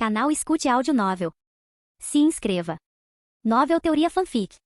Canal Escute Áudio Novel. Se inscreva. Novel Teoria Fanfic.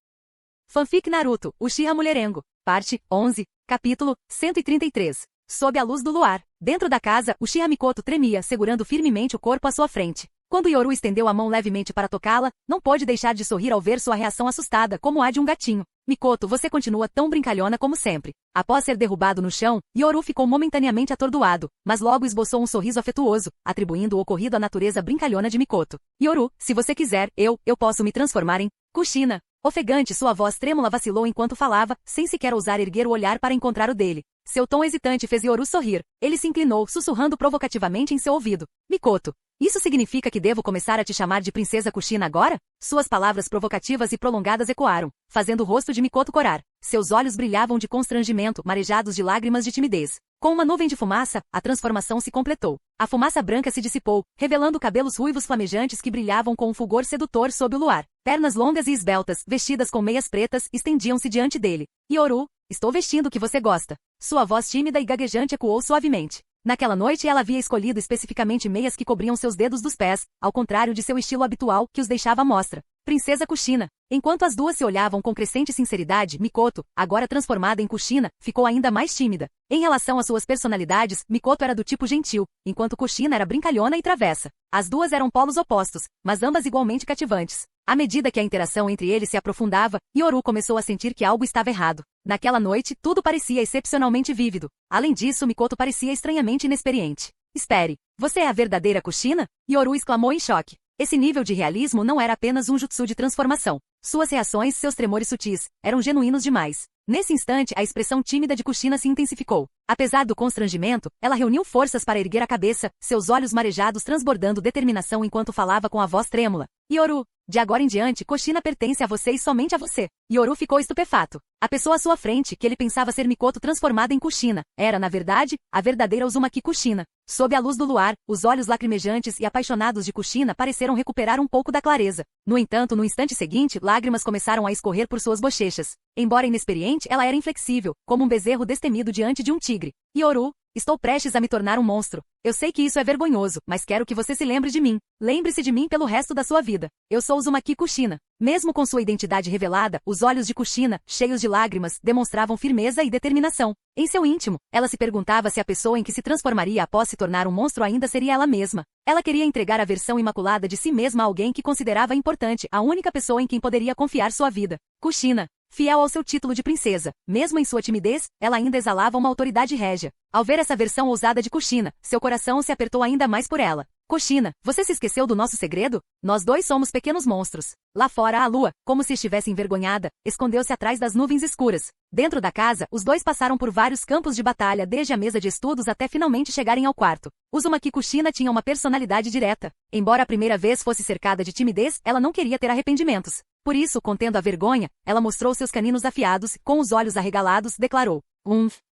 Fanfic Naruto, Uchiha Mulherengo. Parte 11, capítulo 133. Sob a luz do luar. Dentro da casa, Uchiha Mikoto tremia, segurando firmemente o corpo à sua frente. Quando Yoru estendeu a mão levemente para tocá-la, não pôde deixar de sorrir ao ver sua reação assustada, como a de um gatinho. Mikoto, você continua tão brincalhona como sempre. Após ser derrubado no chão, Yoru ficou momentaneamente atordoado, mas logo esboçou um sorriso afetuoso, atribuindo o ocorrido à natureza brincalhona de Mikoto. Yoru, se você quiser, eu posso me transformar em Kushina. Ofegante, sua voz trêmula vacilou enquanto falava, sem sequer ousar erguer o olhar para encontrar o dele. Seu tom hesitante fez Yoru sorrir. Ele se inclinou, sussurrando provocativamente em seu ouvido. Mikoto, isso significa que devo começar a te chamar de Princesa Kushina agora? Suas palavras provocativas e prolongadas ecoaram, fazendo o rosto de Mikoto corar. Seus olhos brilhavam de constrangimento, marejados de lágrimas de timidez. Com uma nuvem de fumaça, a transformação se completou. A fumaça branca se dissipou, revelando cabelos ruivos flamejantes que brilhavam com um fulgor sedutor sob o luar. Pernas longas e esbeltas, vestidas com meias pretas, estendiam-se diante dele. Yoru, estou vestindo o que você gosta. Sua voz tímida e gaguejante ecoou suavemente. Naquela noite ela havia escolhido especificamente meias que cobriam seus dedos dos pés, ao contrário de seu estilo habitual, que os deixava à mostra. Princesa Kushina. Enquanto as duas se olhavam com crescente sinceridade, Mikoto, agora transformada em Kushina, ficou ainda mais tímida. Em relação às suas personalidades, Mikoto era do tipo gentil, enquanto Kushina era brincalhona e travessa. As duas eram polos opostos, mas ambas igualmente cativantes. À medida que a interação entre eles se aprofundava, Yoru começou a sentir que algo estava errado. Naquela noite, tudo parecia excepcionalmente vívido. Além disso, Mikoto parecia estranhamente inexperiente. Espere, você é a verdadeira Kushina? Yoru exclamou em choque. Esse nível de realismo não era apenas um jutsu de transformação. Suas reações, seus tremores sutis, eram genuínos demais. Nesse instante, a expressão tímida de Kushina se intensificou. Apesar do constrangimento, ela reuniu forças para erguer a cabeça, seus olhos marejados transbordando determinação enquanto falava com a voz trêmula. Yoru, de agora em diante, Kushina pertence a você e somente a você. Yoru ficou estupefato. A pessoa à sua frente, que ele pensava ser Mikoto transformada em Kushina, era, na verdade, a verdadeira Uzumaki Kushina. Sob a luz do luar, os olhos lacrimejantes e apaixonados de Kushina pareceram recuperar um pouco da clareza. No entanto, no instante seguinte, lágrimas começaram a escorrer por suas bochechas. Embora inexperiente, ela era inflexível, como um bezerro destemido diante de um tigre. Yoru, estou prestes a me tornar um monstro. Eu sei que isso é vergonhoso, mas quero que você se lembre de mim. Lembre-se de mim pelo resto da sua vida. Eu sou Uzumaki Kushina. Mesmo com sua identidade revelada, os olhos de Kushina, cheios de lágrimas, demonstravam firmeza e determinação. Em seu íntimo, ela se perguntava se a pessoa em que se transformaria após se tornar um monstro ainda seria ela mesma. Ela queria entregar a versão imaculada de si mesma a alguém que considerava importante, a única pessoa em quem poderia confiar sua vida. Kushina. Fiel ao seu título de princesa, mesmo em sua timidez, ela ainda exalava uma autoridade régia. Ao ver essa versão ousada de Kushina, seu coração se apertou ainda mais por ela. Kushina, você se esqueceu do nosso segredo? Nós dois somos pequenos monstros. Lá fora, a lua, como se estivesse envergonhada, escondeu-se atrás das nuvens escuras. Dentro da casa, os dois passaram por vários campos de batalha desde a mesa de estudos até finalmente chegarem ao quarto. Uzumaki Kushina tinha uma personalidade direta. Embora a primeira vez fosse cercada de timidez, ela não queria ter arrependimentos. Por isso, contendo a vergonha, ela mostrou seus caninos afiados, com os olhos arregalados, declarou.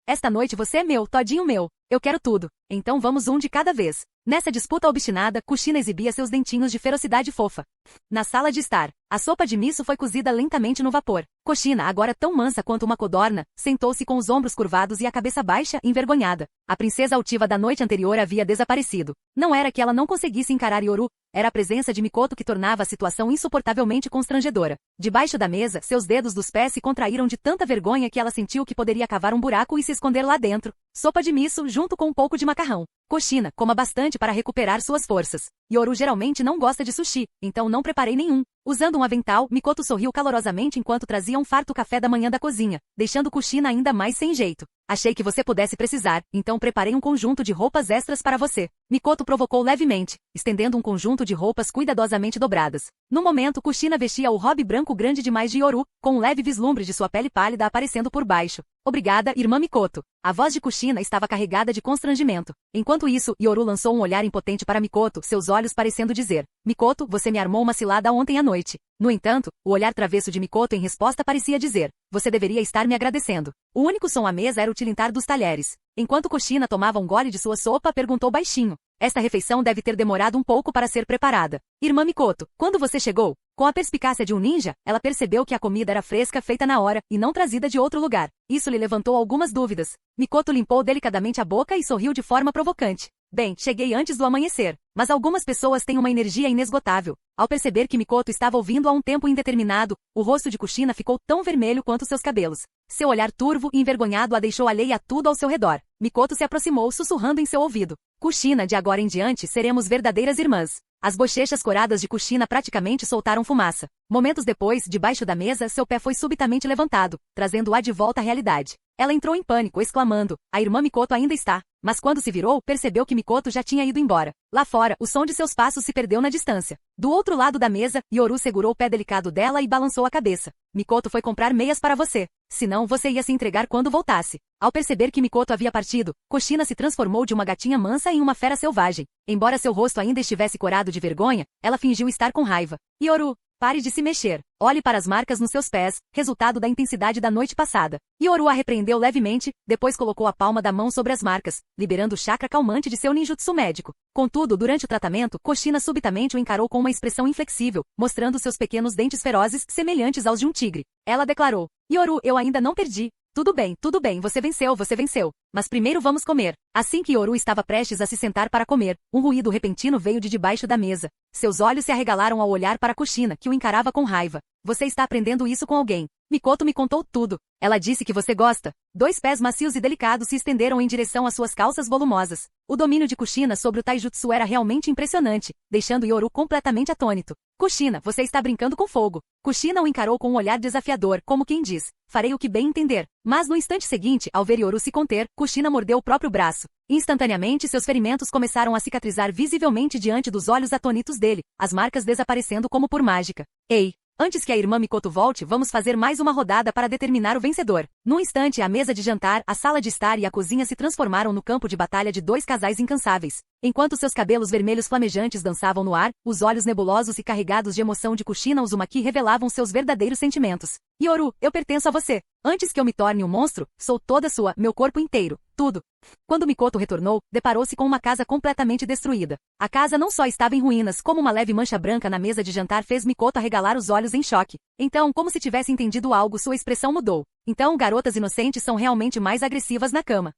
Esta noite você é meu, todinho meu. Eu quero tudo. Então vamos um de cada vez. Nessa disputa obstinada, Kushina exibia seus dentinhos de ferocidade fofa. Na sala de estar, a sopa de miso foi cozida lentamente no vapor. Kushina, agora tão mansa quanto uma codorna, sentou-se com os ombros curvados e a cabeça baixa, envergonhada. A princesa altiva da noite anterior havia desaparecido. Não era que ela não conseguisse encarar Yoru, era a presença de Mikoto que tornava a situação insuportavelmente constrangedora. Debaixo da mesa, seus dedos dos pés se contraíram de tanta vergonha que ela sentiu que poderia cavar um buraco e se esconder lá dentro. Sopa de miso junto com um pouco de macarrão. Kushina, coma bastante para recuperar suas forças. Yoru geralmente não gosta de sushi, então não preparei nenhum. Usando um avental, Mikoto sorriu calorosamente enquanto trazia um farto café da manhã da cozinha, deixando Kushina ainda mais sem jeito. Achei que você pudesse precisar, então preparei um conjunto de roupas extras para você. Mikoto provocou levemente, estendendo um conjunto de roupas cuidadosamente dobradas. No momento, Kushina vestia o robe branco grande demais de Yoru, com um leve vislumbre de sua pele pálida aparecendo por baixo. Obrigada, irmã Mikoto. A voz de Kushina estava carregada de constrangimento. Enquanto isso, Yoru lançou um olhar impotente para Mikoto, seus olhos parecendo dizer: Mikoto, você me armou uma cilada ontem à noite. No entanto, o olhar travesso de Mikoto em resposta parecia dizer: você deveria estar me agradecendo. O único som à mesa era o tilintar dos talheres. Enquanto Kushina tomava um gole de sua sopa, perguntou baixinho: esta refeição deve ter demorado um pouco para ser preparada. Irmã Mikoto, quando você chegou? Com a perspicácia de um ninja, ela percebeu que a comida era fresca, feita na hora, e não trazida de outro lugar. Isso lhe levantou algumas dúvidas. Mikoto limpou delicadamente a boca e sorriu de forma provocante. Bem, cheguei antes do amanhecer. Mas algumas pessoas têm uma energia inesgotável. Ao perceber que Mikoto estava ouvindo há um tempo indeterminado, o rosto de Kushina ficou tão vermelho quanto seus cabelos. Seu olhar turvo e envergonhado a deixou alheia a tudo ao seu redor. Mikoto se aproximou, sussurrando em seu ouvido. Kushina, de agora em diante, seremos verdadeiras irmãs. As bochechas coradas de Kushina praticamente soltaram fumaça. Momentos depois, debaixo da mesa, seu pé foi subitamente levantado, trazendo-a de volta à realidade. Ela entrou em pânico, exclamando, a irmã Mikoto ainda está. Mas quando se virou, percebeu que Mikoto já tinha ido embora. Lá fora, o som de seus passos se perdeu na distância. Do outro lado da mesa, Yoru segurou o pé delicado dela e balançou a cabeça. Mikoto foi comprar meias para você. Senão, você ia se entregar quando voltasse. Ao perceber que Mikoto havia partido, Kushina se transformou de uma gatinha mansa em uma fera selvagem. Embora seu rosto ainda estivesse corado de vergonha, ela fingiu estar com raiva. Yoru, pare de se mexer. Olhe para as marcas nos seus pés, resultado da intensidade da noite passada. Yoru a repreendeu levemente, depois colocou a palma da mão sobre as marcas, liberando o chakra calmante de seu ninjutsu médico. Contudo, durante o tratamento, Kushina subitamente o encarou com uma expressão inflexível, mostrando seus pequenos dentes ferozes, semelhantes aos de um tigre. Ela declarou, Yoru, eu ainda não perdi. Tudo bem, você venceu. Mas primeiro vamos comer. Assim que Yoru estava prestes a se sentar para comer, um ruído repentino veio de debaixo da mesa. Seus olhos se arregalaram ao olhar para Kushina, que o encarava com raiva. Você está aprendendo isso com alguém. Mikoto me contou tudo. Ela disse que você gosta. 2 pés macios e delicados se estenderam em direção às suas calças volumosas. O domínio de Kushina sobre o taijutsu era realmente impressionante, deixando Yoru completamente atônito. Kushina, você está brincando com fogo. Kushina o encarou com um olhar desafiador, como quem diz, farei o que bem entender. Mas no instante seguinte, ao ver Yoru se conter, Kushina mordeu o próprio braço. Instantaneamente, seus ferimentos começaram a cicatrizar visivelmente diante dos olhos atônitos dele, as marcas desaparecendo como por mágica. Ei! Antes que a irmã Mikoto volte, vamos fazer mais uma rodada para determinar o vencedor. Num instante, a mesa de jantar, a sala de estar e a cozinha se transformaram no campo de batalha de 2 casais incansáveis. Enquanto seus cabelos vermelhos flamejantes dançavam no ar, os olhos nebulosos e carregados de emoção de Kushina Uzumaki revelavam seus verdadeiros sentimentos. Yoru, eu pertenço a você. Antes que eu me torne um monstro, sou toda sua, meu corpo inteiro, tudo. Quando Mikoto retornou, deparou-se com uma casa completamente destruída. A casa não só estava em ruínas, como uma leve mancha branca na mesa de jantar fez Mikoto arregalar os olhos em choque. Então, como se tivesse entendido algo, sua expressão mudou. Então, garotas inocentes são realmente mais agressivas na cama.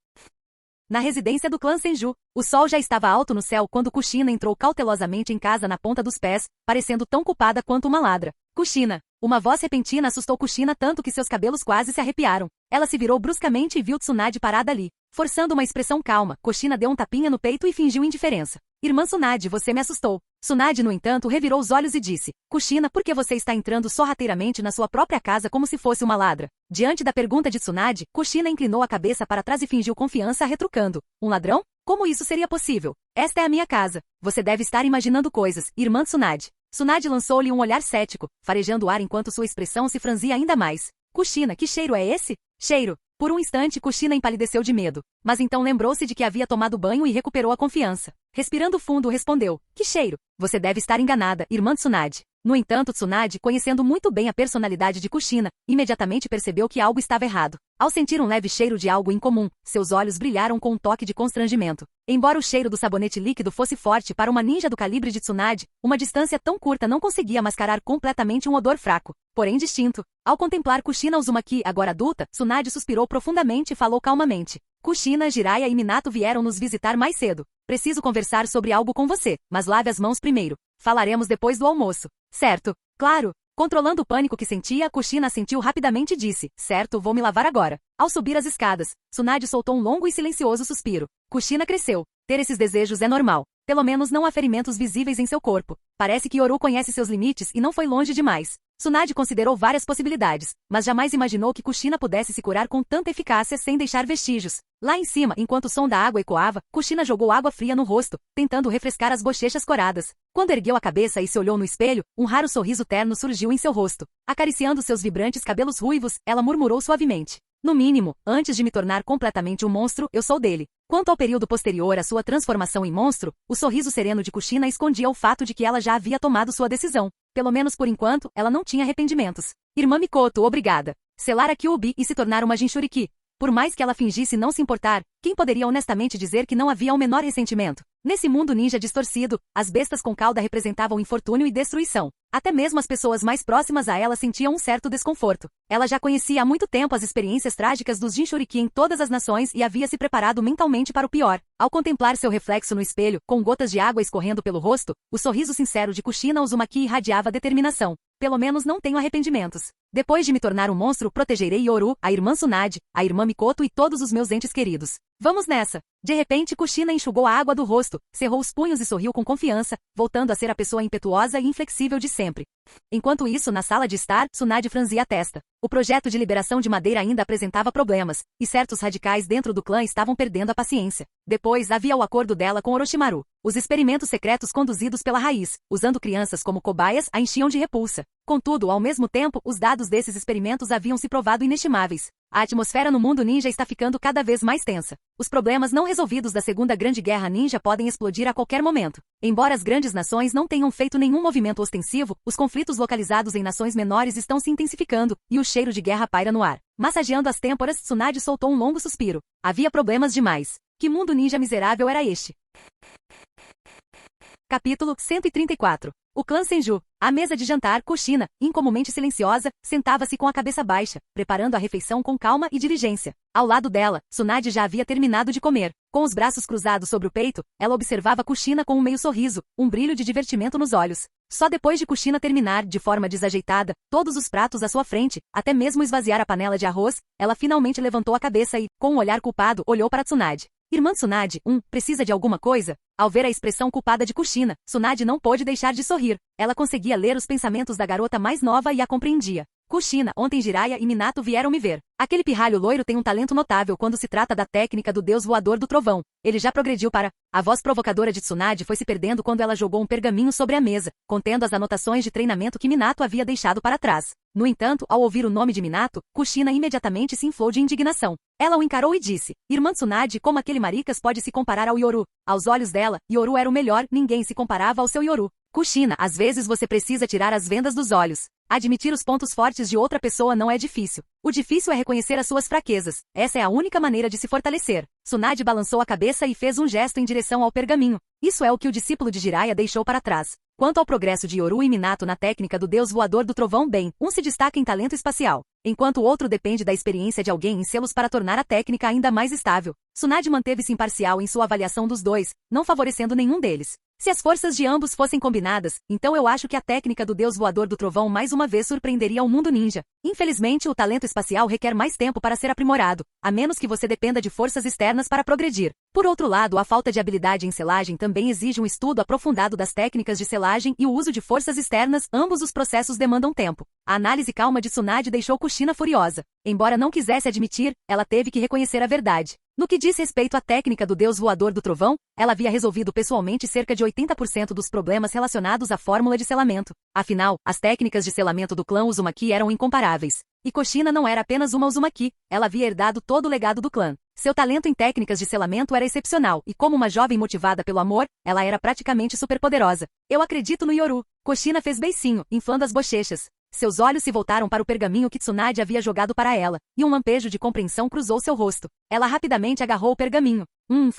Na residência do clã Senju, o sol já estava alto no céu quando Kushina entrou cautelosamente em casa na ponta dos pés, parecendo tão culpada quanto uma ladra. Kushina. Uma voz repentina assustou Kushina tanto que seus cabelos quase se arrepiaram. Ela se virou bruscamente e viu Tsunade parada ali. Forçando uma expressão calma, Kushina deu um tapinha no peito e fingiu indiferença. Irmã Tsunade, você me assustou. Tsunade, no entanto, revirou os olhos e disse, Kushina, por que você está entrando sorrateiramente na sua própria casa como se fosse uma ladra? Diante da pergunta de Tsunade, Kushina inclinou a cabeça para trás e fingiu confiança retrucando. Um ladrão? Como isso seria possível? Esta é a minha casa. Você deve estar imaginando coisas, irmã Tsunade. Tsunade lançou-lhe um olhar cético, farejando o ar enquanto sua expressão se franzia ainda mais. Kushina, que cheiro é esse? Cheiro. Por um instante, Kushina empalideceu de medo, mas então lembrou-se de que havia tomado banho e recuperou a confiança. Respirando fundo, respondeu, que cheiro? Você deve estar enganada, irmã Tsunade. No entanto, Tsunade, conhecendo muito bem a personalidade de Kushina, imediatamente percebeu que algo estava errado. Ao sentir um leve cheiro de algo incomum, seus olhos brilharam com um toque de constrangimento. Embora o cheiro do sabonete líquido fosse forte para uma ninja do calibre de Tsunade, uma distância tão curta não conseguia mascarar completamente um odor fraco, porém distinto. Ao contemplar Kushina Uzumaki, agora adulta, Tsunade suspirou profundamente e falou calmamente. Kushina, Jiraiya e Minato vieram nos visitar mais cedo. Preciso conversar sobre algo com você, mas lave as mãos primeiro. Falaremos depois do almoço. Certo. Claro. Controlando o pânico que sentia, Kushina assentiu rapidamente e disse, certo, vou me lavar agora. Ao subir as escadas, Tsunade soltou um longo e silencioso suspiro. Kushina cresceu. Ter esses desejos é normal. Pelo menos não há ferimentos visíveis em seu corpo. Parece que Yoru conhece seus limites e não foi longe demais. Tsunade considerou várias possibilidades, mas jamais imaginou que Kushina pudesse se curar com tanta eficácia sem deixar vestígios. Lá em cima, enquanto o som da água ecoava, Kushina jogou água fria no rosto, tentando refrescar as bochechas coradas. Quando ergueu a cabeça e se olhou no espelho, um raro sorriso terno surgiu em seu rosto. Acariciando seus vibrantes cabelos ruivos, ela murmurou suavemente. No mínimo, antes de me tornar completamente um monstro, eu sou dele. Quanto ao período posterior à sua transformação em monstro, o sorriso sereno de Kushina escondia o fato de que ela já havia tomado sua decisão. Pelo menos por enquanto, ela não tinha arrependimentos. Irmã Mikoto, obrigada. Selar a Kyuubi e se tornar uma Jinchuriki. Por mais que ela fingisse não se importar, quem poderia honestamente dizer que não havia o menor ressentimento? Nesse mundo ninja distorcido, as bestas com cauda representavam infortúnio e destruição. Até mesmo as pessoas mais próximas a ela sentiam um certo desconforto. Ela já conhecia há muito tempo as experiências trágicas dos Jinchuriki em todas as nações e havia se preparado mentalmente para o pior. Ao contemplar seu reflexo no espelho, com gotas de água escorrendo pelo rosto, o sorriso sincero de Kushina Uzumaki irradiava determinação. Pelo menos não tenho arrependimentos. Depois de me tornar um monstro, protegerei Yoru, a irmã Tsunade, a irmã Mikoto e todos os meus entes queridos. Vamos nessa! De repente, Kushina enxugou a água do rosto, cerrou os punhos e sorriu com confiança, voltando a ser a pessoa impetuosa e inflexível de sempre. Enquanto isso, na sala de estar, Tsunade franzia a testa. O projeto de liberação de madeira ainda apresentava problemas, e certos radicais dentro do clã estavam perdendo a paciência. Depois, havia o acordo dela com Orochimaru. Os experimentos secretos conduzidos pela raiz, usando crianças como cobaias, a enchiam de repulsa. Contudo, ao mesmo tempo, os dados desses experimentos haviam se provado inestimáveis. A atmosfera no mundo ninja está ficando cada vez mais tensa. Os problemas não resolvidos da Segunda Grande Guerra Ninja podem explodir a qualquer momento. Embora as grandes nações não tenham feito nenhum movimento ostensivo, os conflitos localizados em nações menores estão se intensificando, e o cheiro de guerra paira no ar. Massageando as têmporas, Tsunade soltou um longo suspiro. Havia problemas demais. Que mundo ninja miserável era este? Capítulo 134. O clã Senju. À mesa de jantar, Kushina, incomumente silenciosa, sentava-se com a cabeça baixa, preparando a refeição com calma e diligência. Ao lado dela, Tsunade já havia terminado de comer. Com os braços cruzados sobre o peito, ela observava Kushina com um meio sorriso, um brilho de divertimento nos olhos. Só depois de Kushina terminar, de forma desajeitada, todos os pratos à sua frente, até mesmo esvaziar a panela de arroz, ela finalmente levantou a cabeça e, com um olhar culpado, olhou para Tsunade. Irmã Tsunade, precisa de alguma coisa? Ao ver a expressão culpada de Kushina, Tsunade não pôde deixar de sorrir. Ela conseguia ler os pensamentos da garota mais nova e a compreendia. Kushina, ontem Jiraiya e Minato vieram me ver. Aquele pirralho loiro tem um talento notável quando se trata da técnica do deus voador do trovão. Ele já progrediu para... A voz provocadora de Tsunade foi se perdendo quando ela jogou um pergaminho sobre a mesa, contendo as anotações de treinamento que Minato havia deixado para trás. No entanto, ao ouvir o nome de Minato, Kushina imediatamente se inflou de indignação. Ela o encarou e disse, Irmã Tsunade, como aquele maricas pode se comparar ao Yoru? Aos olhos dela, Yoru era o melhor, ninguém se comparava ao seu Yoru. Kushina, às vezes você precisa tirar as vendas dos olhos. Admitir os pontos fortes de outra pessoa não é difícil. O difícil é reconhecer as suas fraquezas. Essa é a única maneira de se fortalecer. Tsunade balançou a cabeça e fez um gesto em direção ao pergaminho. Isso é o que o discípulo de Jiraiya deixou para trás. Quanto ao progresso de Yoru e Minato na técnica do deus voador do trovão, bem, um se destaca em talento espacial, enquanto o outro depende da experiência de alguém em selos para tornar a técnica ainda mais estável. Tsunade manteve-se imparcial em sua avaliação dos dois, não favorecendo nenhum deles. Se as forças de ambos fossem combinadas, então eu acho que a técnica do deus voador do trovão mais uma vez surpreenderia o mundo ninja. Infelizmente, o talento espacial requer mais tempo para ser aprimorado, a menos que você dependa de forças externas para progredir. Por outro lado, a falta de habilidade em selagem também exige um estudo aprofundado das técnicas de selagem e o uso de forças externas, ambos os processos demandam tempo. A análise calma de Tsunade deixou Kushina furiosa. Embora não quisesse admitir, ela teve que reconhecer a verdade. No que diz respeito à técnica do deus voador do trovão, ela havia resolvido pessoalmente cerca de 80% dos problemas relacionados à fórmula de selamento. Afinal, as técnicas de selamento do clã Uzumaki eram incomparáveis. E Kushina não era apenas uma Uzumaki, ela havia herdado todo o legado do clã. Seu talento em técnicas de selamento era excepcional, e como uma jovem motivada pelo amor, ela era praticamente superpoderosa. Eu acredito no Yoru. Kushina fez beicinho, inflando as bochechas. Seus olhos se voltaram para o pergaminho que Tsunade havia jogado para ela, e um lampejo de compreensão cruzou seu rosto. Ela rapidamente agarrou o pergaminho.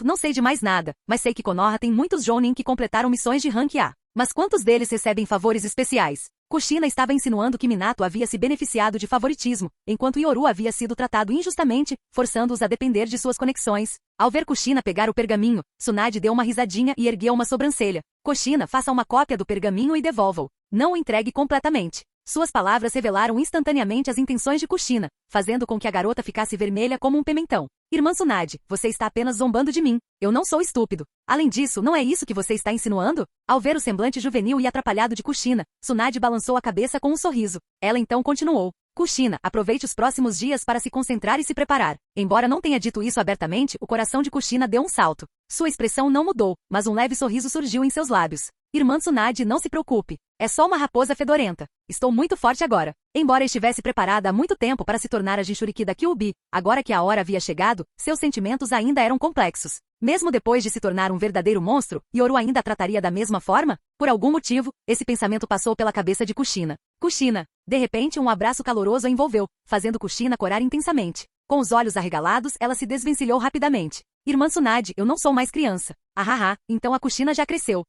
Não sei de mais nada, mas sei que Konoha tem muitos Jounin que completaram missões de rank A. Mas quantos deles recebem favores especiais? Kushina estava insinuando que Minato havia se beneficiado de favoritismo, enquanto Yoru havia sido tratado injustamente, forçando-os a depender de suas conexões. Ao ver Kushina pegar o pergaminho, Tsunade deu uma risadinha e ergueu uma sobrancelha. Kushina, faça uma cópia do pergaminho e devolva-o. Não o entregue completamente. Suas palavras revelaram instantaneamente as intenções de Kushina, fazendo com que a garota ficasse vermelha como um pimentão. Irmã Tsunade, você está apenas zombando de mim. Eu não sou estúpido. Além disso, não é isso que você está insinuando? Ao ver o semblante juvenil e atrapalhado de Kushina, Tsunade balançou a cabeça com um sorriso. Ela então continuou. Kushina, aproveite os próximos dias para se concentrar e se preparar. Embora não tenha dito isso abertamente, o coração de Kushina deu um salto. Sua expressão não mudou, mas um leve sorriso surgiu em seus lábios. Irmã Tsunade, não se preocupe. É só uma raposa fedorenta. Estou muito forte agora. Embora estivesse preparada há muito tempo para se tornar a Jinchuriki da Kyuubi, agora que a hora havia chegado, seus sentimentos ainda eram complexos. Mesmo depois de se tornar um verdadeiro monstro, Yoru ainda a trataria da mesma forma? Por algum motivo, esse pensamento passou pela cabeça de Kushina. Kushina! De repente, um abraço caloroso a envolveu, fazendo Kushina corar intensamente. Com os olhos arregalados, ela se desvencilhou rapidamente. Irmã Tsunade, eu não sou mais criança. Ahaha, então a Kushina já cresceu.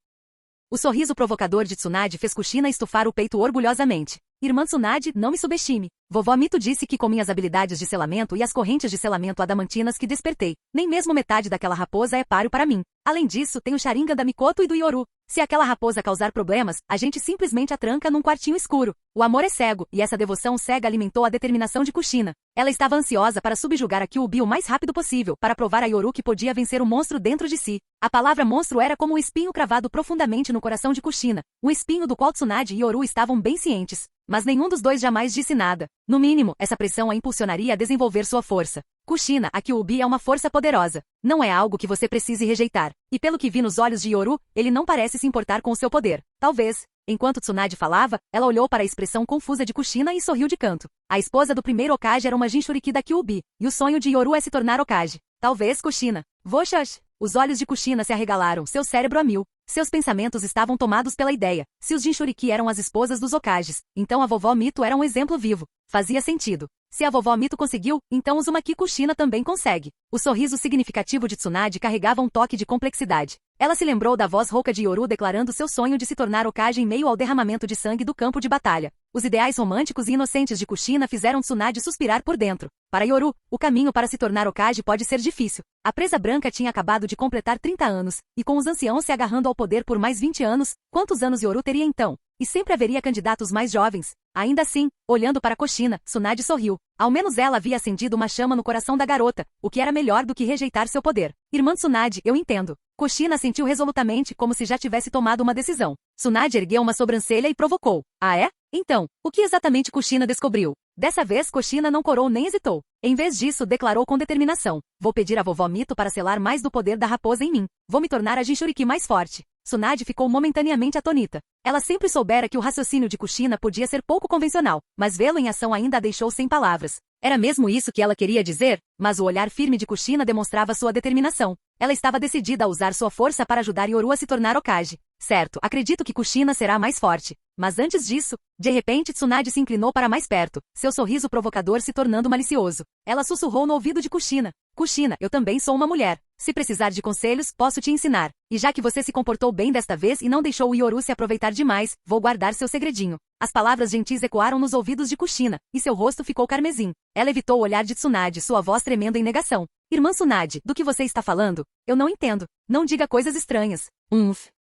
O sorriso provocador de Tsunade fez Kushina estufar o peito orgulhosamente. Irmã Tsunade, não me subestime. Vovó Mito disse que com minhas habilidades de selamento e as correntes de selamento adamantinas que despertei, nem mesmo metade daquela raposa é páreo para mim. Além disso, tem o Sharingan da Mikoto e do Yoru. Se aquela raposa causar problemas, a gente simplesmente a tranca num quartinho escuro. O amor é cego, e essa devoção cega alimentou a determinação de Kushina. Ela estava ansiosa para subjugar a Kyuubi o mais rápido possível, para provar a Yoru que podia vencer o monstro dentro de si. A palavra monstro era como um espinho cravado profundamente no coração de Kushina, um espinho do qual Tsunade e Yoru estavam bem cientes. Mas nenhum dos dois jamais disse nada. No mínimo, essa pressão a impulsionaria a desenvolver sua força. Kushina, a Kyuubi é uma força poderosa. Não é algo que você precise rejeitar. E pelo que vi nos olhos de Yoru, ele não parece se importar com o seu poder. Talvez. Enquanto Tsunade falava, ela olhou para a expressão confusa de Kushina e sorriu de canto. A esposa do primeiro Hokage era uma Jinchuriki da Kyuubi, e o sonho de Yoru é se tornar Hokage. Talvez Kushina. Voxas! Os olhos de Kushina se arregalaram, seu cérebro a mil. Seus pensamentos estavam tomados pela ideia. Se os Jinchuriki eram as esposas dos Hokages, então a vovó Mito era um exemplo vivo. Fazia sentido. Se a vovó Mito conseguiu, então Uzumaki Kushina também consegue. O sorriso significativo de Tsunade carregava um toque de complexidade. Ela se lembrou da voz rouca de Yoru declarando seu sonho de se tornar Hokage em meio ao derramamento de sangue do campo de batalha. Os ideais românticos e inocentes de Kushina fizeram Tsunade suspirar por dentro. Para Yoru, o caminho para se tornar Hokage pode ser difícil. A presa branca tinha acabado de completar 30 anos, e com os anciãos se agarrando ao poder por mais 20 anos, quantos anos Yoru teria então? E sempre haveria candidatos mais jovens. Ainda assim, olhando para Kushina, Tsunade sorriu. Ao menos ela havia acendido uma chama no coração da garota, o que era melhor do que rejeitar seu poder. Irmã Tsunade, eu entendo. Kushina sentiu resolutamente como se já tivesse tomado uma decisão. Tsunade ergueu uma sobrancelha e provocou. Ah é? Então, o que exatamente Kushina descobriu? Dessa vez, Kushina não corou nem hesitou. Em vez disso, declarou com determinação. Vou pedir à vovó Mito para selar mais do poder da raposa em mim. Vou me tornar a Jinchuriki mais forte. Tsunade ficou momentaneamente atonita. Ela sempre soubera que o raciocínio de Kushina podia ser pouco convencional, mas vê-lo em ação ainda a deixou sem palavras. Era mesmo isso que ela queria dizer? Mas o olhar firme de Kushina demonstrava sua determinação. Ela estava decidida a usar sua força para ajudar Yoru a se tornar Hokage. Certo, acredito que Kushina será mais forte. Mas antes disso, de repente Tsunade se inclinou para mais perto, seu sorriso provocador se tornando malicioso. Ela sussurrou no ouvido de Kushina. Kushina, eu também sou uma mulher. Se precisar de conselhos, posso te ensinar. E já que você se comportou bem desta vez e não deixou o Yoru se aproveitar demais, vou guardar seu segredinho. As palavras gentis ecoaram nos ouvidos de Kushina, e seu rosto ficou carmesim. Ela evitou o olhar de Tsunade, sua voz tremendo em negação. Irmã Tsunade, do que você está falando? Eu não entendo. Não diga coisas estranhas.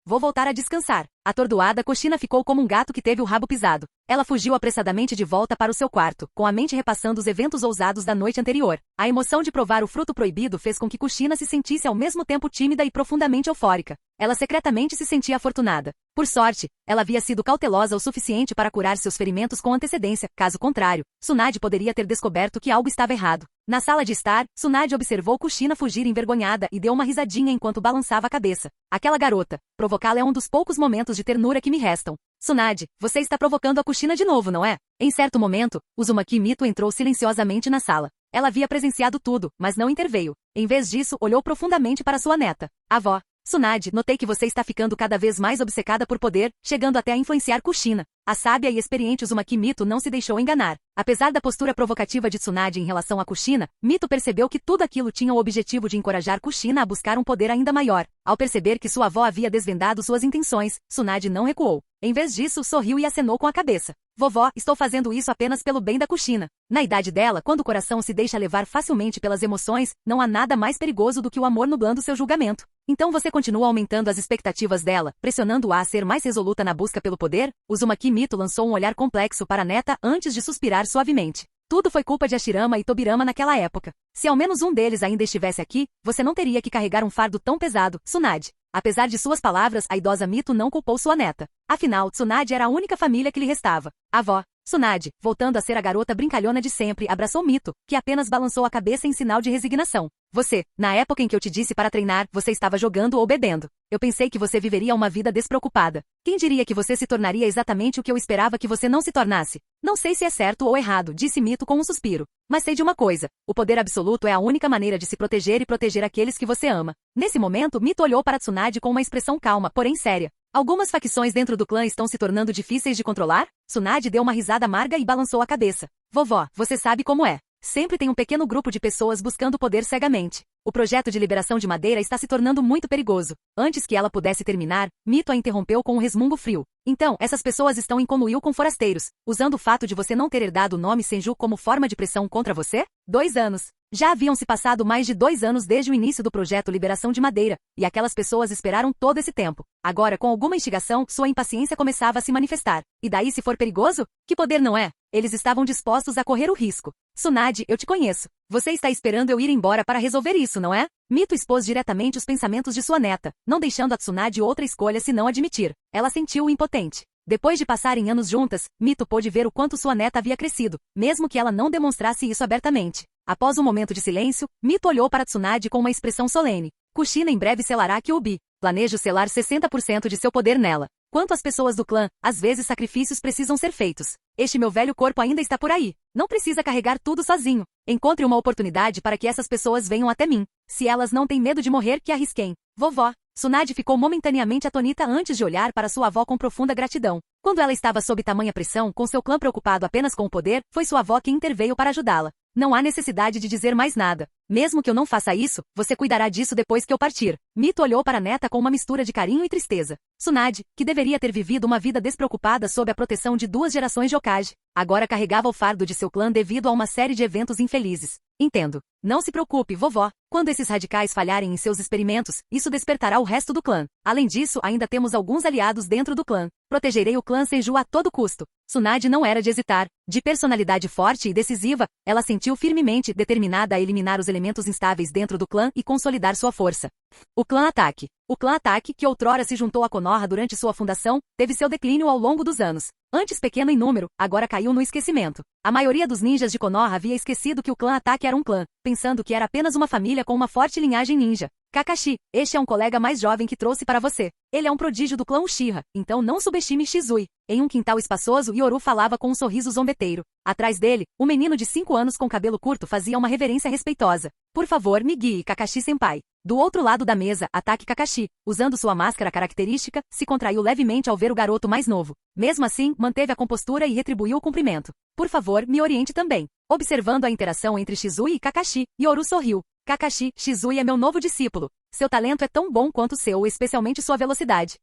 Vou voltar a descansar. Atordoada, Kushina ficou como um gato que teve o rabo pisado. Ela fugiu apressadamente de volta para o seu quarto, com a mente repassando os eventos ousados da noite anterior. A emoção de provar o fruto proibido fez com que Kushina se sentisse ao mesmo tempo tímida e profundamente eufórica. Ela secretamente se sentia afortunada. Por sorte, ela havia sido cautelosa o suficiente para curar seus ferimentos com antecedência, caso contrário, Tsunade poderia ter descoberto que algo estava errado. Na sala de estar, Tsunade observou Kushina fugir envergonhada e deu uma risadinha enquanto balançava a cabeça. Aquela garota, provocá-la é um dos poucos momentos de ternura que me restam. Tsunade, você está provocando a Kushina de novo, não é? Em certo momento, Uzumaki Mito entrou silenciosamente na sala. Ela havia presenciado tudo, mas não interveio. Em vez disso, olhou profundamente para sua neta. Avó, Tsunade, notei que você está ficando cada vez mais obcecada por poder, chegando até a influenciar Kushina. A sábia e experiente Uzumaki Mito não se deixou enganar. Apesar da postura provocativa de Tsunade em relação a Kushina, Mito percebeu que tudo aquilo tinha o objetivo de encorajar Kushina a buscar um poder ainda maior. Ao perceber que sua avó havia desvendado suas intenções, Tsunade não recuou. Em vez disso, sorriu e acenou com a cabeça. Vovó, estou fazendo isso apenas pelo bem da Kushina. Na idade dela, quando o coração se deixa levar facilmente pelas emoções, não há nada mais perigoso do que o amor nublando seu julgamento. Então você continua aumentando as expectativas dela, pressionando-a a ser mais resoluta na busca pelo poder? Uzumaki Mito lançou um olhar complexo para a neta antes de suspirar suavemente. Tudo foi culpa de Hashirama e Tobirama naquela época. Se ao menos um deles ainda estivesse aqui, você não teria que carregar um fardo tão pesado, Tsunade. Apesar de suas palavras, a idosa Mito não culpou sua neta. Afinal, Tsunade era a única família que lhe restava. A avó, Tsunade, voltando a ser a garota brincalhona de sempre, abraçou Mito, que apenas balançou a cabeça em sinal de resignação. Você, na época em que eu te disse para treinar, você estava jogando ou bebendo. Eu pensei que você viveria uma vida despreocupada. Quem diria que você se tornaria exatamente o que eu esperava que você não se tornasse? Não sei se é certo ou errado, disse Mito com um suspiro. Mas sei de uma coisa, o poder absoluto é a única maneira de se proteger e proteger aqueles que você ama. Nesse momento, Mito olhou para Tsunade com uma expressão calma, porém séria. Algumas facções dentro do clã estão se tornando difíceis de controlar? Tsunade deu uma risada amarga e balançou a cabeça. Vovó, você sabe como é. Sempre tem um pequeno grupo de pessoas buscando poder cegamente. O projeto de liberação de madeira está se tornando muito perigoso. Antes que ela pudesse terminar, Mito a interrompeu com um resmungo frio. Então, essas pessoas estão em conluio com forasteiros, usando o fato de você não ter herdado o nome Senju como forma de pressão contra você? 2 anos. Já haviam se passado mais de 2 anos desde o início do projeto Liberação de Madeira, e aquelas pessoas esperaram todo esse tempo. Agora, com alguma instigação, sua impaciência começava a se manifestar. E daí se for perigoso? Que poder não é? Eles estavam dispostos a correr o risco. Tsunade, eu te conheço. Você está esperando eu ir embora para resolver isso, não é? Mito expôs diretamente os pensamentos de sua neta, não deixando a Tsunade outra escolha senão admitir. Ela sentiu-o impotente. Depois de passarem anos juntas, Mito pôde ver o quanto sua neta havia crescido, mesmo que ela não demonstrasse isso abertamente. Após um momento de silêncio, Mito olhou para Tsunade com uma expressão solene. Kushina em breve selará Kyuubi. Planejo selar 60% de seu poder nela. Quanto às pessoas do clã, às vezes sacrifícios precisam ser feitos. Este meu velho corpo ainda está por aí. Não precisa carregar tudo sozinho. Encontre uma oportunidade para que essas pessoas venham até mim. Se elas não têm medo de morrer, que arrisquem. Vovó. Tsunade ficou momentaneamente atonita antes de olhar para sua avó com profunda gratidão. Quando ela estava sob tamanha pressão, com seu clã preocupado apenas com o poder, foi sua avó quem interveio para ajudá-la. Não há necessidade de dizer mais nada. Mesmo que eu não faça isso, você cuidará disso depois que eu partir. Mito olhou para a neta com uma mistura de carinho e tristeza. Tsunade, que deveria ter vivido uma vida despreocupada sob a proteção de 2 gerações de Hokage, agora carregava o fardo de seu clã devido a uma série de eventos infelizes. Entendo. Não se preocupe, vovó. Quando esses radicais falharem em seus experimentos, isso despertará o resto do clã. Além disso, ainda temos alguns aliados dentro do clã. Protegerei o clã Senju a todo custo. Tsunade não era de hesitar. De personalidade forte e decisiva, ela sentiu firmemente determinada a eliminar os elementos instáveis dentro do clã e consolidar sua força. O clã Ataque. O clã Ataque, que outrora se juntou a Konoha durante sua fundação, teve seu declínio ao longo dos anos. Antes pequeno em número, agora caiu no esquecimento. A maioria dos ninjas de Konoha havia esquecido que o clã Ataque era um clã, pensando que era apenas uma família com uma forte linhagem ninja. Kakashi, este é um colega mais jovem que trouxe para você. Ele é um prodígio do clã Uchiha, então não subestime Shizui. Em um quintal espaçoso, Yoru falava com um sorriso zombeteiro. Atrás dele, um menino de 5 anos com cabelo curto fazia uma reverência respeitosa. Por favor, me guie, Kakashi-senpai. Do outro lado da mesa, Ataque Kakashi, usando sua máscara característica, se contraiu levemente ao ver o garoto mais novo. Mesmo assim, manteve a compostura e retribuiu o cumprimento. Por favor, me oriente também. Observando a interação entre Shizui e Kakashi, Yoru sorriu. Kakashi, Shizui é meu novo discípulo. Seu talento é tão bom quanto o seu, especialmente sua velocidade.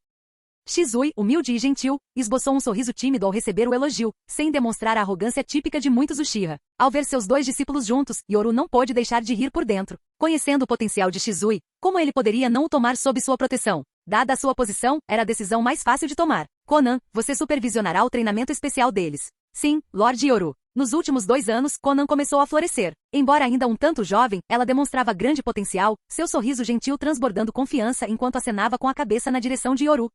Shizui, humilde e gentil, esboçou um sorriso tímido ao receber o elogio, sem demonstrar a arrogância típica de muitos Uchiha. Ao ver seus 2 discípulos juntos, Yoru não pôde deixar de rir por dentro. Conhecendo o potencial de Shizui, como ele poderia não o tomar sob sua proteção? Dada a sua posição, era a decisão mais fácil de tomar. Conan, você supervisionará o treinamento especial deles. Sim, Lord Yoru. Nos últimos 2 anos, Conan começou a florescer. Embora ainda um tanto jovem, ela demonstrava grande potencial, seu sorriso gentil transbordando confiança enquanto acenava com a cabeça na direção de Yoru.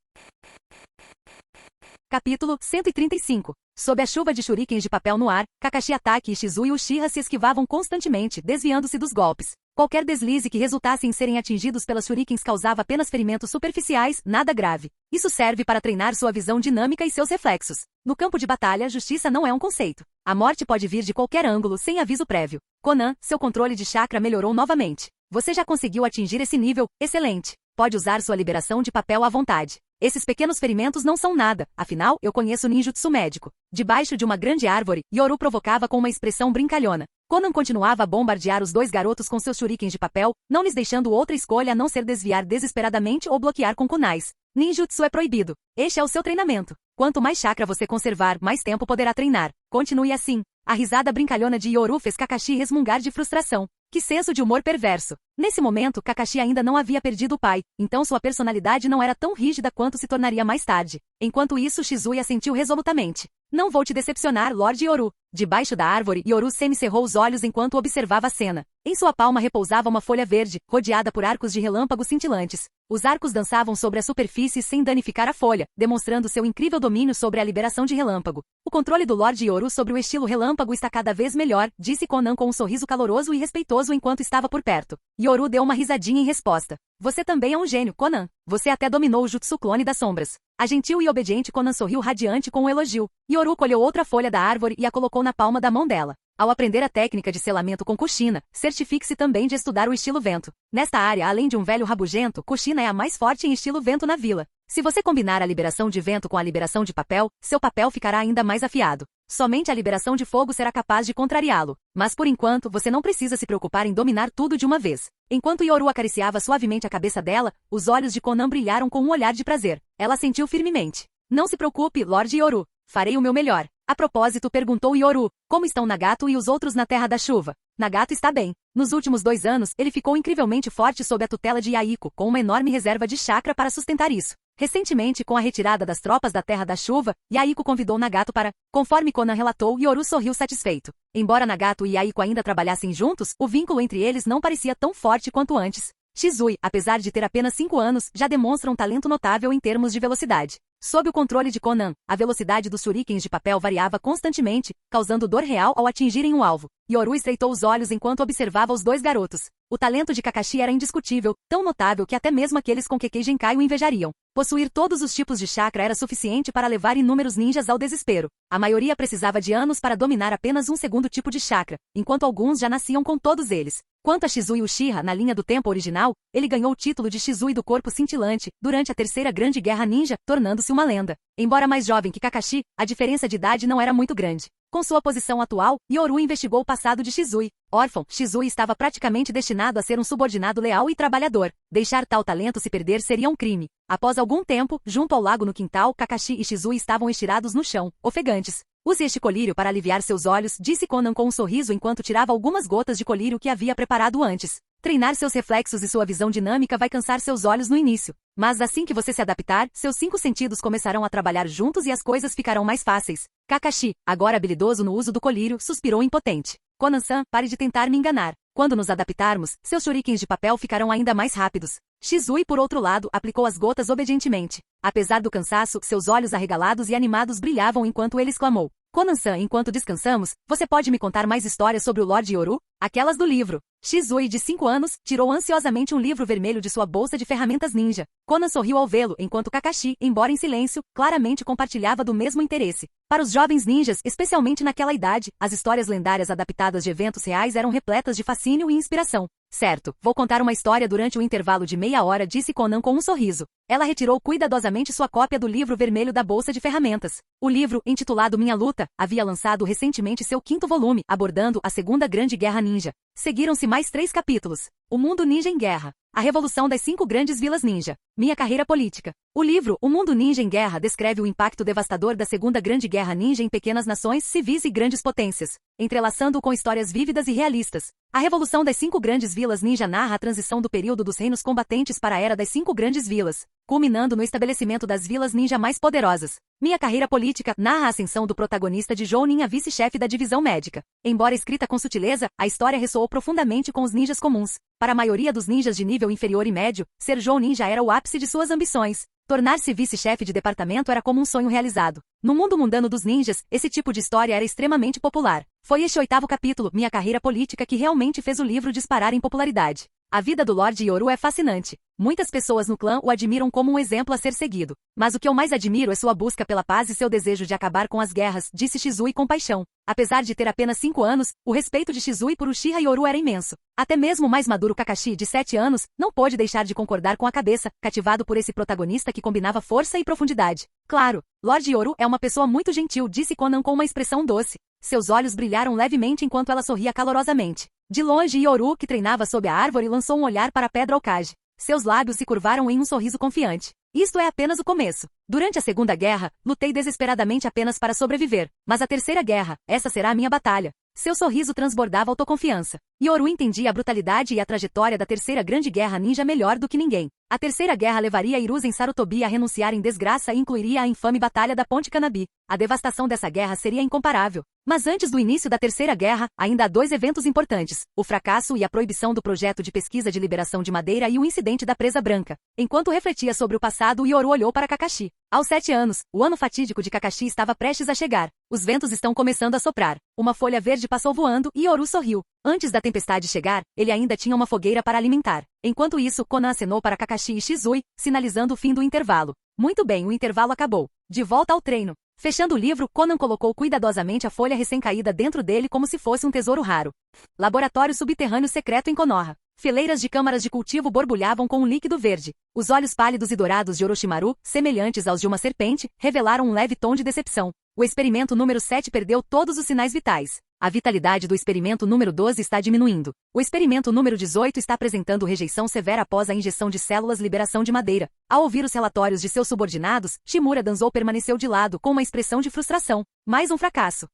Capítulo 135. Sob a chuva de shurikens de papel no ar, Kakashi Ataque e Shizui Uchiha se esquivavam constantemente, desviando-se dos golpes. Qualquer deslize que resultasse em serem atingidos pelas shurikens causava apenas ferimentos superficiais, nada grave. Isso serve para treinar sua visão dinâmica e seus reflexos. No campo de batalha, justiça não é um conceito. A morte pode vir de qualquer ângulo sem aviso prévio. Conan, seu controle de chakra melhorou novamente. Você já conseguiu atingir esse nível, excelente. Pode usar sua liberação de papel à vontade. Esses pequenos ferimentos não são nada, afinal, eu conheço ninjutsu médico. Debaixo de uma grande árvore, Yoru provocava com uma expressão brincalhona. Conan continuava a bombardear os 2 garotos com seus shurikens de papel, não lhes deixando outra escolha a não ser desviar desesperadamente ou bloquear com kunais. Ninjutsu é proibido. Este é o seu treinamento. Quanto mais chakra você conservar, mais tempo poderá treinar. Continue assim. A risada brincalhona de Yoru fez Kakashi resmungar de frustração. Que senso de humor perverso. Nesse momento, Kakashi ainda não havia perdido o pai, então sua personalidade não era tão rígida quanto se tornaria mais tarde. Enquanto isso, Shizui assentiu resolutamente. Não vou te decepcionar, Lord Yoru. Debaixo da árvore, Yoru semicerrou os olhos enquanto observava a cena. Em sua palma repousava uma folha verde, rodeada por arcos de relâmpagos cintilantes. Os arcos dançavam sobre a superfície sem danificar a folha, demonstrando seu incrível domínio sobre a liberação de relâmpago. O controle do Lord Yoru sobre o estilo relâmpago está cada vez melhor, disse Conan com um sorriso caloroso e respeitoso enquanto estava por perto. Yoru deu uma risadinha em resposta. Você também é um gênio, Conan. Você até dominou o jutsu clone das sombras. A gentil e obediente Conan sorriu radiante com um elogio. Yoru colheu outra folha da árvore e a colocou na palma da mão dela. Ao aprender a técnica de selamento com Kushina, certifique-se também de estudar o estilo vento. Nesta área, além de um velho rabugento, Kushina é a mais forte em estilo vento na vila. Se você combinar a liberação de vento com a liberação de papel, seu papel ficará ainda mais afiado. Somente a liberação de fogo será capaz de contrariá-lo. Mas por enquanto, você não precisa se preocupar em dominar tudo de uma vez. Enquanto Yoru acariciava suavemente a cabeça dela, os olhos de Conan brilharam com um olhar de prazer. Ela sentiu firmemente. Não se preocupe, Lord Yoru. Farei o meu melhor. A propósito, perguntou Yoru, como estão Nagato e os outros na Terra da Chuva? Nagato está bem. Nos últimos 2 anos, ele ficou incrivelmente forte sob a tutela de Yaiko, com uma enorme reserva de chakra para sustentar isso. Recentemente, com a retirada das tropas da Terra da Chuva, Yaiko convidou Nagato para... Conforme Conan relatou, Yoru sorriu satisfeito. Embora Nagato e Yaiko ainda trabalhassem juntos, o vínculo entre eles não parecia tão forte quanto antes. Shizui, apesar de ter apenas 5 anos, já demonstra um talento notável em termos de velocidade. Sob o controle de Conan, a velocidade dos shurikens de papel variava constantemente, causando dor real ao atingirem o alvo. Yoru estreitou os olhos enquanto observava os 2 garotos. O talento de Kakashi era indiscutível, tão notável que até mesmo aqueles com Kekkei Genkai o invejariam. Possuir todos os tipos de chakra era suficiente para levar inúmeros ninjas ao desespero. A maioria precisava de anos para dominar apenas um segundo tipo de chakra, enquanto alguns já nasciam com todos eles. Quanto a Shizui Uchiha, na linha do tempo original, ele ganhou o título de Shizui do Corpo Cintilante durante a Terceira Grande Guerra Ninja, tornando-se uma lenda. Embora mais jovem que Kakashi, a diferença de idade não era muito grande. Com sua posição atual, Yoru investigou o passado de Shizui. Órfão, Shizui estava praticamente destinado a ser um subordinado leal e trabalhador. Deixar tal talento se perder seria um crime. Após algum tempo, junto ao lago no quintal, Kakashi e Shizui estavam estirados no chão, ofegantes. Use este colírio para aliviar seus olhos, disse Conan com um sorriso enquanto tirava algumas gotas de colírio que havia preparado antes. Treinar seus reflexos e sua visão dinâmica vai cansar seus olhos no início. Mas assim que você se adaptar, seus 5 sentidos começarão a trabalhar juntos e as coisas ficarão mais fáceis. Kakashi, agora habilidoso no uso do colírio, suspirou impotente. Conan-san, pare de tentar me enganar. Quando nos adaptarmos, seus shurikens de papel ficarão ainda mais rápidos. Shizui, por outro lado, aplicou as gotas obedientemente. Apesar do cansaço, seus olhos arregalados e animados brilhavam enquanto ele exclamou. Conan-san, enquanto descansamos, você pode me contar mais histórias sobre o Lord Yoru? Aquelas do livro. Shizui, de 5 anos, tirou ansiosamente um livro vermelho de sua bolsa de ferramentas ninja. Conan sorriu ao vê-lo, enquanto Kakashi, embora em silêncio, claramente compartilhava do mesmo interesse. Para os jovens ninjas, especialmente naquela idade, as histórias lendárias adaptadas de eventos reais eram repletas de fascínio e inspiração. Certo, vou contar uma história durante o intervalo de meia hora, disse Conan com um sorriso. Ela retirou cuidadosamente sua cópia do livro vermelho da bolsa de ferramentas. O livro, intitulado Minha Luta, havia lançado recentemente seu 5º volume, abordando a Segunda Grande Guerra Ninja. Seguiram-se mais 3 capítulos. O Mundo Ninja em Guerra. A Revolução das 5 Grandes Vilas Ninja. Minha Carreira Política. O livro, O Mundo Ninja em Guerra, descreve o impacto devastador da Segunda Grande Guerra Ninja em pequenas nações civis e grandes potências, entrelaçando-o com histórias vívidas e realistas. A Revolução das 5 Grandes Vilas Ninja narra a transição do período dos reinos combatentes para a era das 5 Grandes Vilas, culminando no estabelecimento das vilas ninja mais poderosas. Minha Carreira Política narra a ascensão do protagonista de Jounin a vice-chefe da divisão médica. Embora escrita com sutileza, a história ressoou profundamente com os ninjas comuns. Para a maioria dos ninjas de nível inferior e médio, ser Jounin já era o ápice de suas ambições. Tornar-se vice-chefe de departamento era como um sonho realizado. No mundo mundano dos ninjas, esse tipo de história era extremamente popular. Foi este 8º capítulo, Minha Carreira Política, que realmente fez o livro disparar em popularidade. A vida do Lord Yoru é fascinante. Muitas pessoas no clã o admiram como um exemplo a ser seguido. Mas o que eu mais admiro é sua busca pela paz e seu desejo de acabar com as guerras, disse Shizui com paixão. Apesar de ter apenas 5 anos, o respeito de Shizui por Uchiha Yoru era imenso. Até mesmo o mais maduro Kakashi, de 7 anos, não pôde deixar de concordar com a cabeça, cativado por esse protagonista que combinava força e profundidade. Claro, Lord Yoru é uma pessoa muito gentil, disse Conan com uma expressão doce. Seus olhos brilharam levemente enquanto ela sorria calorosamente. De longe, Yoru, que treinava sob a árvore, lançou um olhar para a pedra Okage. Seus lábios se curvaram em um sorriso confiante. Isto é apenas o começo. Durante a Segunda Guerra, lutei desesperadamente apenas para sobreviver. Mas a Terceira Guerra, essa será a minha batalha. Seu sorriso transbordava autoconfiança. Yoru entendia a brutalidade e a trajetória da Terceira Grande Guerra Ninja melhor do que ninguém. A Terceira Guerra levaria Hiruzen Sarutobi a renunciar em desgraça e incluiria a infame Batalha da Ponte Kanabi. A devastação dessa guerra seria incomparável. Mas antes do início da Terceira Guerra, ainda há 2 eventos importantes: o fracasso e a proibição do projeto de pesquisa de liberação de madeira e o incidente da Presa Branca. Enquanto refletia sobre o passado, Yoru olhou para Kakashi. Aos 7 anos, o ano fatídico de Kakashi estava prestes a chegar. Os ventos estão começando a soprar. Uma folha verde passou voando e Yoru sorriu. Antes da tempestade chegar, ele ainda tinha uma fogueira para alimentar. Enquanto isso, Conan acenou para Kakashi e Shizui, sinalizando o fim do intervalo. Muito bem, o intervalo acabou. De volta ao treino. Fechando o livro, Conan colocou cuidadosamente a folha recém-caída dentro dele como se fosse um tesouro raro. Laboratório subterrâneo secreto em Konoha. Fileiras de câmaras de cultivo borbulhavam com um líquido verde. Os olhos pálidos e dourados de Orochimaru, semelhantes aos de uma serpente, revelaram um leve tom de decepção. O experimento número 7 perdeu todos os sinais vitais. A vitalidade do experimento número 12 está diminuindo. O experimento número 18 está apresentando rejeição severa após a injeção de células liberação de madeira. Ao ouvir os relatórios de seus subordinados, Shimura Danzou permaneceu de lado com uma expressão de frustração. Mais um fracasso.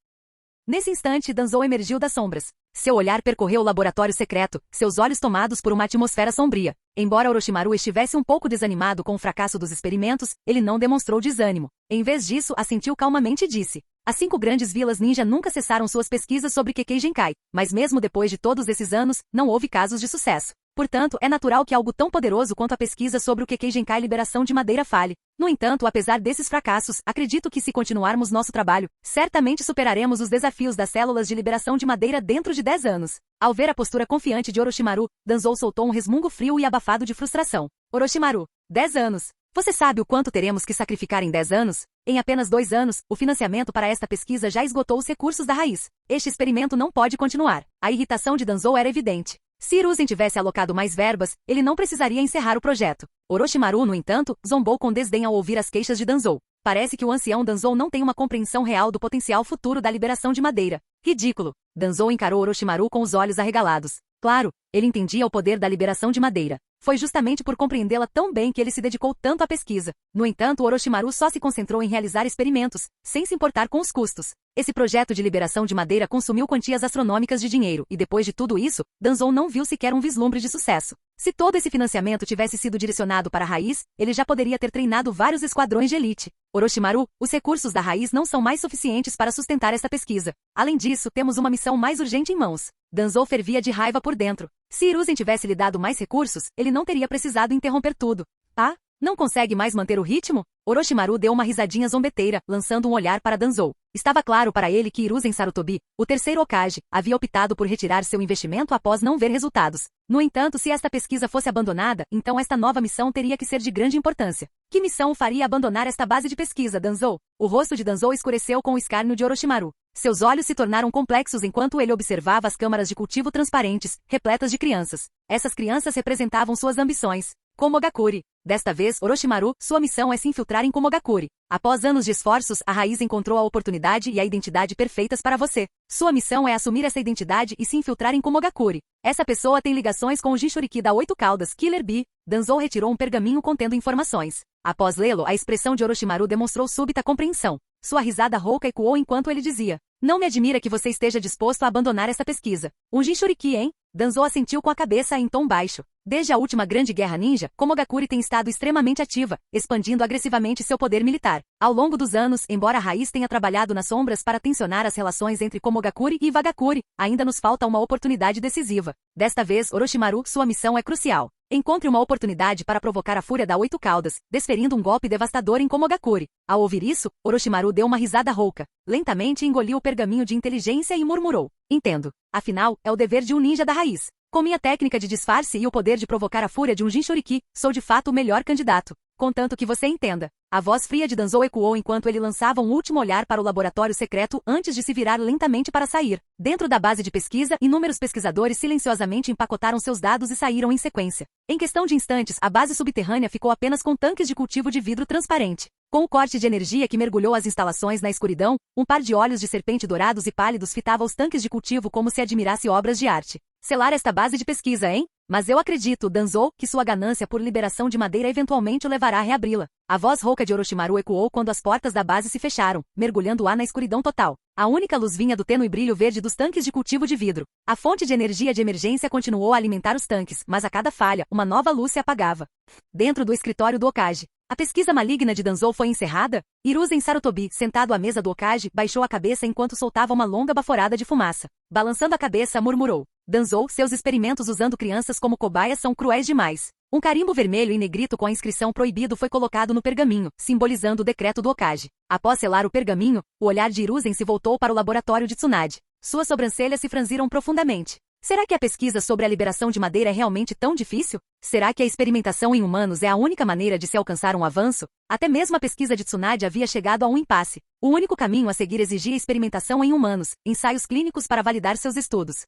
Nesse instante, Danzou emergiu das sombras. Seu olhar percorreu o laboratório secreto, seus olhos tomados por uma atmosfera sombria. Embora Orochimaru estivesse um pouco desanimado com o fracasso dos experimentos, ele não demonstrou desânimo. Em vez disso, assentiu calmamente e disse: as 5 grandes vilas ninja nunca cessaram suas pesquisas sobre Kekkei Genkai, mas mesmo depois de todos esses anos, não houve casos de sucesso. Portanto, é natural que algo tão poderoso quanto a pesquisa sobre o Kekkei Genkai liberação de madeira falhe. No entanto, apesar desses fracassos, acredito que se continuarmos nosso trabalho, certamente superaremos os desafios das células de liberação de madeira dentro de 10 anos. Ao ver a postura confiante de Orochimaru, Danzou soltou um resmungo frio e abafado de frustração. Orochimaru, 10 anos. Você sabe o quanto teremos que sacrificar em 10 anos? Em apenas 2 anos, o financiamento para esta pesquisa já esgotou os recursos da raiz. Este experimento não pode continuar. A irritação de Danzou era evidente. Se Hiruzen tivesse alocado mais verbas, ele não precisaria encerrar o projeto. Orochimaru, no entanto, zombou com desdém ao ouvir as queixas de Danzou. Parece que o ancião Danzou não tem uma compreensão real do potencial futuro da liberação de madeira. Ridículo. Danzou encarou Orochimaru com os olhos arregalados. Claro, ele entendia o poder da liberação de madeira. Foi justamente por compreendê-la tão bem que ele se dedicou tanto à pesquisa. No entanto, Orochimaru só se concentrou em realizar experimentos, sem se importar com os custos. Esse projeto de liberação de madeira consumiu quantias astronômicas de dinheiro, e depois de tudo isso, Danzou não viu sequer um vislumbre de sucesso. Se todo esse financiamento tivesse sido direcionado para a raiz, ele já poderia ter treinado vários esquadrões de elite. Orochimaru, os recursos da raiz não são mais suficientes para sustentar esta pesquisa. Além disso, temos uma missão mais urgente em mãos. Danzou fervia de raiva por dentro. Se Hiruzen tivesse lhe dado mais recursos, ele não teria precisado interromper tudo. Ah? Não consegue mais manter o ritmo? Orochimaru deu uma risadinha zombeteira, lançando um olhar para Danzou. Estava claro para ele que Hiruzen Sarutobi, o terceiro Hokage, havia optado por retirar seu investimento após não ver resultados. No entanto, se esta pesquisa fosse abandonada, então esta nova missão teria que ser de grande importância. Que missão o faria abandonar esta base de pesquisa, Danzou? O rosto de Danzou escureceu com o escárnio de Orochimaru. Seus olhos se tornaram complexos enquanto ele observava as câmaras de cultivo transparentes, repletas de crianças. Essas crianças representavam suas ambições. Komogakuri. Desta vez, Orochimaru, sua missão é se infiltrar em Komogakuri. Após anos de esforços, a raiz encontrou a oportunidade e a identidade perfeitas para você. Sua missão é assumir essa identidade e se infiltrar em Komogakuri. Essa pessoa tem ligações com o Jinchuriki da 8 Caudas, Killer Bee. Danzou retirou um pergaminho contendo informações. Após lê-lo, a expressão de Orochimaru demonstrou súbita compreensão. Sua risada rouca ecoou enquanto ele dizia: não me admira que você esteja disposto a abandonar essa pesquisa. Um Jinchuriki, hein? Danzou assentiu com a cabeça em tom baixo. Desde a última grande guerra ninja, Komogakuri tem estado extremamente ativa, expandindo agressivamente seu poder militar. Ao longo dos anos, embora a raiz tenha trabalhado nas sombras para tensionar as relações entre Komogakuri e Wagakuri, ainda nos falta uma oportunidade decisiva. Desta vez, Orochimaru, sua missão é crucial. Encontre uma oportunidade para provocar a fúria da 8 Caudas, desferindo um golpe devastador em Komogakuri. Ao ouvir isso, Orochimaru deu uma risada rouca. Lentamente engoliu o pergaminho de inteligência e murmurou: entendo. Afinal, é o dever de um ninja da raiz. Com minha técnica de disfarce e o poder de provocar a fúria de um Jinchuriki, sou de fato o melhor candidato. Contanto que você entenda. A voz fria de Danzou ecoou enquanto ele lançava um último olhar para o laboratório secreto antes de se virar lentamente para sair. Dentro da base de pesquisa, inúmeros pesquisadores silenciosamente empacotaram seus dados e saíram em sequência. Em questão de instantes, a base subterrânea ficou apenas com tanques de cultivo de vidro transparente. Com o corte de energia que mergulhou as instalações na escuridão, um par de olhos de serpente dourados e pálidos fitava os tanques de cultivo como se admirasse obras de arte. Selar esta base de pesquisa, hein? Mas eu acredito, Danzou, que sua ganância por liberação de madeira eventualmente o levará a reabri-la. A voz rouca de Orochimaru ecoou quando as portas da base se fecharam, mergulhando-a na escuridão total. A única luz vinha do tênue brilho verde dos tanques de cultivo de vidro. A fonte de energia de emergência continuou a alimentar os tanques, mas a cada falha, uma nova luz se apagava. Dentro do escritório do Hokage, a pesquisa maligna de Danzou foi encerrada? Hiruzen Sarutobi, sentado à mesa do Hokage, baixou a cabeça enquanto soltava uma longa baforada de fumaça. Balançando a cabeça, murmurou: Danzou, seus experimentos usando crianças como cobaias são cruéis demais. Um carimbo vermelho em negrito com a inscrição proibido foi colocado no pergaminho, simbolizando o decreto do Hokage. Após selar o pergaminho, o olhar de Hiruzen se voltou para o laboratório de Tsunade. Suas sobrancelhas se franziram profundamente. Será que a pesquisa sobre a liberação de madeira é realmente tão difícil? Será que a experimentação em humanos é a única maneira de se alcançar um avanço? Até mesmo a pesquisa de Tsunade havia chegado a um impasse. O único caminho a seguir exigia experimentação em humanos, ensaios clínicos para validar seus estudos.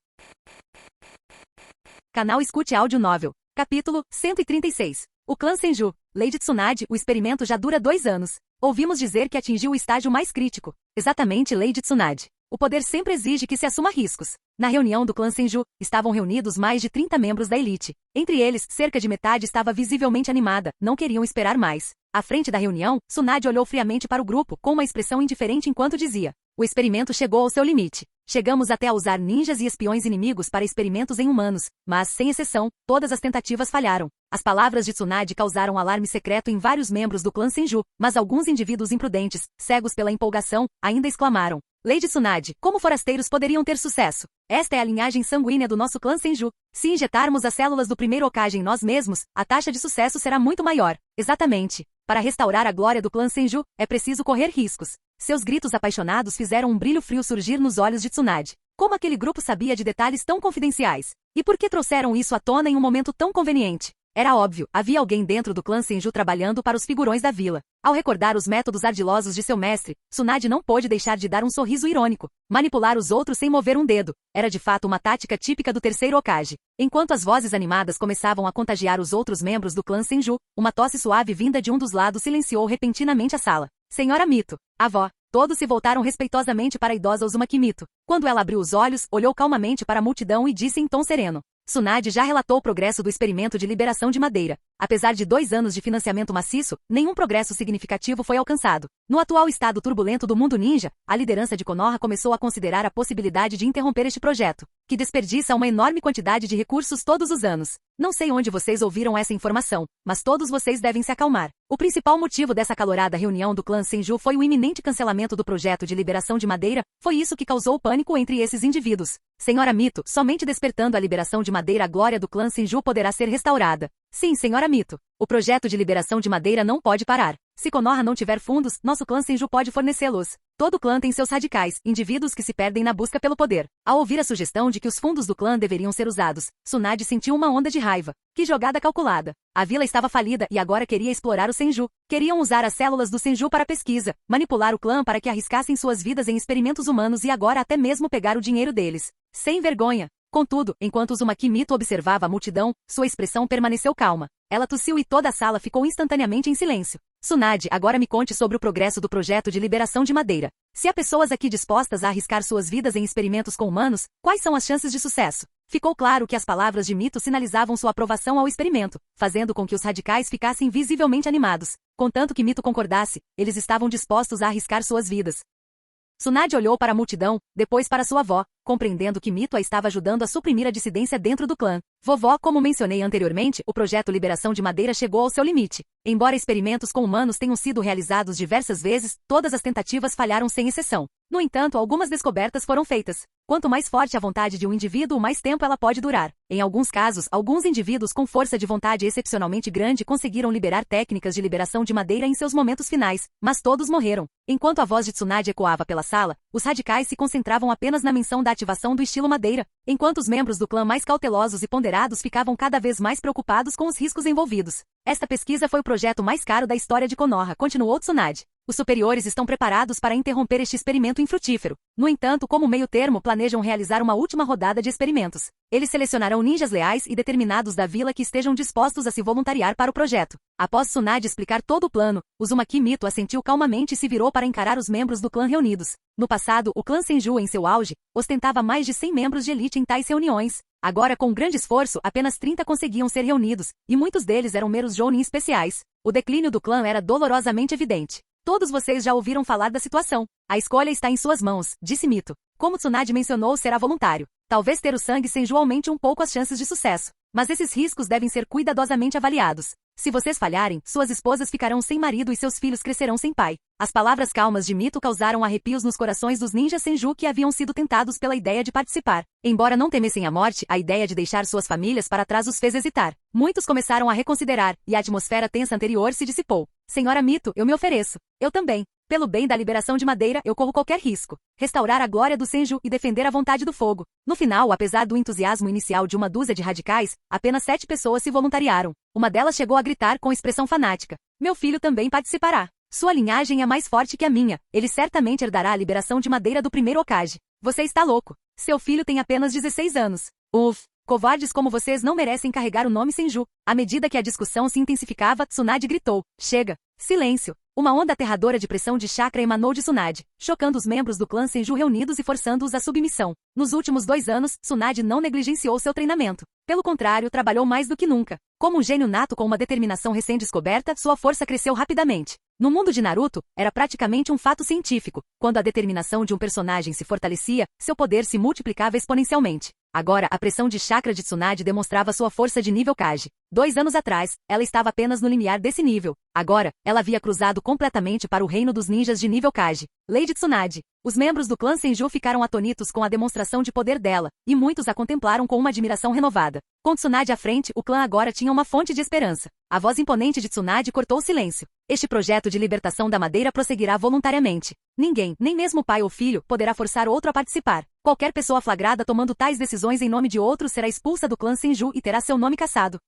Canal Escute Áudio Novel. Capítulo 136. O clã Senju. Lei de Tsunade, o experimento já dura 2 anos. Ouvimos dizer que atingiu o estágio mais crítico. Exatamente, Lei de Tsunade. O poder sempre exige que se assuma riscos. Na reunião do clã Senju, estavam reunidos mais de 30 membros da elite. Entre eles, cerca de metade estava visivelmente animada, não queriam esperar mais. À frente da reunião, Tsunade olhou friamente para o grupo, com uma expressão indiferente enquanto dizia: o experimento chegou ao seu limite. Chegamos até a usar ninjas e espiões inimigos para experimentos em humanos, mas, sem exceção, todas as tentativas falharam. As palavras de Tsunade causaram alarme secreto em vários membros do clã Senju, mas alguns indivíduos imprudentes, cegos pela empolgação, ainda exclamaram: Lady Tsunade, como forasteiros poderiam ter sucesso? Esta é a linhagem sanguínea do nosso clã Senju. Se injetarmos as células do primeiro Hokage em nós mesmos, a taxa de sucesso será muito maior. Exatamente. Para restaurar a glória do clã Senju, é preciso correr riscos. Seus gritos apaixonados fizeram um brilho frio surgir nos olhos de Tsunade. Como aquele grupo sabia de detalhes tão confidenciais? E por que trouxeram isso à tona em um momento tão conveniente? Era óbvio, havia alguém dentro do clã Senju trabalhando para os figurões da vila. Ao recordar os métodos ardilosos de seu mestre, Tsunade não pôde deixar de dar um sorriso irônico. Manipular os outros sem mover um dedo. Era de fato uma tática típica do terceiro Hokage. Enquanto as vozes animadas começavam a contagiar os outros membros do clã Senju, uma tosse suave vinda de um dos lados silenciou repentinamente a sala. Senhora Mito, avó. Todos se voltaram respeitosamente para a idosa Uzumaki Mito. Quando ela abriu os olhos, olhou calmamente para a multidão e disse em tom sereno: Tsunade já relatou o progresso do experimento de liberação de madeira. Apesar de 2 anos de financiamento maciço, nenhum progresso significativo foi alcançado. No atual estado turbulento do mundo ninja, a liderança de Konoha começou a considerar a possibilidade de interromper este projeto, que desperdiça uma enorme quantidade de recursos todos os anos. Não sei onde vocês ouviram essa informação, mas todos vocês devem se acalmar. O principal motivo dessa acalorada reunião do clã Senju foi o iminente cancelamento do projeto de liberação de madeira. Foi isso que causou o pânico entre esses indivíduos. Senhora Mito, somente despertando a liberação de madeira a glória do clã Senju poderá ser restaurada. Sim, Senhora Mito. O projeto de liberação de madeira não pode parar. Se Konoha não tiver fundos, nosso clã Senju pode fornecê-los. Todo clã tem seus radicais, indivíduos que se perdem na busca pelo poder. Ao ouvir a sugestão de que os fundos do clã deveriam ser usados, Tsunade sentiu uma onda de raiva. Que jogada calculada. A vila estava falida e agora queria explorar o Senju. Queriam usar as células do Senju para pesquisa, manipular o clã para que arriscassem suas vidas em experimentos humanos e agora até mesmo pegar o dinheiro deles. Sem vergonha. Contudo, enquanto Uzumaki Mito observava a multidão, sua expressão permaneceu calma. Ela tossiu e toda a sala ficou instantaneamente em silêncio. Tsunade, agora me conte sobre o progresso do projeto de liberação de madeira. Se há pessoas aqui dispostas a arriscar suas vidas em experimentos com humanos, quais são as chances de sucesso? Ficou claro que as palavras de Mito sinalizavam sua aprovação ao experimento, fazendo com que os radicais ficassem visivelmente animados. Contanto que Mito concordasse, eles estavam dispostos a arriscar suas vidas. Tsunade olhou para a multidão, depois para sua avó, compreendendo que Mito a estava ajudando a suprimir a dissidência dentro do clã. Vovó, como mencionei anteriormente, o projeto Liberação de Madeira chegou ao seu limite. Embora experimentos com humanos tenham sido realizados diversas vezes, todas as tentativas falharam sem exceção. No entanto, algumas descobertas foram feitas. Quanto mais forte a vontade de um indivíduo, mais tempo ela pode durar. Em alguns casos, alguns indivíduos com força de vontade excepcionalmente grande conseguiram liberar técnicas de liberação de madeira em seus momentos finais, mas todos morreram. Enquanto a voz de Tsunade ecoava pela sala, os radicais se concentravam apenas na menção da ativação do estilo madeira, enquanto os membros do clã mais cautelosos e ponderados ficavam cada vez mais preocupados com os riscos envolvidos. Esta pesquisa foi o projeto mais caro da história de Konoha, continuou Tsunade. Os superiores estão preparados para interromper este experimento infrutífero. No entanto, como meio termo, planejam realizar uma última rodada de experimentos. Eles selecionarão ninjas leais e determinados da vila que estejam dispostos a se voluntariar para o projeto. Após Tsunade explicar todo o plano, Uzumaki Mito assentiu calmamente e se virou para encarar os membros do clã reunidos. No passado, o clã Senju, em seu auge, ostentava mais de 100 membros de elite em tais reuniões. Agora, com grande esforço, apenas 30 conseguiam ser reunidos, e muitos deles eram meros jounin especiais. O declínio do clã era dolorosamente evidente. Todos vocês já ouviram falar da situação. A escolha está em suas mãos, disse Mito. Como Tsunade mencionou, será voluntário. Talvez ter o sangue Senju aumente um pouco as chances de sucesso. Mas esses riscos devem ser cuidadosamente avaliados. Se vocês falharem, suas esposas ficarão sem marido e seus filhos crescerão sem pai. As palavras calmas de Mito causaram arrepios nos corações dos ninjas Senju que haviam sido tentados pela ideia de participar. Embora não temessem a morte, a ideia de deixar suas famílias para trás os fez hesitar. Muitos começaram a reconsiderar, e a atmosfera tensa anterior se dissipou. Senhora Mito, eu me ofereço. Eu também. Pelo bem da liberação de madeira, eu corro qualquer risco. Restaurar a glória do Senju e defender a vontade do fogo. No final, apesar do entusiasmo inicial de uma dúzia de radicais, apenas 7 pessoas se voluntariaram. Uma delas chegou a gritar com expressão fanática: meu filho também participará. Sua linhagem é mais forte que a minha. Ele certamente herdará a liberação de madeira do primeiro Hokage. Você está louco. Seu filho tem apenas 16 anos. Uf. Covardes como vocês não merecem carregar o nome Senju. À medida que a discussão se intensificava, Tsunade gritou: chega. Silêncio. Uma onda aterradora de pressão de chakra emanou de Tsunade, chocando os membros do clã Senju reunidos e forçando-os à submissão. Nos últimos 2 anos, Tsunade não negligenciou seu treinamento. Pelo contrário, trabalhou mais do que nunca. Como um gênio nato com uma determinação recém-descoberta, sua força cresceu rapidamente. No mundo de Naruto, era praticamente um fato científico. Quando a determinação de um personagem se fortalecia, seu poder se multiplicava exponencialmente. Agora, a pressão de chakra de Tsunade demonstrava sua força de nível Kage. 2 anos atrás, ela estava apenas no limiar desse nível. Agora, ela havia cruzado completamente para o reino dos ninjas de nível Kage. Lady Tsunade. Os membros do clã Senju ficaram atonitos com a demonstração de poder dela, e muitos a contemplaram com uma admiração renovada. Com Tsunade à frente, o clã agora tinha uma fonte de esperança. A voz imponente de Tsunade cortou o silêncio. Este projeto de libertação da madeira prosseguirá voluntariamente. Ninguém, nem mesmo pai ou filho, poderá forçar outro a participar. Qualquer pessoa flagrada tomando tais decisões em nome de outro será expulsa do clã Senju e terá seu nome cassado.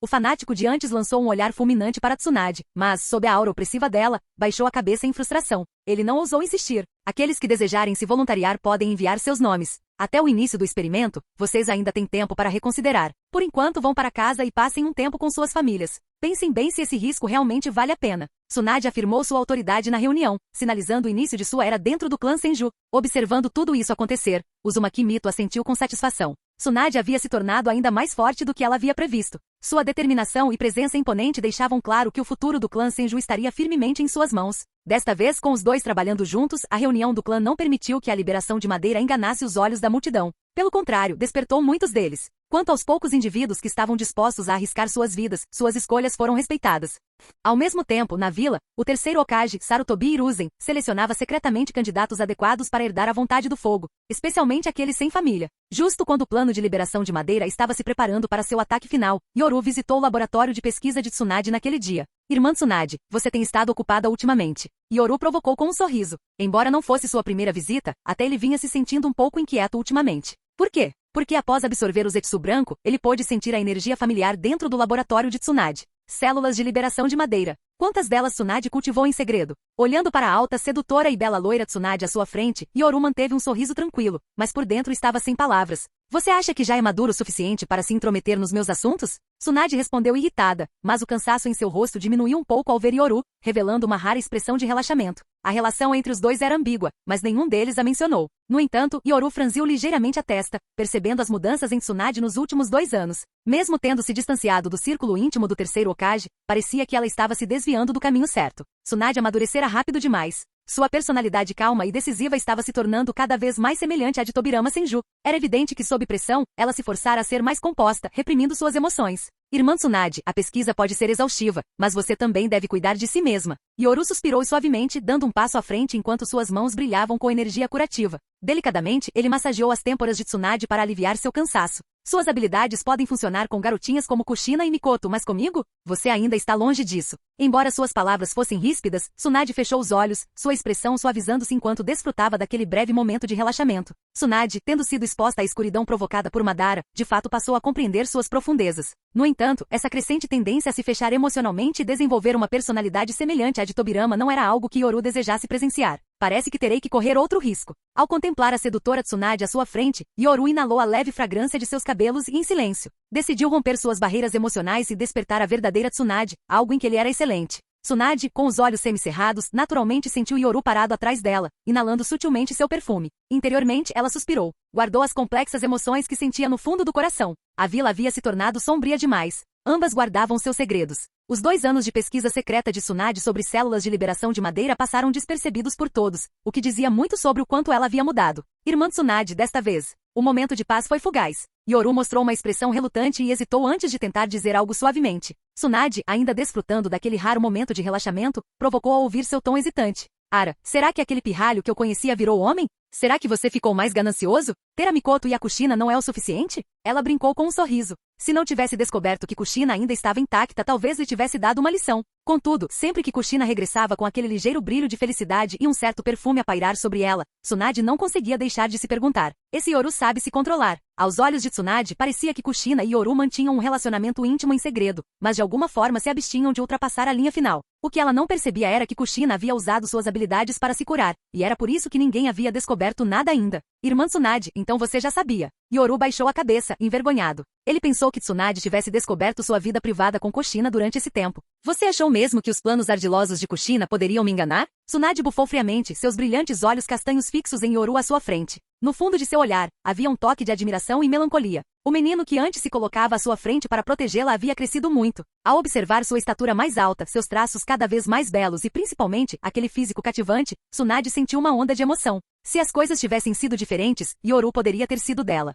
O fanático de antes lançou um olhar fulminante para Tsunade, mas, sob a aura opressiva dela, baixou a cabeça em frustração. Ele não ousou insistir. Aqueles que desejarem se voluntariar podem enviar seus nomes. Até o início do experimento, vocês ainda têm tempo para reconsiderar. Por enquanto, vão para casa e passem um tempo com suas famílias. Pensem bem se esse risco realmente vale a pena. Tsunade afirmou sua autoridade na reunião, sinalizando o início de sua era dentro do clã Senju. Observando tudo isso acontecer, Uzumaki Mito assentiu com satisfação. Tsunade havia se tornado ainda mais forte do que ela havia previsto. Sua determinação e presença imponente deixavam claro que o futuro do clã Senju estaria firmemente em suas mãos. Desta vez, com os dois trabalhando juntos, a reunião do clã não permitiu que a liberação de madeira enganasse os olhos da multidão. Pelo contrário, despertou muitos deles. Quanto aos poucos indivíduos que estavam dispostos a arriscar suas vidas, suas escolhas foram respeitadas. Ao mesmo tempo, na vila, o terceiro Hokage, Sarutobi Hiruzen, selecionava secretamente candidatos adequados para herdar a vontade do fogo, especialmente aqueles sem família. Justo quando o plano de liberação de madeira estava se preparando para seu ataque final, Yoru visitou o laboratório de pesquisa de Tsunade naquele dia. Irmã Tsunade, você tem estado ocupada ultimamente. Yoru provocou com um sorriso. Embora não fosse sua primeira visita, até ele vinha se sentindo um pouco inquieto ultimamente. Por quê? Porque após absorver o Zetsu branco, ele pôde sentir a energia familiar dentro do laboratório de Tsunade. Células de liberação de madeira. Quantas delas Tsunade cultivou em segredo? Olhando para a alta, sedutora e bela loira Tsunade à sua frente, Yoru manteve um sorriso tranquilo, mas por dentro estava sem palavras. Você acha que já é maduro o suficiente para se intrometer nos meus assuntos? Tsunade respondeu irritada, mas o cansaço em seu rosto diminuiu um pouco ao ver Yoru, revelando uma rara expressão de relaxamento. A relação entre os dois era ambígua, mas nenhum deles a mencionou. No entanto, Yoru franziu ligeiramente a testa, percebendo as mudanças em Tsunade nos últimos 2 anos. Mesmo tendo se distanciado do círculo íntimo do terceiro Hokage, parecia que ela estava se desviando do caminho certo. Tsunade amadurecera rápido demais. Sua personalidade calma e decisiva estava se tornando cada vez mais semelhante à de Tobirama Senju. Era evidente que, sob pressão, ela se forçara a ser mais composta, reprimindo suas emoções. Irmã Tsunade, a pesquisa pode ser exaustiva, mas você também deve cuidar de si mesma. Yoru suspirou suavemente, dando um passo à frente enquanto suas mãos brilhavam com energia curativa. Delicadamente, ele massageou as têmporas de Tsunade para aliviar seu cansaço. Suas habilidades podem funcionar com garotinhas como Kushina e Mikoto, mas comigo? Você ainda está longe disso. Embora suas palavras fossem ríspidas, Tsunade fechou os olhos, sua expressão suavizando-se enquanto desfrutava daquele breve momento de relaxamento. Tsunade, tendo sido exposta à escuridão provocada por Madara, de fato passou a compreender suas profundezas. No entanto, essa crescente tendência a se fechar emocionalmente e desenvolver uma personalidade semelhante à de Tobirama não era algo que Yoru desejasse presenciar. Parece que terei que correr outro risco. Ao contemplar a sedutora Tsunade à sua frente, Yoru inalou a leve fragrância de seus cabelos e, em silêncio, decidiu romper suas barreiras emocionais e despertar a verdadeira Tsunade, algo em que ele era excelente. Tsunade, com os olhos semicerrados, naturalmente sentiu Yoru parado atrás dela, inalando sutilmente seu perfume. Interiormente, ela suspirou. Guardou as complexas emoções que sentia no fundo do coração. A vila havia se tornado sombria demais. Ambas guardavam seus segredos. Os 2 anos de pesquisa secreta de Tsunade sobre células de liberação de madeira passaram despercebidos por todos, o que dizia muito sobre o quanto ela havia mudado. Irmã Tsunade, desta vez. O momento de paz foi fugaz. Yoru mostrou uma expressão relutante e hesitou antes de tentar dizer algo suavemente. Tsunade, ainda desfrutando daquele raro momento de relaxamento, provocou ao ouvir seu tom hesitante. Ara, será que aquele pirralho que eu conhecia virou homem? Será que você ficou mais ganancioso? Ter a Mikoto e a Kushina não é o suficiente? Ela brincou com um sorriso. Se não tivesse descoberto que Kushina ainda estava intacta, talvez lhe tivesse dado uma lição. Contudo, sempre que Kushina regressava com aquele ligeiro brilho de felicidade e um certo perfume a pairar sobre ela, Tsunade não conseguia deixar de se perguntar: esse Yoru sabe se controlar? Aos olhos de Tsunade, parecia que Kushina e Yoru mantinham um relacionamento íntimo em segredo, mas de alguma forma se abstinham de ultrapassar a linha final. O que ela não percebia era que Kushina havia usado suas habilidades para se curar, e era por isso que ninguém havia descoberto nada ainda. Irmã Tsunade, então você já sabia. Yoru baixou a cabeça, envergonhado. Ele pensou que Tsunade tivesse descoberto sua vida privada com Kushina durante esse tempo. Você achou mesmo que os planos ardilosos de Kushina poderiam me enganar? Tsunade bufou friamente, seus brilhantes olhos castanhos fixos em Yoru à sua frente. No fundo de seu olhar, havia um toque de admiração e melancolia. O menino que antes se colocava à sua frente para protegê-la havia crescido muito. Ao observar sua estatura mais alta, seus traços cada vez mais belos e principalmente aquele físico cativante, Tsunade sentiu uma onda de emoção. Se as coisas tivessem sido diferentes, Yoru poderia ter sido dela.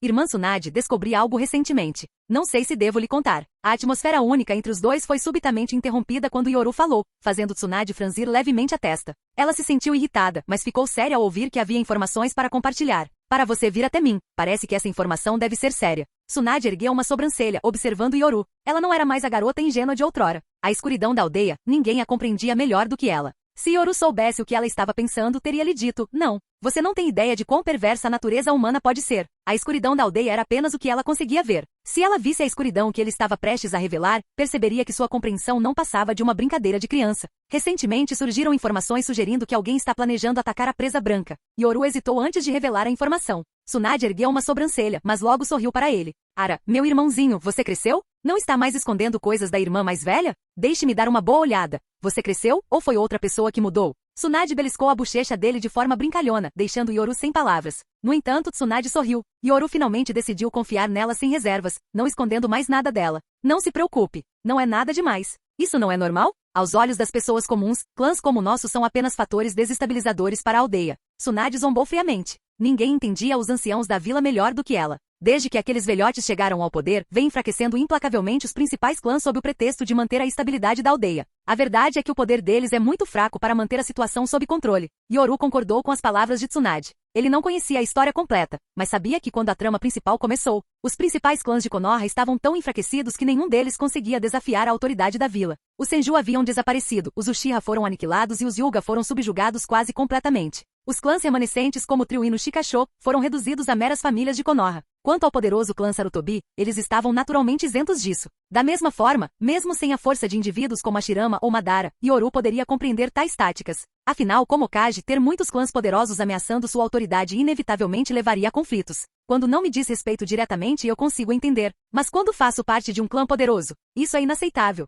Irmã Tsunade descobri algo recentemente. Não sei se devo lhe contar. A atmosfera única entre os dois foi subitamente interrompida quando Yoru falou, fazendo Tsunade franzir levemente a testa. Ela se sentiu irritada, mas ficou séria ao ouvir que havia informações para compartilhar. Para você vir até mim, parece que essa informação deve ser séria. Tsunade ergueu uma sobrancelha, observando Yoru. Ela não era mais a garota ingênua de outrora. A escuridão da aldeia, ninguém a compreendia melhor do que ela. Se Yoru soubesse o que ela estava pensando, teria lhe dito: não, você não tem ideia de quão perversa a natureza humana pode ser. A escuridão da aldeia era apenas o que ela conseguia ver. Se ela visse a escuridão que ele estava prestes a revelar, perceberia que sua compreensão não passava de uma brincadeira de criança. Recentemente surgiram informações sugerindo que alguém está planejando atacar a presa branca. Yoru hesitou antes de revelar a informação. Tsunade ergueu uma sobrancelha, mas logo sorriu para ele. Ara, meu irmãozinho, você cresceu? Não está mais escondendo coisas da irmã mais velha? Deixe-me dar uma boa olhada. Você cresceu, ou foi outra pessoa que mudou? Tsunade beliscou a bochecha dele de forma brincalhona, deixando Yoru sem palavras. No entanto, Tsunade sorriu. Yoru finalmente decidiu confiar nela sem reservas, não escondendo mais nada dela. Não se preocupe, não é nada demais. Isso não é normal? Aos olhos das pessoas comuns, clãs como o nosso são apenas fatores desestabilizadores para a aldeia. Tsunade zombou friamente. Ninguém entendia os anciãos da vila melhor do que ela. Desde que aqueles velhotes chegaram ao poder, vem enfraquecendo implacavelmente os principais clãs sob o pretexto de manter a estabilidade da aldeia. A verdade é que o poder deles é muito fraco para manter a situação sob controle. Yoru concordou com as palavras de Tsunade. Ele não conhecia a história completa, mas sabia que quando a trama principal começou, os principais clãs de Konoha estavam tão enfraquecidos que nenhum deles conseguia desafiar a autoridade da vila. Os Senju haviam desaparecido, os Uchiha foram aniquilados e os Hyuga foram subjugados quase completamente. Os clãs remanescentes como o Trio e no Shikasho foram reduzidos a meras famílias de Konoha. Quanto ao poderoso clã Sarutobi, eles estavam naturalmente isentos disso. Da mesma forma, mesmo sem a força de indivíduos como Hashirama ou Madara, Yoru poderia compreender tais táticas. Afinal, como Hokage, ter muitos clãs poderosos ameaçando sua autoridade inevitavelmente levaria a conflitos. Quando não me diz respeito diretamente, eu consigo entender. Mas quando faço parte de um clã poderoso, isso é inaceitável.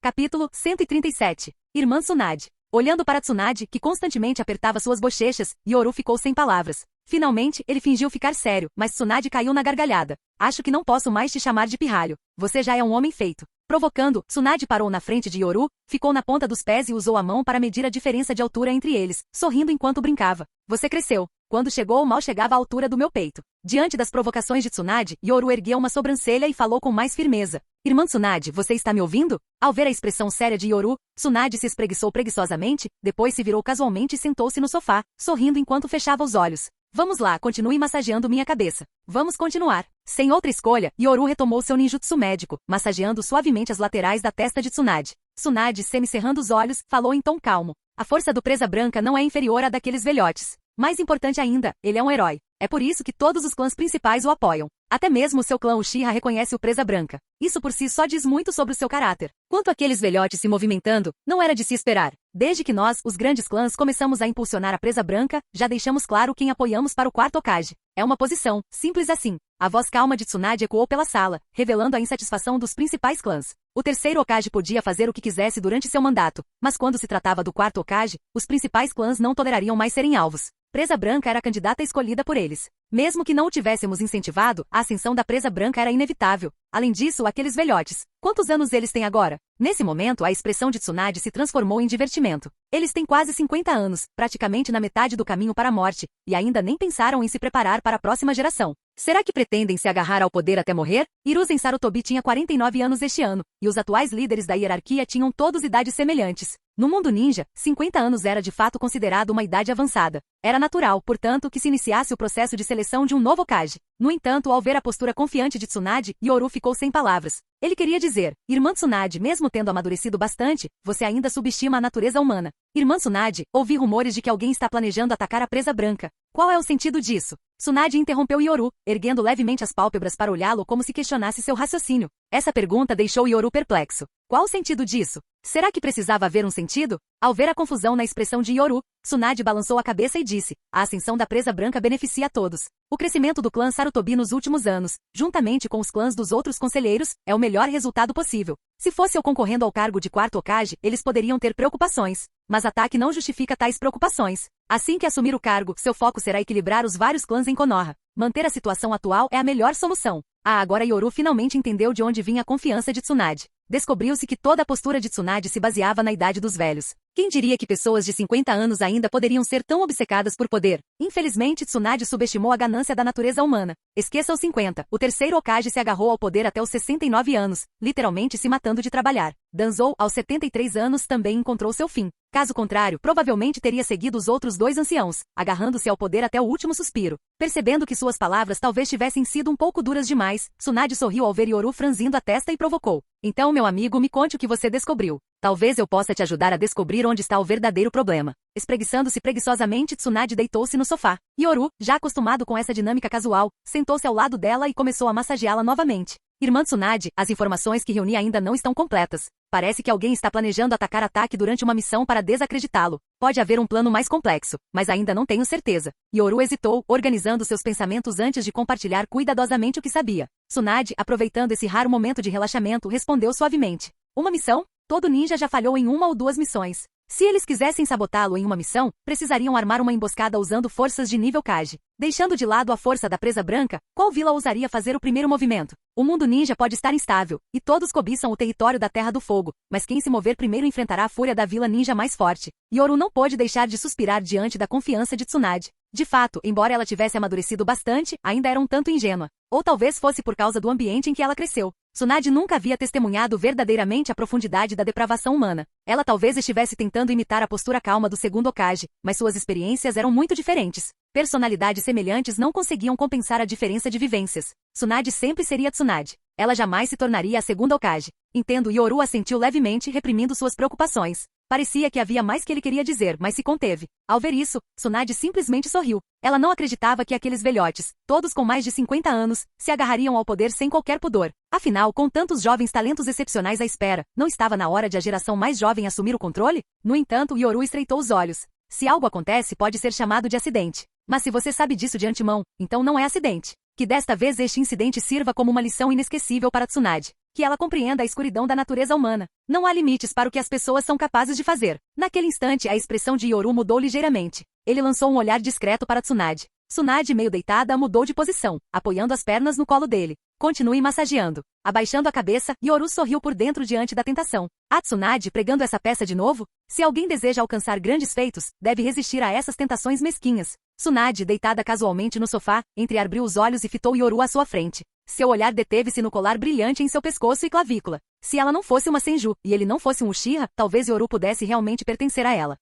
Capítulo 137. Irmã Tsunade. Olhando para Tsunade, que constantemente apertava suas bochechas, Yoru ficou sem palavras. Finalmente, ele fingiu ficar sério, mas Tsunade caiu na gargalhada. Acho que não posso mais te chamar de pirralho. Você já é um homem feito. Provocando, Tsunade parou na frente de Yoru, ficou na ponta dos pés e usou a mão para medir a diferença de altura entre eles, sorrindo enquanto brincava. Você cresceu. Quando chegou, mal chegava à altura do meu peito. Diante das provocações de Tsunade, Yoru ergueu uma sobrancelha e falou com mais firmeza. Irmã Tsunade, você está me ouvindo? Ao ver a expressão séria de Yoru, Tsunade se espreguiçou preguiçosamente, depois se virou casualmente e sentou-se no sofá, sorrindo enquanto fechava os olhos. Vamos lá, continue massageando minha cabeça. Vamos continuar. Sem outra escolha, Yoru retomou seu ninjutsu médico, massageando suavemente as laterais da testa de Tsunade. Tsunade, semicerrando os olhos, falou em tom calmo. A força do Presa Branca não é inferior à daqueles velhotes. Mais importante ainda, ele é um herói. É por isso que todos os clãs principais o apoiam. Até mesmo seu clã Uchiha reconhece o Presa Branca. Isso por si só diz muito sobre o seu caráter. Quanto àqueles velhotes se movimentando, não era de se esperar. Desde que nós, os grandes clãs, começamos a impulsionar a Presa Branca, já deixamos claro quem apoiamos para o quarto Hokage. É uma posição, simples assim. A voz calma de Tsunade ecoou pela sala, revelando a insatisfação dos principais clãs. O terceiro Hokage podia fazer o que quisesse durante seu mandato, mas quando se tratava do quarto Hokage, os principais clãs não tolerariam mais serem alvos. Presa Branca era a candidata escolhida por eles. Mesmo que não o tivéssemos incentivado, a ascensão da presa branca era inevitável. Além disso, aqueles velhotes. Quantos anos eles têm agora? Nesse momento, a expressão de Tsunade se transformou em divertimento. Eles têm quase 50 anos, praticamente na metade do caminho para a morte, e ainda nem pensaram em se preparar para a próxima geração. Será que pretendem se agarrar ao poder até morrer? Hiruzen Sarutobi tinha 49 anos este ano, e os atuais líderes da hierarquia tinham todos idades semelhantes. No mundo ninja, 50 anos era de fato considerado uma idade avançada. Era natural, portanto, que se iniciasse o processo de seleção de um novo Hokage. No entanto, ao ver a postura confiante de Tsunade, Yoru ficou sem palavras. Ele queria dizer, irmã Tsunade, mesmo tendo amadurecido bastante, você ainda subestima a natureza humana. Irmã Tsunade, ouvi rumores de que alguém está planejando atacar a presa branca. Qual é o sentido disso? Tsunade interrompeu Yoru, erguendo levemente as pálpebras para olhá-lo como se questionasse seu raciocínio. Essa pergunta deixou Yoru perplexo. Qual o sentido disso? Será que precisava haver um sentido? Ao ver a confusão na expressão de Yoru, Tsunade balançou a cabeça e disse, a ascensão da presa branca beneficia a todos. O crescimento do clã Sarutobi nos últimos anos, juntamente com os clãs dos outros conselheiros, é o melhor resultado possível. Se fosse eu concorrendo ao cargo de quarto Hokage, eles poderiam ter preocupações. Mas ataque não justifica tais preocupações. Assim que assumir o cargo, seu foco será equilibrar os vários clãs em Konoha. Manter a situação atual é a melhor solução. Agora Yoru finalmente entendeu de onde vinha a confiança de Tsunade. Descobriu-se que toda a postura de Tsunade se baseava na idade dos velhos. Quem diria que pessoas de 50 anos ainda poderiam ser tão obcecadas por poder? Infelizmente, Tsunade subestimou a ganância da natureza humana. Esqueça os 50. O terceiro Hokage se agarrou ao poder até os 69 anos, literalmente se matando de trabalhar. Danzou, aos 73 anos, também encontrou seu fim. Caso contrário, provavelmente teria seguido os outros dois anciãos, agarrando-se ao poder até o último suspiro. Percebendo que suas palavras talvez tivessem sido um pouco duras demais, Tsunade sorriu ao ver Yoru franzindo a testa e provocou. Então, meu amigo, me conte o que você descobriu. Talvez eu possa te ajudar a descobrir onde está o verdadeiro problema. Espreguiçando-se preguiçosamente, Tsunade deitou-se no sofá. Yoru, já acostumado com essa dinâmica casual, sentou-se ao lado dela e começou a massageá-la novamente. Irmã Tsunade, as informações que reuni ainda não estão completas. Parece que alguém está planejando atacar ataque durante uma missão para desacreditá-lo. Pode haver um plano mais complexo, mas ainda não tenho certeza. Yoru hesitou, organizando seus pensamentos antes de compartilhar cuidadosamente o que sabia. Tsunade, aproveitando esse raro momento de relaxamento, respondeu suavemente. Uma missão? Todo ninja já falhou em uma ou duas missões. Se eles quisessem sabotá-lo em uma missão, precisariam armar uma emboscada usando forças de nível Kage. Deixando de lado a força da presa branca, qual vila ousaria fazer o primeiro movimento? O mundo ninja pode estar instável, e todos cobiçam o território da Terra do Fogo, mas quem se mover primeiro enfrentará a fúria da vila ninja mais forte. Yoru não pôde deixar de suspirar diante da confiança de Tsunade. De fato, embora ela tivesse amadurecido bastante, ainda era um tanto ingênua. Ou talvez fosse por causa do ambiente em que ela cresceu. Tsunade nunca havia testemunhado verdadeiramente a profundidade da depravação humana. Ela talvez estivesse tentando imitar a postura calma do segundo Hokage, mas suas experiências eram muito diferentes. Personalidades semelhantes não conseguiam compensar a diferença de vivências. Tsunade sempre seria Tsunade. Ela jamais se tornaria a segunda Hokage. Entendo. Yoru assentiu levemente, reprimindo suas preocupações. Parecia que havia mais que ele queria dizer, mas se conteve. Ao ver isso, Tsunade simplesmente sorriu. Ela não acreditava que aqueles velhotes, todos com mais de 50 anos, se agarrariam ao poder sem qualquer pudor. Afinal, com tantos jovens talentos excepcionais à espera, não estava na hora de a geração mais jovem assumir o controle? No entanto, Yoru estreitou os olhos. Se algo acontece, pode ser chamado de acidente. Mas se você sabe disso de antemão, então não é acidente. Que desta vez este incidente sirva como uma lição inesquecível para Tsunade. Que ela compreenda a escuridão da natureza humana. Não há limites para o que as pessoas são capazes de fazer. Naquele instante, a expressão de Yoru mudou ligeiramente. Ele lançou um olhar discreto para Tsunade. Tsunade, meio deitada, mudou de posição, apoiando as pernas no colo dele. Continue massageando. Abaixando a cabeça, Yoru sorriu por dentro diante da tentação. A Tsunade, pregando essa peça de novo? Se alguém deseja alcançar grandes feitos, deve resistir a essas tentações mesquinhas. Tsunade, deitada casualmente no sofá, entreabriu os olhos e fitou Yoru à sua frente. Seu olhar deteve-se no colar brilhante em seu pescoço e clavícula. Se ela não fosse uma Senju, e ele não fosse um Uchiha, talvez Yoru pudesse realmente pertencer a ela.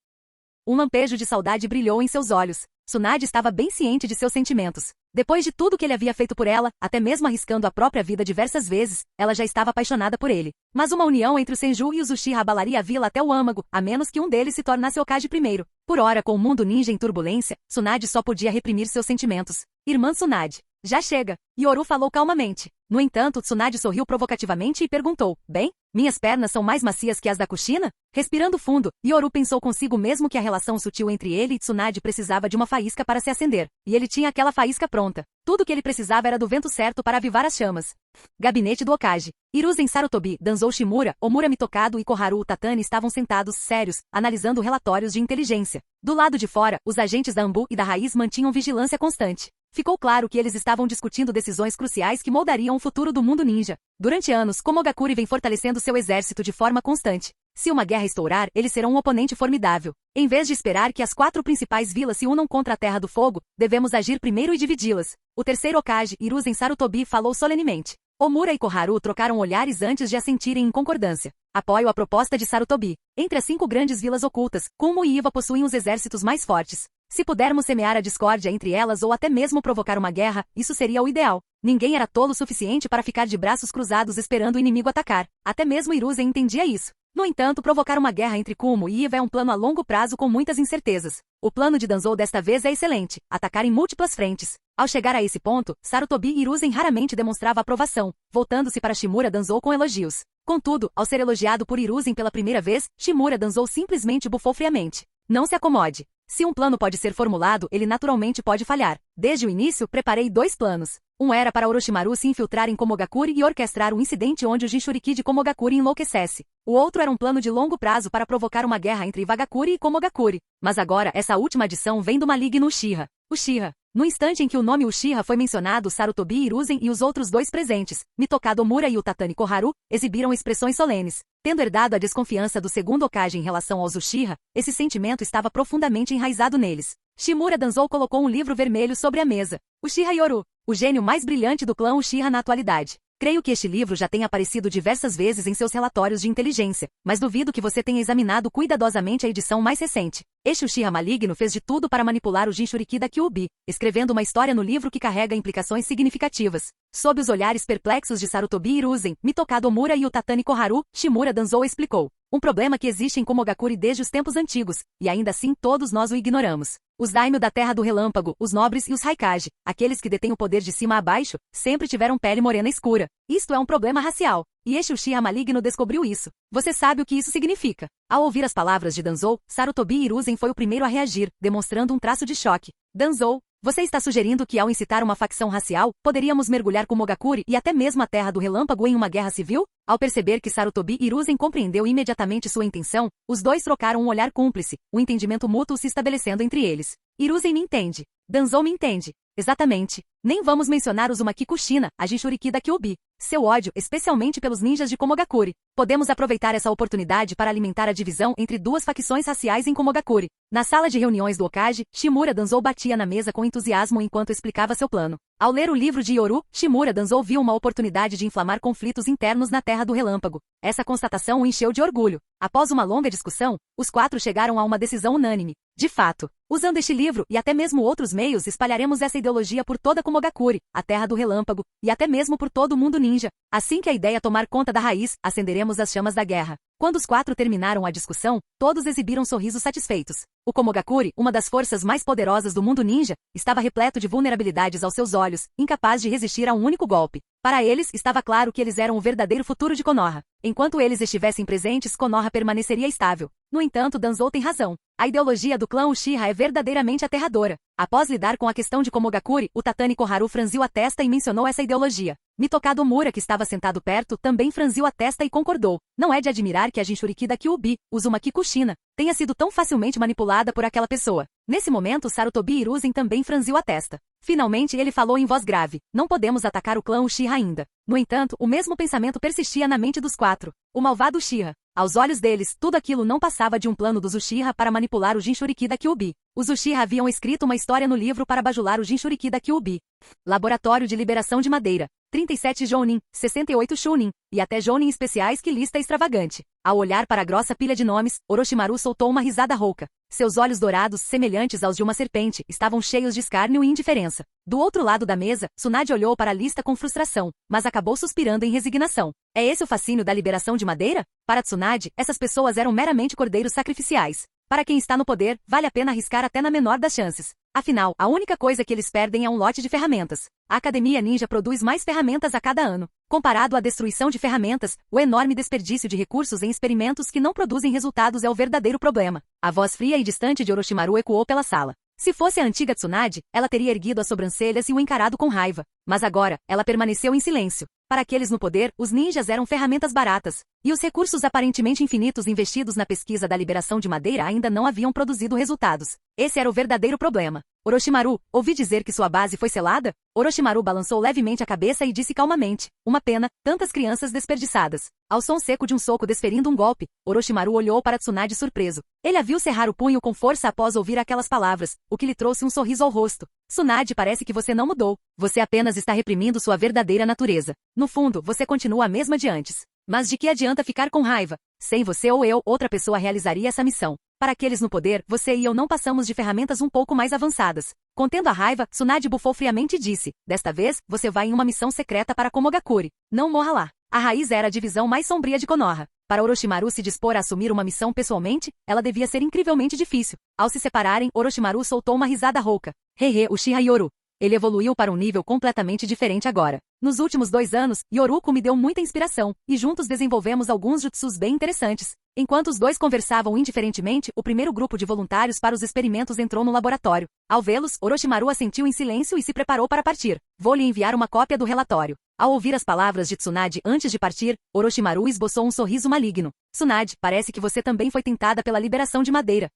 Um lampejo de saudade brilhou em seus olhos. Tsunade estava bem ciente de seus sentimentos. Depois de tudo que ele havia feito por ela, até mesmo arriscando a própria vida diversas vezes, ela já estava apaixonada por ele. Mas uma união entre o Senju e os Uchiha abalaria a vila até o âmago, a menos que um deles se tornasse Hokage primeiro. Por ora, com o mundo ninja em turbulência, Tsunade só podia reprimir seus sentimentos. Irmã Tsunade. Já chega. Yoru falou calmamente. No entanto, Tsunade sorriu provocativamente e perguntou, bem? Minhas pernas são mais macias que as da Kushina? Respirando fundo, Yoru pensou consigo mesmo que a relação sutil entre ele e Tsunade precisava de uma faísca para se acender. E ele tinha aquela faísca pronta. Tudo o que ele precisava era do vento certo para avivar as chamas. Gabinete do Hokage. Hiruzen Sarutobi, Danzou Shimura, Omura Mitokado e Koharu Tatani estavam sentados, sérios, analisando relatórios de inteligência. Do lado de fora, os agentes da Ambu e da Raiz mantinham vigilância constante. ficou claro que eles estavam discutindo decisões cruciais que moldariam o futuro do mundo ninja. Durante anos, Komogakuri vem fortalecendo seu exército de forma constante. Se uma guerra estourar, eles serão um oponente formidável. Em vez de esperar que as 4 principais vilas se unam contra a Terra do Fogo, devemos agir primeiro e dividi-las. O terceiro Hokage, Hiruzen Sarutobi, falou solenemente. Omura e Koharu trocaram olhares antes de assentirem em concordância. Apoio a proposta de Sarutobi. Entre as 5 grandes vilas ocultas, Kumo e Iva possuem os exércitos mais fortes. Se pudermos semear a discórdia entre elas ou até mesmo provocar uma guerra, isso seria o ideal. Ninguém era tolo o suficiente para ficar de braços cruzados esperando o inimigo atacar. Até mesmo Hiruzen entendia isso. No entanto, provocar uma guerra entre Kumo e Iva é um plano a longo prazo com muitas incertezas. O plano de Danzou desta vez é excelente, atacar em múltiplas frentes. Ao chegar a esse ponto, Sarutobi e Hiruzen raramente demonstrava aprovação, voltando-se para Shimura Danzou com elogios. Contudo, ao ser elogiado por Hiruzen pela primeira vez, Shimura Danzou simplesmente bufou friamente. Não se acomode. Se um plano pode ser formulado, ele naturalmente pode falhar. Desde o início, preparei 2 planos. Um era para Orochimaru se infiltrar em Komogakuri e orquestrar um incidente onde o Jinchuriki de Komogakuri enlouquecesse. O outro era um plano de longo prazo para provocar uma guerra entre Wagakuri e Komogakuri. Mas agora, essa última adição vem do maligno Uchiha. Uchiha. No instante em que o nome Uchiha foi mencionado, Sarutobi Hiruzen e os outros 2 presentes, Mitokado Omura e Utatani Koharu, exibiram expressões solenes. Tendo herdado a desconfiança do segundo Hokage em relação aos Uchiha, esse sentimento estava profundamente enraizado neles. Shimura Danzou colocou um livro vermelho sobre a mesa. Uchiha Yoru, o gênio mais brilhante do clã Uchiha na atualidade. Creio que este livro já tenha aparecido diversas vezes em seus relatórios de inteligência, mas duvido que você tenha examinado cuidadosamente a edição mais recente. Este Uchiha maligno fez de tudo para manipular o Jinchuriki da Kyuubi, escrevendo uma história no livro que carrega implicações significativas. Sob os olhares perplexos de Sarutobi Hiruzen, Mitokado Omura e Utatani Koharu, Shimura Danzou explicou. Um problema que existe em Komogakuri desde os tempos antigos, e ainda assim todos nós o ignoramos. Os daimyo da Terra do Relâmpago, os nobres e os Raikage, aqueles que detêm o poder de cima a baixo, sempre tiveram pele morena escura. Isto é um problema racial. E este Uchiha maligno descobriu isso. Você sabe o que isso significa. Ao ouvir as palavras de Danzou, Sarutobi Hiruzen foi o primeiro a reagir, demonstrando um traço de choque. Danzou, você está sugerindo que ao incitar uma facção racial, poderíamos mergulhar Komogakuri e até mesmo a Terra do Relâmpago em uma guerra civil? Ao perceber que Sarutobi Hiruzen compreendeu imediatamente sua intenção, os 2 trocaram um olhar cúmplice, um entendimento mútuo se estabelecendo entre eles. Hiruzen me entende. Danzou me entende. Exatamente. Nem vamos mencionar Uzumaki Kushina, a Jinchuriki da Kyuubi. Seu ódio, especialmente pelos ninjas de Komogakuri. Podemos aproveitar essa oportunidade para alimentar a divisão entre 2 facções raciais em Komogakuri. Na sala de reuniões do Hokage, Shimura Danzou batia na mesa com entusiasmo enquanto explicava seu plano. Ao ler o livro de Yoru, Shimura Danzou viu uma oportunidade de inflamar conflitos internos na Terra do Relâmpago. Essa constatação o encheu de orgulho. Após uma longa discussão, os 4 chegaram a uma decisão unânime. De fato, usando este livro e até mesmo outros meios, espalharemos essa ideologia por toda Komogakuri, a Terra do Relâmpago, e até mesmo por todo o mundo ninja. Assim que a ideia tomar conta da raiz, acenderemos as chamas da guerra. Quando os 4 terminaram a discussão, todos exibiram sorrisos satisfeitos. O Komogakuri, uma das forças mais poderosas do mundo ninja, estava repleto de vulnerabilidades aos seus olhos, incapaz de resistir a um único golpe. Para eles, estava claro que eles eram o verdadeiro futuro de Konoha. Enquanto eles estivessem presentes, Konoha permaneceria estável. No entanto, Danzou tem razão. A ideologia do clã Uchiha é verdadeiramente aterradora. Após lidar com a questão de Komogakuri, Utatani Koharu franziu a testa e mencionou essa ideologia. Mitokado Omura, que estava sentado perto, também franziu a testa e concordou. Não é de admirar que a Jinchuriki da Kyuubi, Uzumaki Kushina, tenha sido tão facilmente manipulada por aquela pessoa. Nesse momento, Sarutobi Hiruzen também franziu a testa. Finalmente ele falou em voz grave. Não podemos atacar o clã Uchiha ainda. No entanto, o mesmo pensamento persistia na mente dos 4. O malvado Uchiha. Aos olhos deles, tudo aquilo não passava de um plano dos Uchiha para manipular o Jinchuriki da Kyuubi. Os Uchiha haviam escrito uma história no livro para bajular o Jinchuriki da Kyuubi. Laboratório de Liberação de Madeira. 37 Jounin, 68 Chunin, e até Jounin especiais, que lista extravagante. Ao olhar para a grossa pilha de nomes, Orochimaru soltou uma risada rouca. Seus olhos dourados, semelhantes aos de uma serpente, estavam cheios de escárnio e indiferença. Do outro lado da mesa, Tsunade olhou para a lista com frustração, mas acabou suspirando em resignação. É esse o fascínio da liberação de madeira? Para Tsunade, essas pessoas eram meramente cordeiros sacrificiais. Para quem está no poder, vale a pena arriscar até na menor das chances. Afinal, a única coisa que eles perdem é um lote de ferramentas. A Academia Ninja produz mais ferramentas a cada ano. Comparado à destruição de ferramentas, o enorme desperdício de recursos em experimentos que não produzem resultados é o verdadeiro problema. A voz fria e distante de Orochimaru ecoou pela sala. Se fosse a antiga Tsunade, ela teria erguido as sobrancelhas e o encarado com raiva. Mas agora, ela permaneceu em silêncio. Para aqueles no poder, os ninjas eram ferramentas baratas. E os recursos aparentemente infinitos investidos na pesquisa da liberação de madeira ainda não haviam produzido resultados. Esse era o verdadeiro problema. Orochimaru, ouvi dizer que sua base foi selada? Orochimaru balançou levemente a cabeça e disse calmamente, uma pena, tantas crianças desperdiçadas. Ao som seco de um soco desferindo um golpe, Orochimaru olhou para Tsunade surpreso. Ele a viu cerrar o punho com força após ouvir aquelas palavras, o que lhe trouxe um sorriso ao rosto. Tsunade, parece que você não mudou. Você apenas está reprimindo sua verdadeira natureza. No fundo, você continua a mesma de antes. Mas de que adianta ficar com raiva? Sem você ou eu, outra pessoa realizaria essa missão. Para aqueles no poder, você e eu não passamos de ferramentas um pouco mais avançadas. Contendo a raiva, Tsunade bufou friamente e disse, desta vez, você vai em uma missão secreta para Komogakure. Não morra lá. A raiz era a divisão mais sombria de Konoha. Para Orochimaru se dispor a assumir uma missão pessoalmente, ela devia ser incrivelmente difícil. Ao se separarem, Orochimaru soltou uma risada rouca. Hehe, Uchiha Yoru. Ele evoluiu para um nível completamente diferente agora. Nos últimos 2 anos, Yoruko me deu muita inspiração, e juntos desenvolvemos alguns jutsus bem interessantes. Enquanto os dois conversavam indiferentemente, o primeiro grupo de voluntários para os experimentos entrou no laboratório. Ao vê-los, Orochimaru assentiu em silêncio e se preparou para partir. Vou lhe enviar uma cópia do relatório. Ao ouvir as palavras de Tsunade antes de partir, Orochimaru esboçou um sorriso maligno. Tsunade, parece que você também foi tentada pela liberação de madeira.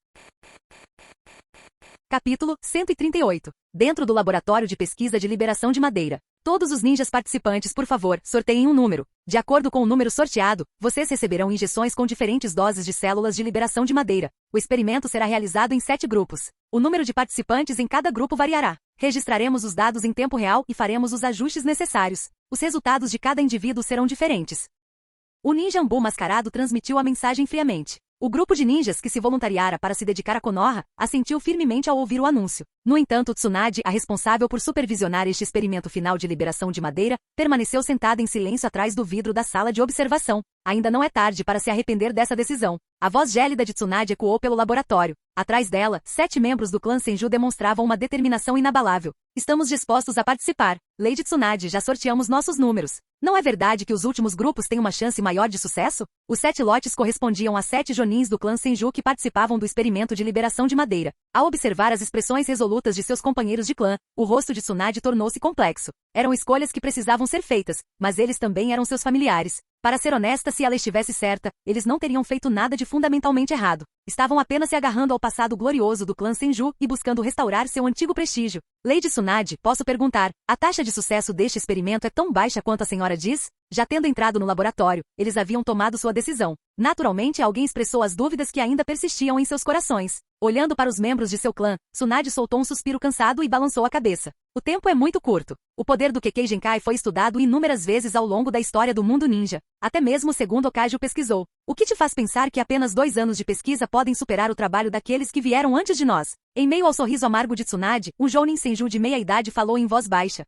Capítulo 138. Dentro do laboratório de pesquisa de liberação de madeira. Todos os ninjas participantes, por favor, sorteiem um número. De acordo com o número sorteado, vocês receberão injeções com diferentes doses de células de liberação de madeira. O experimento será realizado em 7 grupos. O número de participantes em cada grupo variará. Registraremos os dados em tempo real e faremos os ajustes necessários. Os resultados de cada indivíduo serão diferentes. O ninja Ambu mascarado transmitiu a mensagem friamente. O grupo de ninjas que se voluntariara para se dedicar a Konoha assentiu firmemente ao ouvir o anúncio. No entanto, Tsunade, a responsável por supervisionar este experimento final de liberação de madeira, permaneceu sentada em silêncio atrás do vidro da sala de observação. Ainda não é tarde para se arrepender dessa decisão. A voz gélida de Tsunade ecoou pelo laboratório. Atrás dela, 7 membros do clã Senju demonstravam uma determinação inabalável. Estamos dispostos a participar. Lady Tsunade, já sorteamos nossos números. Não é verdade que os últimos grupos têm uma chance maior de sucesso? Os 7 lotes correspondiam a 7 jonins do clã Senju que participavam do experimento de liberação de madeira. Ao observar as expressões resolutas de seus companheiros de clã, o rosto de Tsunade tornou-se complexo. Eram escolhas que precisavam ser feitas, mas eles também eram seus familiares. Para ser honesta, se ela estivesse certa, eles não teriam feito nada de fundamentalmente errado. Estavam apenas se agarrando ao passado glorioso do clã Senju e buscando restaurar seu antigo prestígio. Lady Tsunade, posso perguntar, a taxa de sucesso deste experimento é tão baixa quanto a senhora diz? Já tendo entrado no laboratório, eles haviam tomado sua decisão. Naturalmente, alguém expressou as dúvidas que ainda persistiam em seus corações. Olhando para os membros de seu clã, Tsunade soltou um suspiro cansado e balançou a cabeça. O tempo é muito curto. O poder do Kekkei Genkai foi estudado inúmeras vezes ao longo da história do mundo ninja. Até mesmo o segundo Hokage o pesquisou. O que te faz pensar que apenas 2 anos de pesquisa podem superar o trabalho daqueles que vieram antes de nós? Em meio ao sorriso amargo de Tsunade, um Jounin Senju de meia-idade falou em voz baixa.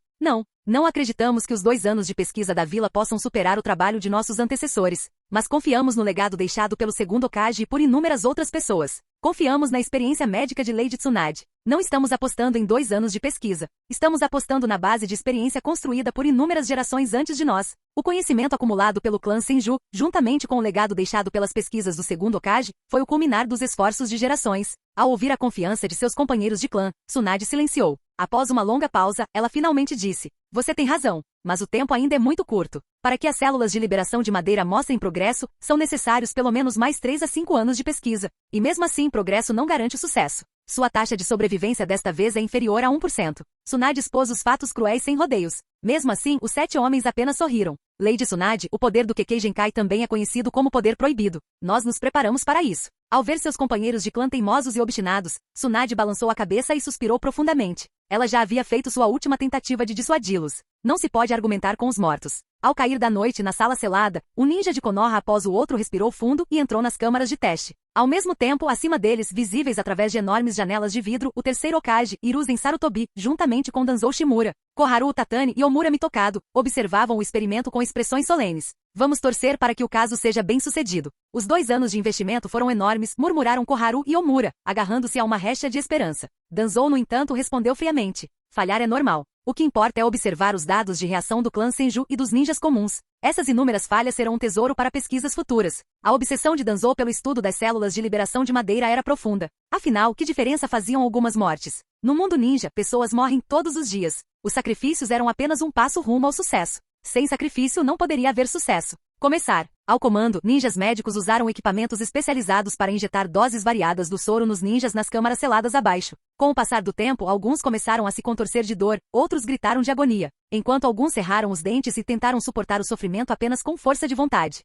Não acreditamos que os 2 anos de pesquisa da vila possam superar o trabalho de nossos antecessores. Mas confiamos no legado deixado pelo segundo Hokage e por inúmeras outras pessoas. Confiamos na experiência médica de Lady Tsunade. Não estamos apostando em 2 anos de pesquisa. Estamos apostando na base de experiência construída por inúmeras gerações antes de nós. O conhecimento acumulado pelo clã Senju, juntamente com o legado deixado pelas pesquisas do segundo Hokage, foi o culminar dos esforços de gerações. Ao ouvir a confiança de seus companheiros de clã, Tsunade silenciou. Após uma longa pausa, ela finalmente disse, você tem razão, mas o tempo ainda é muito curto. Para que as células de liberação de madeira mostrem progresso, são necessários pelo menos mais 3 a 5 anos de pesquisa. E mesmo assim, progresso não garante sucesso. Sua taxa de sobrevivência desta vez é inferior a 1%. Tsunade expôs os fatos cruéis sem rodeios. Mesmo assim, os 7 homens apenas sorriram. Lady Tsunade, o poder do Kekkei Genkai também é conhecido como poder proibido. Nós nos preparamos para isso. Ao ver seus companheiros de clã teimosos e obstinados, Tsunade balançou a cabeça e suspirou profundamente. Ela já havia feito sua última tentativa de dissuadi-los. Não se pode argumentar com os mortos. Ao cair da noite na sala selada, um ninja de Konoha após o outro respirou fundo e entrou nas câmaras de teste. Ao mesmo tempo, acima deles, visíveis através de enormes janelas de vidro, o terceiro Hokage, Hiruzen Sarutobi, juntamente com Danzou Shimura, Koharu Tatani e Omura Mitokado, observavam o experimento com expressões solenes. Vamos torcer para que o caso seja bem sucedido. Os 2 anos de investimento foram enormes, murmuraram Koharu e Omura, agarrando-se a uma recha de esperança. Danzou, no entanto, respondeu friamente. Falhar é normal. O que importa é observar os dados de reação do clã Senju e dos ninjas comuns. Essas inúmeras falhas serão um tesouro para pesquisas futuras. A obsessão de Danzou pelo estudo das células de liberação de madeira era profunda. Afinal, que diferença faziam algumas mortes? No mundo ninja, pessoas morrem todos os dias. Os sacrifícios eram apenas um passo rumo ao sucesso. Sem sacrifício não poderia haver sucesso. Começar. Ao comando, ninjas médicos usaram equipamentos especializados para injetar doses variadas do soro nos ninjas nas câmaras seladas abaixo. Com o passar do tempo, alguns começaram a se contorcer de dor, outros gritaram de agonia, enquanto alguns cerraram os dentes e tentaram suportar o sofrimento apenas com força de vontade.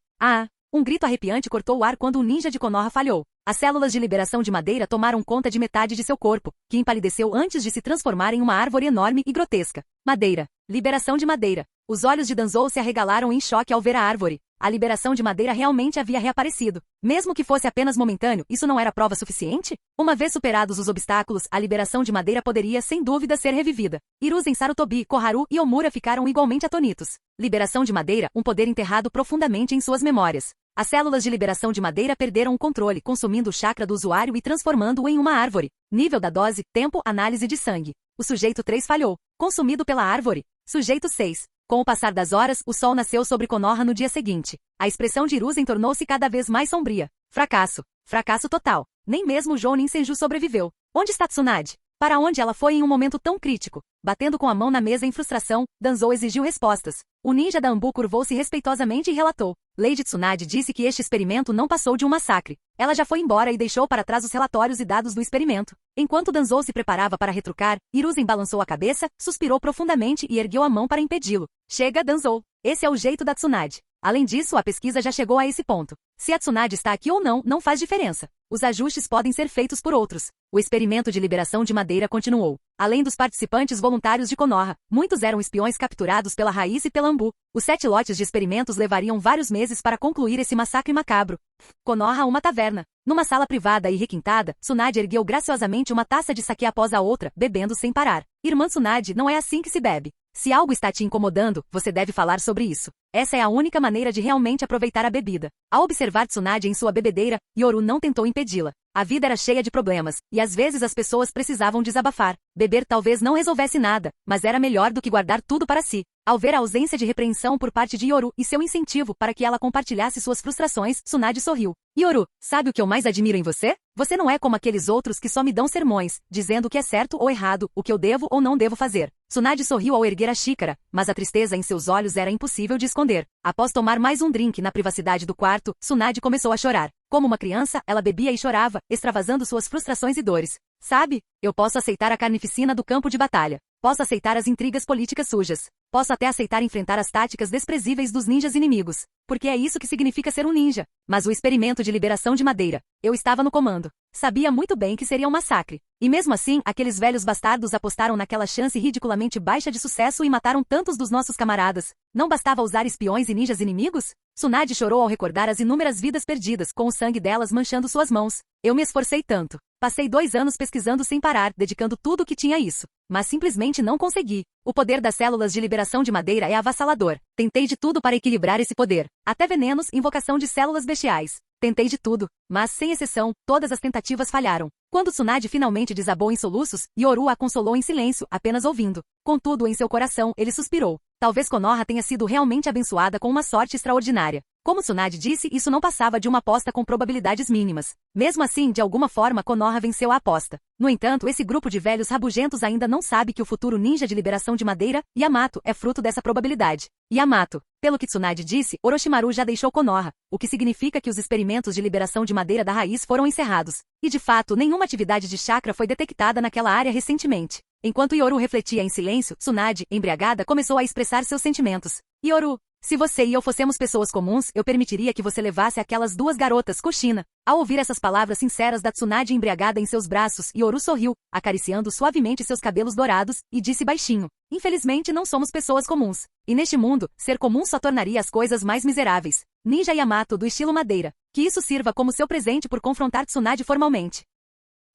Um grito arrepiante cortou o ar quando o ninja de Konoha falhou. As células de liberação de madeira tomaram conta de metade de seu corpo, que empalideceu antes de se transformar em uma árvore enorme e grotesca. Madeira. Liberação de madeira. Os olhos de Danzou se arregalaram em choque ao ver a árvore. A liberação de madeira realmente havia reaparecido. Mesmo que fosse apenas momentâneo, isso não era prova suficiente? Uma vez superados os obstáculos, a liberação de madeira poderia, sem dúvida, ser revivida. Hiruzen, Sarutobi, Koharu e Omura ficaram igualmente atônitos. Liberação de madeira, um poder enterrado profundamente em suas memórias. As células de liberação de madeira perderam o controle, consumindo o chakra do usuário e transformando-o em uma árvore. Nível da dose, tempo, análise de sangue. O sujeito 3 falhou. Consumido pela árvore. Sujeito 6. Com o passar das horas, o sol nasceu sobre Konoha no dia seguinte. A expressão de Hiruzen tornou-se cada vez mais sombria. Fracasso. Fracasso total. Nem mesmo Jounin Senju sobreviveu. Onde está Tsunade? Para onde ela foi em um momento tão crítico? Batendo com a mão na mesa em frustração, Danzou exigiu respostas. O ninja da Ambu curvou-se respeitosamente e relatou. Lady Tsunade disse que este experimento não passou de um massacre. Ela já foi embora e deixou para trás os relatórios e dados do experimento. Enquanto Danzou se preparava para retrucar, Hiruzen balançou a cabeça, suspirou profundamente e ergueu a mão para impedi-lo. Chega, Danzou. Esse é o jeito da Tsunade. Além disso, a pesquisa já chegou a esse ponto. Se a Tsunade está aqui ou não, não faz diferença. Os ajustes podem ser feitos por outros. O experimento de liberação de madeira continuou. Além dos participantes voluntários de Konoha, muitos eram espiões capturados pela Raiz e pela Ambu. Os 7 lotes de experimentos levariam vários meses para concluir esse massacre macabro. Konoha, uma taverna. Numa sala privada e requintada, Tsunade ergueu graciosamente uma taça de saquê após a outra, bebendo sem parar. Irmã Tsunade, não é assim que se bebe. Se algo está te incomodando, você deve falar sobre isso. Essa é a única maneira de realmente aproveitar a bebida. Ao observar Tsunade em sua bebedeira, Yoru não tentou impedi-la. A vida era cheia de problemas, e às vezes as pessoas precisavam desabafar. Beber talvez não resolvesse nada, mas era melhor do que guardar tudo para si. Ao ver a ausência de repreensão por parte de Yoru e seu incentivo para que ela compartilhasse suas frustrações, Tsunade sorriu. Yoru, sabe o que eu mais admiro em você? Você não é como aqueles outros que só me dão sermões, dizendo o que é certo ou errado, o que eu devo ou não devo fazer. Tsunade sorriu ao erguer a xícara, mas a tristeza em seus olhos era impossível de esconder. Após tomar mais um drink na privacidade do quarto, Tsunade começou a chorar. Como uma criança, ela bebia e chorava, extravasando suas frustrações e dores. Sabe, eu posso aceitar a carnificina do campo de batalha. Posso aceitar as intrigas políticas sujas. Posso até aceitar enfrentar as táticas desprezíveis dos ninjas inimigos. Porque é isso que significa ser um ninja. Mas o experimento de liberação de madeira. Eu estava no comando. Sabia muito bem que seria um massacre. E mesmo assim, aqueles velhos bastardos apostaram naquela chance ridiculamente baixa de sucesso e mataram tantos dos nossos camaradas. Não bastava usar espiões e ninjas inimigos? Tsunade chorou ao recordar as inúmeras vidas perdidas, com o sangue delas manchando suas mãos. Eu me esforcei tanto. Passei 2 anos pesquisando sem parar, dedicando tudo o que tinha a isso. Mas simplesmente não consegui. O poder das células de liberação de madeira é avassalador. Tentei de tudo para equilibrar esse poder. Até venenos, invocação de células bestiais. Tentei de tudo, mas, sem exceção, todas as tentativas falharam. Quando Tsunade finalmente desabou em soluços, Yoru a consolou em silêncio, apenas ouvindo. Contudo, em seu coração, ele suspirou. Talvez Konoha tenha sido realmente abençoada com uma sorte extraordinária. Como Tsunade disse, isso não passava de uma aposta com probabilidades mínimas. Mesmo assim, de alguma forma, Konoha venceu a aposta. No entanto, esse grupo de velhos rabugentos ainda não sabe que o futuro ninja de liberação de madeira, Yamato, é fruto dessa probabilidade. Yamato. Pelo que Tsunade disse, Orochimaru já deixou Konoha, o que significa que os experimentos de liberação de madeira da raiz foram encerrados. E de fato, nenhuma atividade de chakra foi detectada naquela área recentemente. Enquanto Yoru refletia em silêncio, Tsunade, embriagada, começou a expressar seus sentimentos. Yoru, se você e eu fossemos pessoas comuns, eu permitiria que você levasse aquelas 2 garotas, Kushina. Ao ouvir essas palavras sinceras da Tsunade embriagada em seus braços, Yoru sorriu, acariciando suavemente seus cabelos dourados, e disse baixinho. Infelizmente não somos pessoas comuns. E neste mundo, ser comum só tornaria as coisas mais miseráveis. Ninja Yamato do estilo madeira. Que isso sirva como seu presente por confrontar Tsunade formalmente.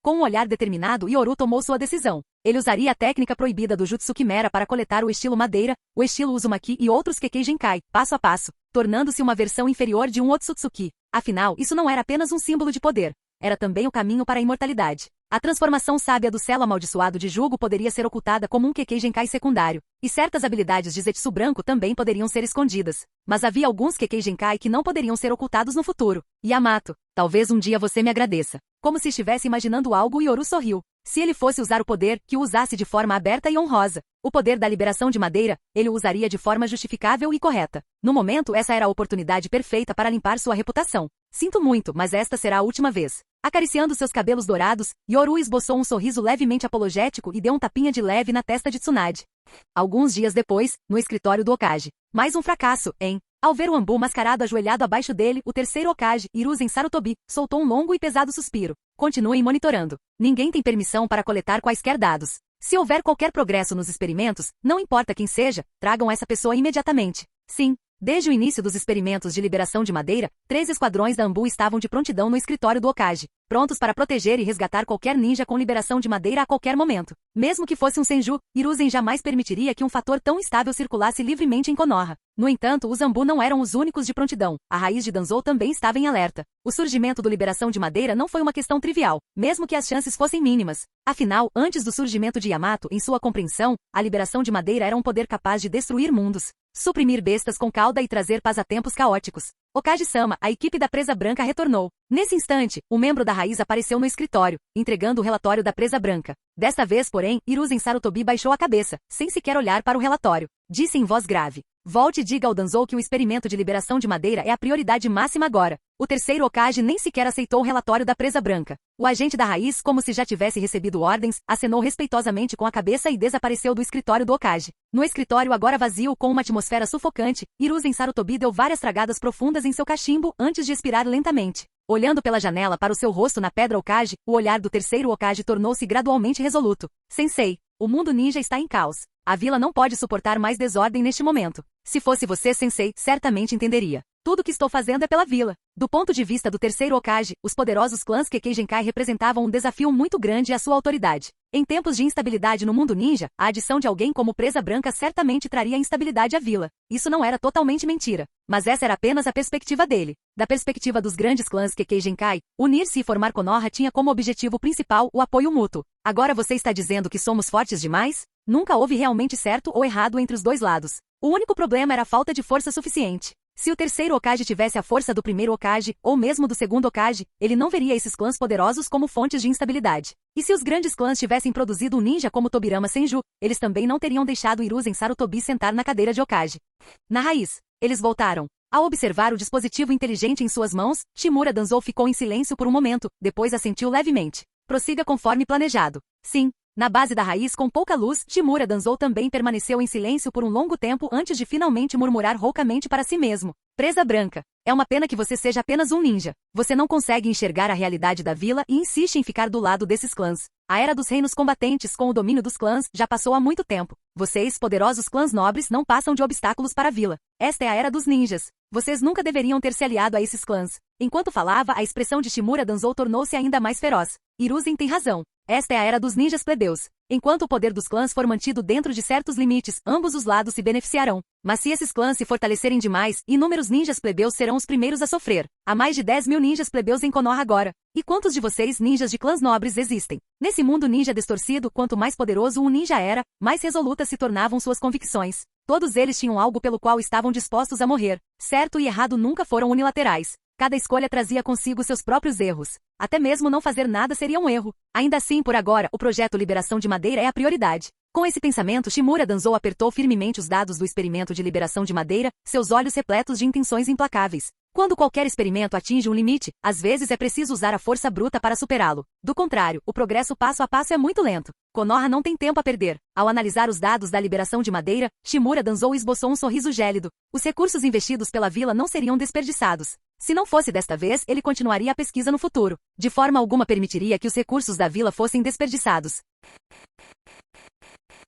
Com um olhar determinado, Yoru tomou sua decisão. Ele usaria a técnica proibida do Jutsu Quimera para coletar o estilo madeira, o estilo Uzumaki e outros Kekkei Genkai, passo a passo, tornando-se uma versão inferior de um Otsutsuki. Afinal, isso não era apenas um símbolo de poder. Era também o caminho para a imortalidade. A transformação sábia do selo amaldiçoado de Jugo poderia ser ocultada como um Kekkei Genkai secundário, e certas habilidades de Zetsu branco também poderiam ser escondidas. Mas havia alguns Kekkei Genkai que não poderiam ser ocultados no futuro. Yamato, talvez um dia você me agradeça. Como se estivesse imaginando algo, Yoru sorriu. Se ele fosse usar o poder, que o usasse de forma aberta e honrosa. O poder da liberação de madeira, ele o usaria de forma justificável e correta. No momento, essa era a oportunidade perfeita para limpar sua reputação. Sinto muito, mas esta será a última vez. Acariciando seus cabelos dourados, Yoru esboçou um sorriso levemente apologético e deu um tapinha de leve na testa de Tsunade. Alguns dias depois, no escritório do Hokage. Mais um fracasso, hein? Ao ver o Anbu mascarado ajoelhado abaixo dele, o terceiro Hokage, Hiruzen Sarutobi, soltou um longo e pesado suspiro. Continuem monitorando. Ninguém tem permissão para coletar quaisquer dados. Se houver qualquer progresso nos experimentos, não importa quem seja, tragam essa pessoa imediatamente. Sim. Desde o início dos experimentos de liberação de madeira, 3 esquadrões da Anbu estavam de prontidão no escritório do Hokage, prontos para proteger e resgatar qualquer ninja com liberação de madeira a qualquer momento. Mesmo que fosse um Senju, Hiruzen jamais permitiria que um fator tão instável circulasse livremente em Konoha. No entanto, os Anbu não eram os únicos de prontidão. A raiz de Danzou também estava em alerta. O surgimento do liberação de madeira não foi uma questão trivial, mesmo que as chances fossem mínimas. Afinal, antes do surgimento de Yamato, em sua compreensão, a liberação de madeira era um poder capaz de destruir mundos, suprimir bestas com cauda e trazer paz a tempos caóticos. Hokage-sama, a equipe da Presa Branca retornou. Nesse instante, um membro da raiz apareceu no escritório, entregando o relatório da Presa Branca. Desta vez, porém, Hiruzen Sarutobi baixou a cabeça, sem sequer olhar para o relatório. Disse em voz grave. Volte e diga ao Danzou que o experimento de liberação de madeira é a prioridade máxima agora. O terceiro Hokage nem sequer aceitou o relatório da Presa Branca. O agente da raiz, como se já tivesse recebido ordens, acenou respeitosamente com a cabeça e desapareceu do escritório do Hokage. No escritório agora vazio com uma atmosfera sufocante, Hiruzen Sarutobi deu várias tragadas profundas em seu cachimbo antes de expirar lentamente. Olhando pela janela para o seu rosto na pedra Hokage, o olhar do terceiro Hokage tornou-se gradualmente resoluto. Sensei, o mundo ninja está em caos. A vila não pode suportar mais desordem neste momento. Se fosse você, Sensei, certamente entenderia. Tudo o que estou fazendo é pela vila. Do ponto de vista do terceiro Hokage, os poderosos clãs Kekkei Genkai representavam um desafio muito grande à sua autoridade. Em tempos de instabilidade no mundo ninja, a adição de alguém como Presa Branca certamente traria instabilidade à vila. Isso não era totalmente mentira. Mas essa era apenas a perspectiva dele. Da perspectiva dos grandes clãs Kekkei Genkai, unir-se e formar Konoha tinha como objetivo principal o apoio mútuo. Agora você está dizendo que somos fortes demais? Nunca houve realmente certo ou errado entre os dois lados. O único problema era a falta de força suficiente. Se o terceiro Hokage tivesse a força do primeiro Hokage, ou mesmo do segundo Hokage, ele não veria esses clãs poderosos como fontes de instabilidade. E se os grandes clãs tivessem produzido um ninja como Tobirama Senju, eles também não teriam deixado Hiruzen Sarutobi sentar na cadeira de Hokage. Na raiz, eles voltaram. Ao observar o dispositivo inteligente em suas mãos, Shimura Danzou ficou em silêncio por um momento, depois assentiu levemente. Prossiga conforme planejado. Sim. Na base da raiz com pouca luz, Shimura Danzou também permaneceu em silêncio por um longo tempo antes de finalmente murmurar roucamente para si mesmo. Presa Branca. É uma pena que você seja apenas um ninja. Você não consegue enxergar a realidade da vila e insiste em ficar do lado desses clãs. A era dos reinos combatentes com o domínio dos clãs já passou há muito tempo. Vocês, poderosos clãs nobres, não passam de obstáculos para a vila. Esta é a era dos ninjas. Vocês nunca deveriam ter se aliado a esses clãs. Enquanto falava, a expressão de Shimura Danzou tornou-se ainda mais feroz. Hiruzen tem razão. Esta é a era dos ninjas plebeus. Enquanto o poder dos clãs for mantido dentro de certos limites, ambos os lados se beneficiarão. Mas se esses clãs se fortalecerem demais, inúmeros ninjas plebeus serão os primeiros a sofrer. Há mais de 10 mil ninjas plebeus em Konoha agora. E quantos de vocês, ninjas de clãs nobres, existem? Nesse mundo ninja distorcido, quanto mais poderoso um ninja era, mais resolutas se tornavam suas convicções. Todos eles tinham algo pelo qual estavam dispostos a morrer. Certo e errado nunca foram unilaterais. Cada escolha trazia consigo seus próprios erros. Até mesmo não fazer nada seria um erro. Ainda assim, por agora, o projeto Liberação de Madeira é a prioridade. Com esse pensamento, Shimura Danzou apertou firmemente os dados do experimento de liberação de madeira, seus olhos repletos de intenções implacáveis. Quando qualquer experimento atinge um limite, às vezes é preciso usar a força bruta para superá-lo. Do contrário, o progresso passo a passo é muito lento. Konoha não tem tempo a perder. Ao analisar os dados da liberação de madeira, Shimura Danzou esboçou um sorriso gélido. Os recursos investidos pela vila não seriam desperdiçados. Se não fosse desta vez, ele continuaria a pesquisa no futuro. De forma alguma permitiria que os recursos da vila fossem desperdiçados.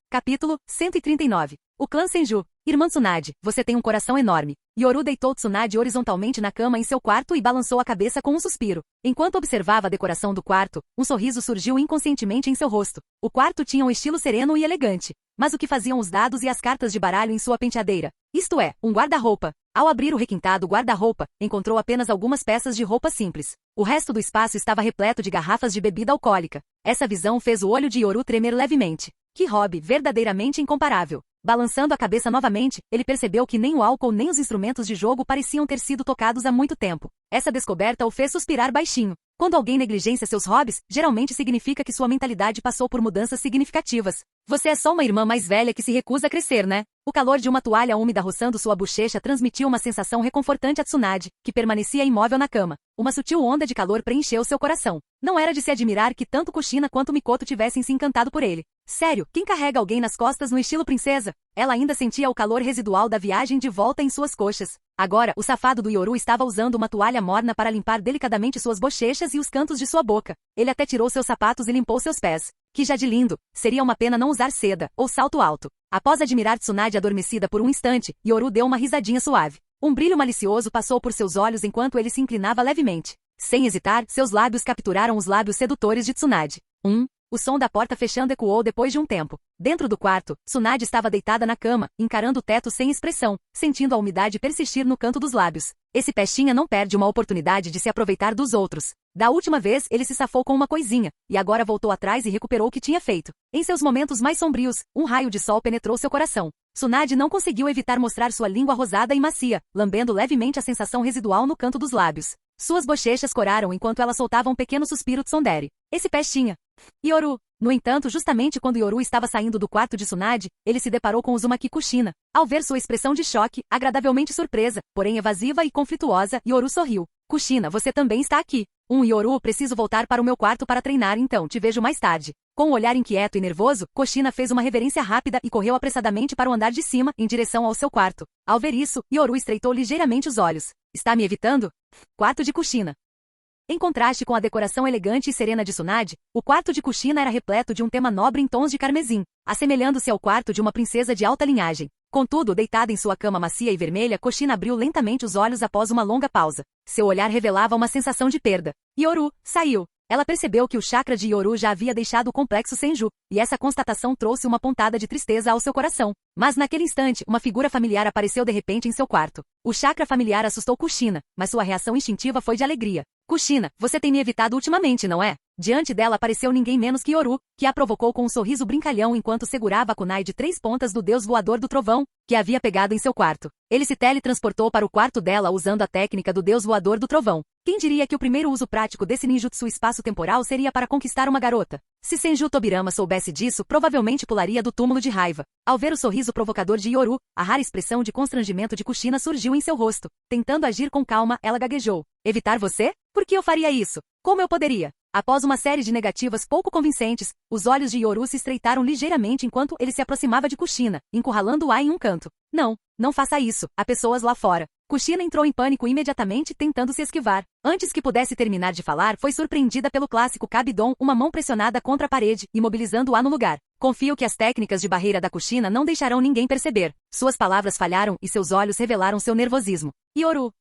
Capítulo 139. O clã Senju. Irmã Tsunade, você tem um coração enorme. Yoru deitou Tsunade horizontalmente na cama em seu quarto e balançou a cabeça com um suspiro. Enquanto observava a decoração do quarto, um sorriso surgiu inconscientemente em seu rosto. O quarto tinha um estilo sereno e elegante. Mas o que faziam os dados e as cartas de baralho em sua penteadeira? Isto é, um guarda-roupa. Ao abrir o requintado guarda-roupa, encontrou apenas algumas peças de roupa simples. O resto do espaço estava repleto de garrafas de bebida alcoólica. Essa visão fez o olho de Yoru tremer levemente. Que hobby verdadeiramente incomparável. Balançando a cabeça novamente, ele percebeu que nem o álcool nem os instrumentos de jogo pareciam ter sido tocados há muito tempo. Essa descoberta o fez suspirar baixinho. Quando alguém negligencia seus hobbies, geralmente significa que sua mentalidade passou por mudanças significativas. Você é só uma irmã mais velha que se recusa a crescer, né? O calor de uma toalha úmida roçando sua bochecha transmitiu uma sensação reconfortante a Tsunade, que permanecia imóvel na cama. Uma sutil onda de calor preencheu seu coração. Não era de se admirar que tanto Kushina quanto Mikoto tivessem se encantado por ele. Sério, quem carrega alguém nas costas no estilo princesa? Ela ainda sentia o calor residual da viagem de volta em suas coxas. Agora, o safado do Yoru estava usando uma toalha morna para limpar delicadamente suas bochechas e os cantos de sua boca. Ele até tirou seus sapatos e limpou seus pés. Que já de lindo, seria uma pena não usar seda, ou salto alto. Após admirar Tsunade adormecida por um instante, Yoru deu uma risadinha suave. Um brilho malicioso passou por seus olhos enquanto ele se inclinava levemente. Sem hesitar, seus lábios capturaram os lábios sedutores de Tsunade. O som da porta fechando ecoou depois de um tempo. Dentro do quarto, Tsunade estava deitada na cama, encarando o teto sem expressão, sentindo a umidade persistir no canto dos lábios. Esse pestinha não perde uma oportunidade de se aproveitar dos outros. Da última vez, ele se safou com uma coisinha, e agora voltou atrás e recuperou o que tinha feito. Em seus momentos mais sombrios, um raio de sol penetrou seu coração. Tsunade não conseguiu evitar mostrar sua língua rosada e macia, lambendo levemente a sensação residual no canto dos lábios. Suas bochechas coraram enquanto ela soltava um pequeno suspiro tsundere. Esse pestinha. Yoru. No entanto, justamente quando Yoru estava saindo do quarto de Tsunade, ele se deparou com Uzumaki Kushina. Ao ver sua expressão de choque, agradavelmente surpresa, porém evasiva e conflituosa, Yoru sorriu. Kushina, você também está aqui. Yoru, preciso voltar para o meu quarto para treinar, então te vejo mais tarde. Com um olhar inquieto e nervoso, Kushina fez uma reverência rápida e correu apressadamente para o andar de cima, em direção ao seu quarto. Ao ver isso, Yoru estreitou ligeiramente os olhos. Está me evitando? Quarto de Kushina. Em contraste com a decoração elegante e serena de Tsunade, o quarto de Kushina era repleto de um tema nobre em tons de carmesim, assemelhando-se ao quarto de uma princesa de alta linhagem. Contudo, deitada em sua cama macia e vermelha, Kushina abriu lentamente os olhos após uma longa pausa. Seu olhar revelava uma sensação de perda. Yoru, saiu. Ela percebeu que o chakra de Yoru já havia deixado o complexo Senju, e essa constatação trouxe uma pontada de tristeza ao seu coração. Mas naquele instante, uma figura familiar apareceu de repente em seu quarto. O chakra familiar assustou Kushina, mas sua reação instintiva foi de alegria. Kushina, você tem me evitado ultimamente, não é? Diante dela apareceu ninguém menos que Yoru, que a provocou com um sorriso brincalhão enquanto segurava a kunai de 3 pontas do deus voador do trovão, que havia pegado em seu quarto. Ele se teletransportou para o quarto dela usando a técnica do deus voador do trovão. Quem diria que o primeiro uso prático desse ninjutsu espaço-temporal seria para conquistar uma garota? Se Senju Tobirama soubesse disso, provavelmente pularia do túmulo de raiva. Ao ver o sorriso provocador de Yoru, a rara expressão de constrangimento de Kushina surgiu em seu rosto. Tentando agir com calma, ela gaguejou. Evitar você? Por que eu faria isso? Como eu poderia? Após uma série de negativas pouco convincentes, os olhos de Yoru se estreitaram ligeiramente enquanto ele se aproximava de Kushina, encurralando-a em um canto. Não faça isso, há pessoas lá fora. Kushina entrou em pânico imediatamente, tentando se esquivar. Antes que pudesse terminar de falar, foi surpreendida pelo clássico Kabidon, uma mão pressionada contra a parede, imobilizando-a no lugar. Confio que as técnicas de barreira da Kushina não deixarão ninguém perceber. Suas palavras falharam e seus olhos revelaram seu nervosismo. Yoru,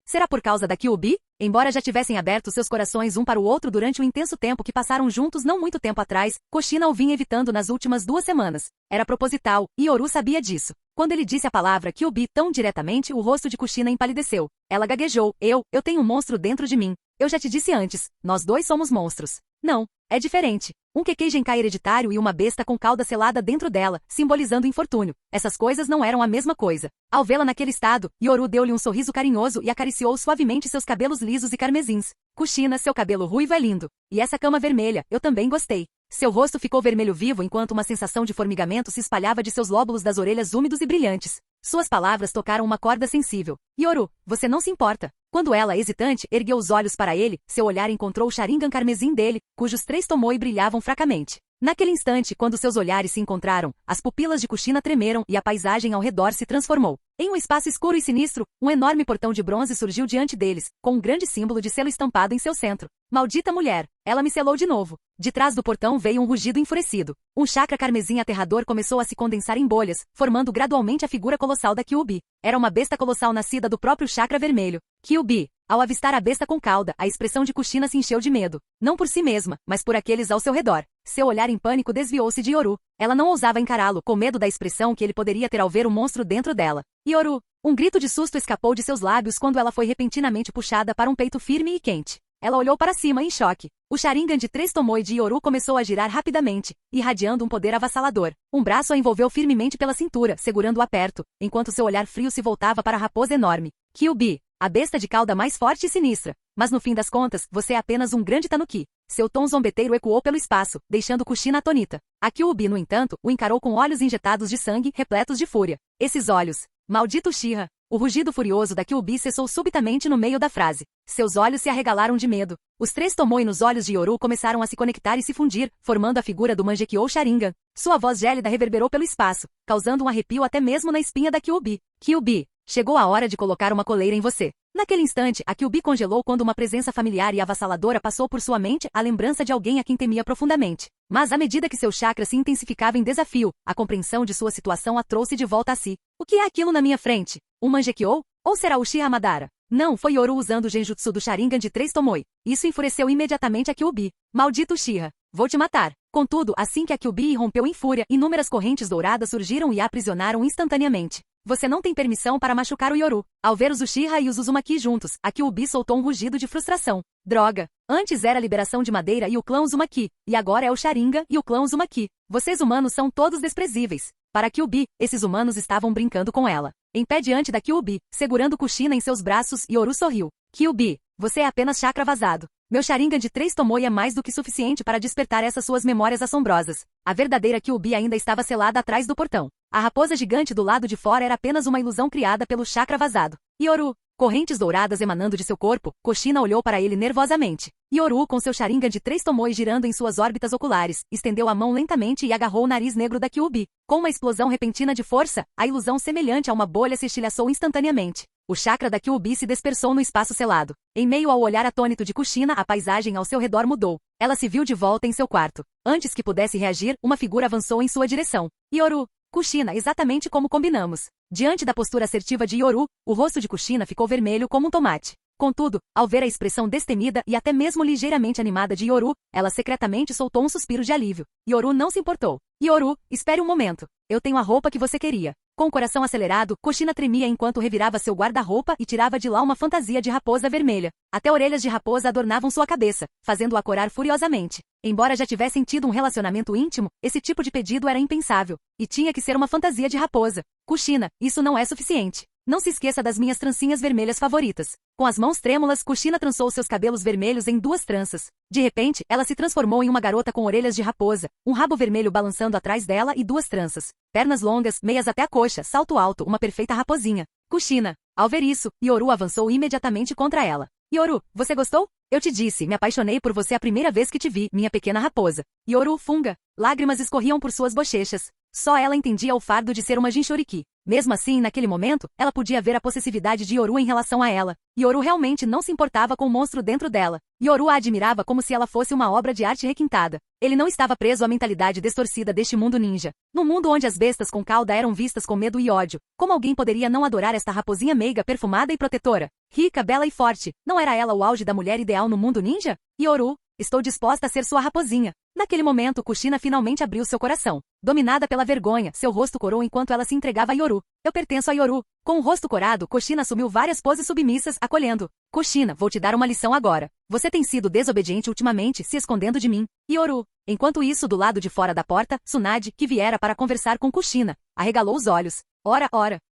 será por causa da Kyuubi? Embora já tivessem aberto seus corações um para o outro durante o intenso tempo que passaram juntos não muito tempo atrás, Kushina o vinha evitando nas últimas 2 semanas. Era proposital, e Yoru sabia disso. Quando ele disse a palavra Kyuubi tão diretamente, o rosto de Kushina empalideceu. Ela gaguejou. Eu tenho um monstro dentro de mim. Eu já te disse antes, nós dois somos monstros. Não, é diferente. Um Kekkei-genkai hereditário e uma besta com cauda selada dentro dela, simbolizando infortúnio. Essas coisas não eram a mesma coisa. Ao vê-la naquele estado, Yoru deu-lhe um sorriso carinhoso e acariciou suavemente seus cabelos lisos e carmesins. Kushina, seu cabelo ruivo é lindo. E essa cama vermelha, eu também gostei. Seu rosto ficou vermelho vivo enquanto uma sensação de formigamento se espalhava de seus lóbulos das orelhas úmidos e brilhantes. Suas palavras tocaram uma corda sensível. Yoru, você não se importa. Quando ela, hesitante, ergueu os olhos para ele, seu olhar encontrou o Sharingan carmesim dele, cujos 3 Tomoe brilhavam fracamente. Naquele instante, quando seus olhares se encontraram, as pupilas de Kushina tremeram e a paisagem ao redor se transformou. Em um espaço escuro e sinistro, um enorme portão de bronze surgiu diante deles, com um grande símbolo de selo estampado em seu centro. Maldita mulher! Ela me selou de novo. De trás do portão veio um rugido enfurecido. Um chakra carmesim aterrador começou a se condensar em bolhas, formando gradualmente a figura colossal da Kyuubi. Era uma besta colossal nascida do próprio chakra vermelho. Kyuubi. Ao avistar a besta com cauda, a expressão de Kushina se encheu de medo. Não por si mesma, mas por aqueles ao seu redor. Seu olhar em pânico desviou-se de Yoru. Ela não ousava encará-lo, com medo da expressão que ele poderia ter ao ver o monstro dentro dela. Yoru! Um grito de susto escapou de seus lábios quando ela foi repentinamente puxada para um peito firme e quente. Ela olhou para cima em choque. O Sharingan de 3 Tomoe de Yoru começou a girar rapidamente, irradiando um poder avassalador. Um braço a envolveu firmemente pela cintura, segurando-a perto, enquanto seu olhar frio se voltava para a raposa enorme. Kyuubi! a besta de cauda mais forte e sinistra. Mas no fim das contas, você é apenas um grande tanuki. Seu tom zombeteiro ecoou pelo espaço, deixando Kushina atônita. A Kyuubi, no entanto, o encarou com olhos injetados de sangue, repletos de fúria. Esses olhos. Maldito Uchiha! O rugido furioso da Kyuubi cessou subitamente no meio da frase. Seus olhos se arregalaram de medo. Os 3 Tomoe nos olhos de Yoru começaram a se conectar e se fundir, formando a figura do Mangekyou Sharingan. Sua voz gélida reverberou pelo espaço, causando um arrepio até mesmo na espinha da Kyuubi. Kyuubi, chegou a hora de colocar uma coleira em você. Naquele instante, a Kyuubi congelou quando uma presença familiar e avassaladora passou por sua mente, a lembrança de alguém a quem temia profundamente. Mas à medida que seu chakra se intensificava em desafio, a compreensão de sua situação a trouxe de volta a si. O que é aquilo na minha frente? Um Mangekyou? Ou será o Uchiha Madara? Não, foi Yoru usando o genjutsu do Sharingan de 3 Tomoe. Isso enfureceu imediatamente a Kyuubi. Maldito Uchiha! Vou te matar! Contudo, assim que a Kyuubi irrompeu em fúria, inúmeras correntes douradas surgiram e a aprisionaram instantaneamente. Você não tem permissão para machucar o Yoru. Ao ver os Uchiha e os Uzumaki juntos, a Kyuubi soltou um rugido de frustração. Droga! Antes era a liberação de Madeira e o clã Uzumaki, e agora é o Sharingan e o clã Uzumaki. Vocês humanos são todos desprezíveis. Para a Kyuubi, esses humanos estavam brincando com ela. Em pé diante da Kyuubi, segurando Kushina em seus braços, Yoru sorriu. Kyuubi, você é apenas chakra vazado. Meu Sharingan de 3 Tomoe é mais do que suficiente para despertar essas suas memórias assombrosas. A verdadeira Kyuubi ainda estava selada atrás do portão. A raposa gigante do lado de fora era apenas uma ilusão criada pelo chakra vazado. Yoru, correntes douradas emanando de seu corpo, Kushina olhou para ele nervosamente. Yoru, com seu Sharingan de 3 Tomoe girando em suas órbitas oculares, estendeu a mão lentamente e agarrou o nariz negro da Kyuubi. Com uma explosão repentina de força, a ilusão semelhante a uma bolha se estilhaçou instantaneamente. O chakra da Kyuubi se dispersou no espaço selado. Em meio ao olhar atônito de Kushina, a paisagem ao seu redor mudou. Ela se viu de volta em seu quarto. Antes que pudesse reagir, uma figura avançou em sua direção. Yoru, Kushina, exatamente como combinamos. Diante da postura assertiva de Yoru, o rosto de Kushina ficou vermelho como um tomate. Contudo, ao ver a expressão destemida e até mesmo ligeiramente animada de Yoru, ela secretamente soltou um suspiro de alívio. Yoru não se importou. Yoru, espere um momento. Eu tenho a roupa que você queria. Com o coração acelerado, Kushina tremia enquanto revirava seu guarda-roupa e tirava de lá uma fantasia de raposa vermelha. Até orelhas de raposa adornavam sua cabeça, fazendo-a corar furiosamente. Embora já tivessem tido um relacionamento íntimo, esse tipo de pedido era impensável. E tinha que ser uma fantasia de raposa. Kushina, isso não é suficiente. Não se esqueça das minhas trancinhas vermelhas favoritas. Com as mãos trêmulas, Kushina trançou seus cabelos vermelhos em 2 tranças. De repente, ela se transformou em uma garota com orelhas de raposa, um rabo vermelho balançando atrás dela e 2 tranças. Pernas longas, meias até a coxa, salto alto, uma perfeita raposinha. Kushina. Ao ver isso, Yoru avançou imediatamente contra ela. Yoru, você gostou? Eu te disse, me apaixonei por você a primeira vez que te vi, minha pequena raposa. Yoru funga. Lágrimas escorriam por suas bochechas. Só ela entendia o fardo de ser uma Jinchuriki. Mesmo assim, naquele momento, ela podia ver a possessividade de Yoru em relação a ela. Yoru realmente não se importava com o monstro dentro dela. Yoru a admirava como se ela fosse uma obra de arte requintada. Ele não estava preso à mentalidade distorcida deste mundo ninja. No mundo onde as bestas com cauda eram vistas com medo e ódio, como alguém poderia não adorar esta raposinha meiga, perfumada e protetora? Rica, bela e forte, não era ela o auge da mulher ideal no mundo ninja? Yoru, estou disposta a ser sua raposinha. Naquele momento, Kushina finalmente abriu seu coração. Dominada pela vergonha, seu rosto corou enquanto ela se entregava a Yoru. Eu pertenço a Yoru. Com o rosto corado, Kushina assumiu várias poses submissas, acolhendo. Kushina, vou te dar uma lição agora. Você tem sido desobediente ultimamente, se escondendo de mim. Yoru. Enquanto isso, do lado de fora da porta, Tsunade, que viera para conversar com Kushina, arregalou os olhos. Ora,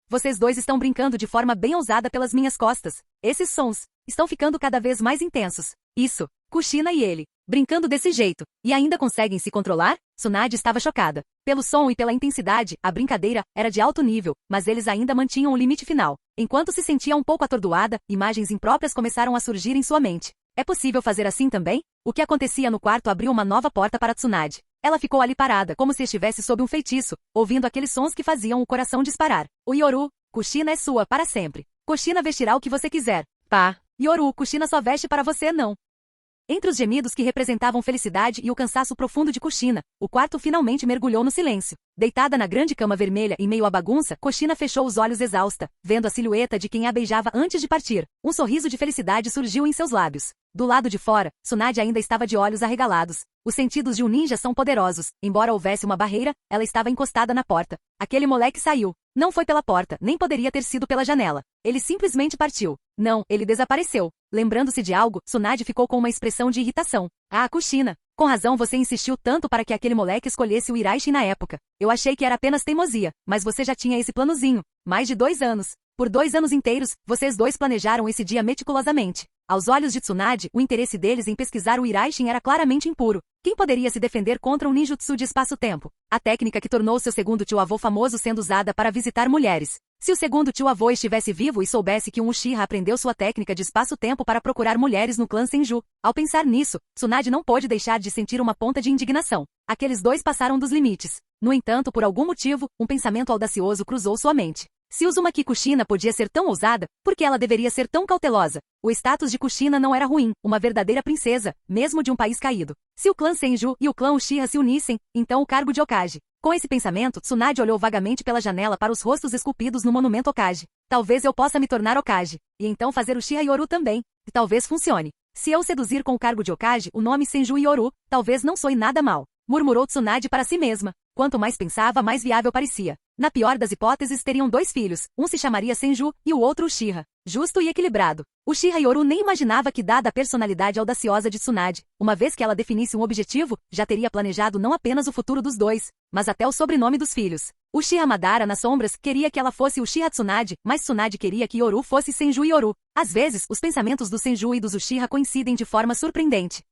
vocês dois estão brincando de forma bem ousada pelas minhas costas. Esses sons estão ficando cada vez mais intensos. Isso, Kushina e ele, brincando desse jeito, e ainda conseguem se controlar? Tsunade estava chocada. Pelo som e pela intensidade, a brincadeira era de alto nível, mas eles ainda mantinham o limite final. Enquanto se sentia um pouco atordoada, imagens impróprias começaram a surgir em sua mente. É possível fazer assim também? O que acontecia no quarto abriu uma nova porta para Tsunade. Ela ficou ali parada, como se estivesse sob um feitiço, ouvindo aqueles sons que faziam o coração disparar. O Yoru, Kushina é sua para sempre. Kushina vestirá o que você quiser. Pá. Yoru, Kushina só veste para você não. Entre os gemidos que representavam felicidade e o cansaço profundo de Kushina, o quarto finalmente mergulhou no silêncio. Deitada na grande cama vermelha em meio à bagunça, Kushina fechou os olhos exausta, vendo a silhueta de quem a beijava antes de partir. Um sorriso de felicidade surgiu em seus lábios. Do lado de fora, Tsunade ainda estava de olhos arregalados. Os sentidos de um ninja são poderosos. Embora houvesse uma barreira, ela estava encostada na porta. Aquele moleque saiu. Não foi pela porta, nem poderia ter sido pela janela. Ele simplesmente partiu. Não, ele desapareceu. Lembrando-se de algo, Tsunade ficou com uma expressão de irritação. Ah, Kushina, com razão você insistiu tanto para que aquele moleque escolhesse o Irachi na época. Eu achei que era apenas teimosia, mas você já tinha esse planozinho. Mais de 2 anos. Por 2 anos inteiros, vocês dois planejaram esse dia meticulosamente. Aos olhos de Tsunade, o interesse deles em pesquisar o Iraishin era claramente impuro. Quem poderia se defender contra um ninjutsu de espaço-tempo? A técnica que tornou seu segundo tio-avô famoso sendo usada para visitar mulheres. Se o segundo tio-avô estivesse vivo e soubesse que um Uchiha aprendeu sua técnica de espaço-tempo para procurar mulheres no clã Senju, ao pensar nisso, Tsunade não pôde deixar de sentir uma ponta de indignação. Aqueles dois passaram dos limites. No entanto, por algum motivo, um pensamento audacioso cruzou sua mente. Se Uzumaki Kushina podia ser tão ousada, por que ela deveria ser tão cautelosa? O status de Kushina não era ruim, uma verdadeira princesa, mesmo de um país caído. Se o clã Senju e o clã Uchiha se unissem, então o cargo de Hokage. Com esse pensamento, Tsunade olhou vagamente pela janela para os rostos esculpidos no monumento Hokage. Talvez eu possa me tornar Hokage, e então fazer Uchiha Yoru também, e talvez funcione. Se eu seduzir com o cargo de Hokage o nome Senju Yoru, talvez não soe nada mal. Murmurou Tsunade para si mesma. Quanto mais pensava, mais viável parecia. Na pior das hipóteses, teriam 2 filhos, um se chamaria Senju e o outro Uchiha. Justo e equilibrado. Uchiha Yoru nem imaginava que, dada a personalidade audaciosa de Tsunade, uma vez que ela definisse um objetivo, já teria planejado não apenas o futuro dos dois, mas até o sobrenome dos filhos. Uchiha Madara, nas sombras, queria que ela fosse Uchiha Tsunade, mas Tsunade queria que Yoru fosse Senju Yoru. Às vezes, os pensamentos do Senju e dos Uchiha coincidem de forma surpreendente.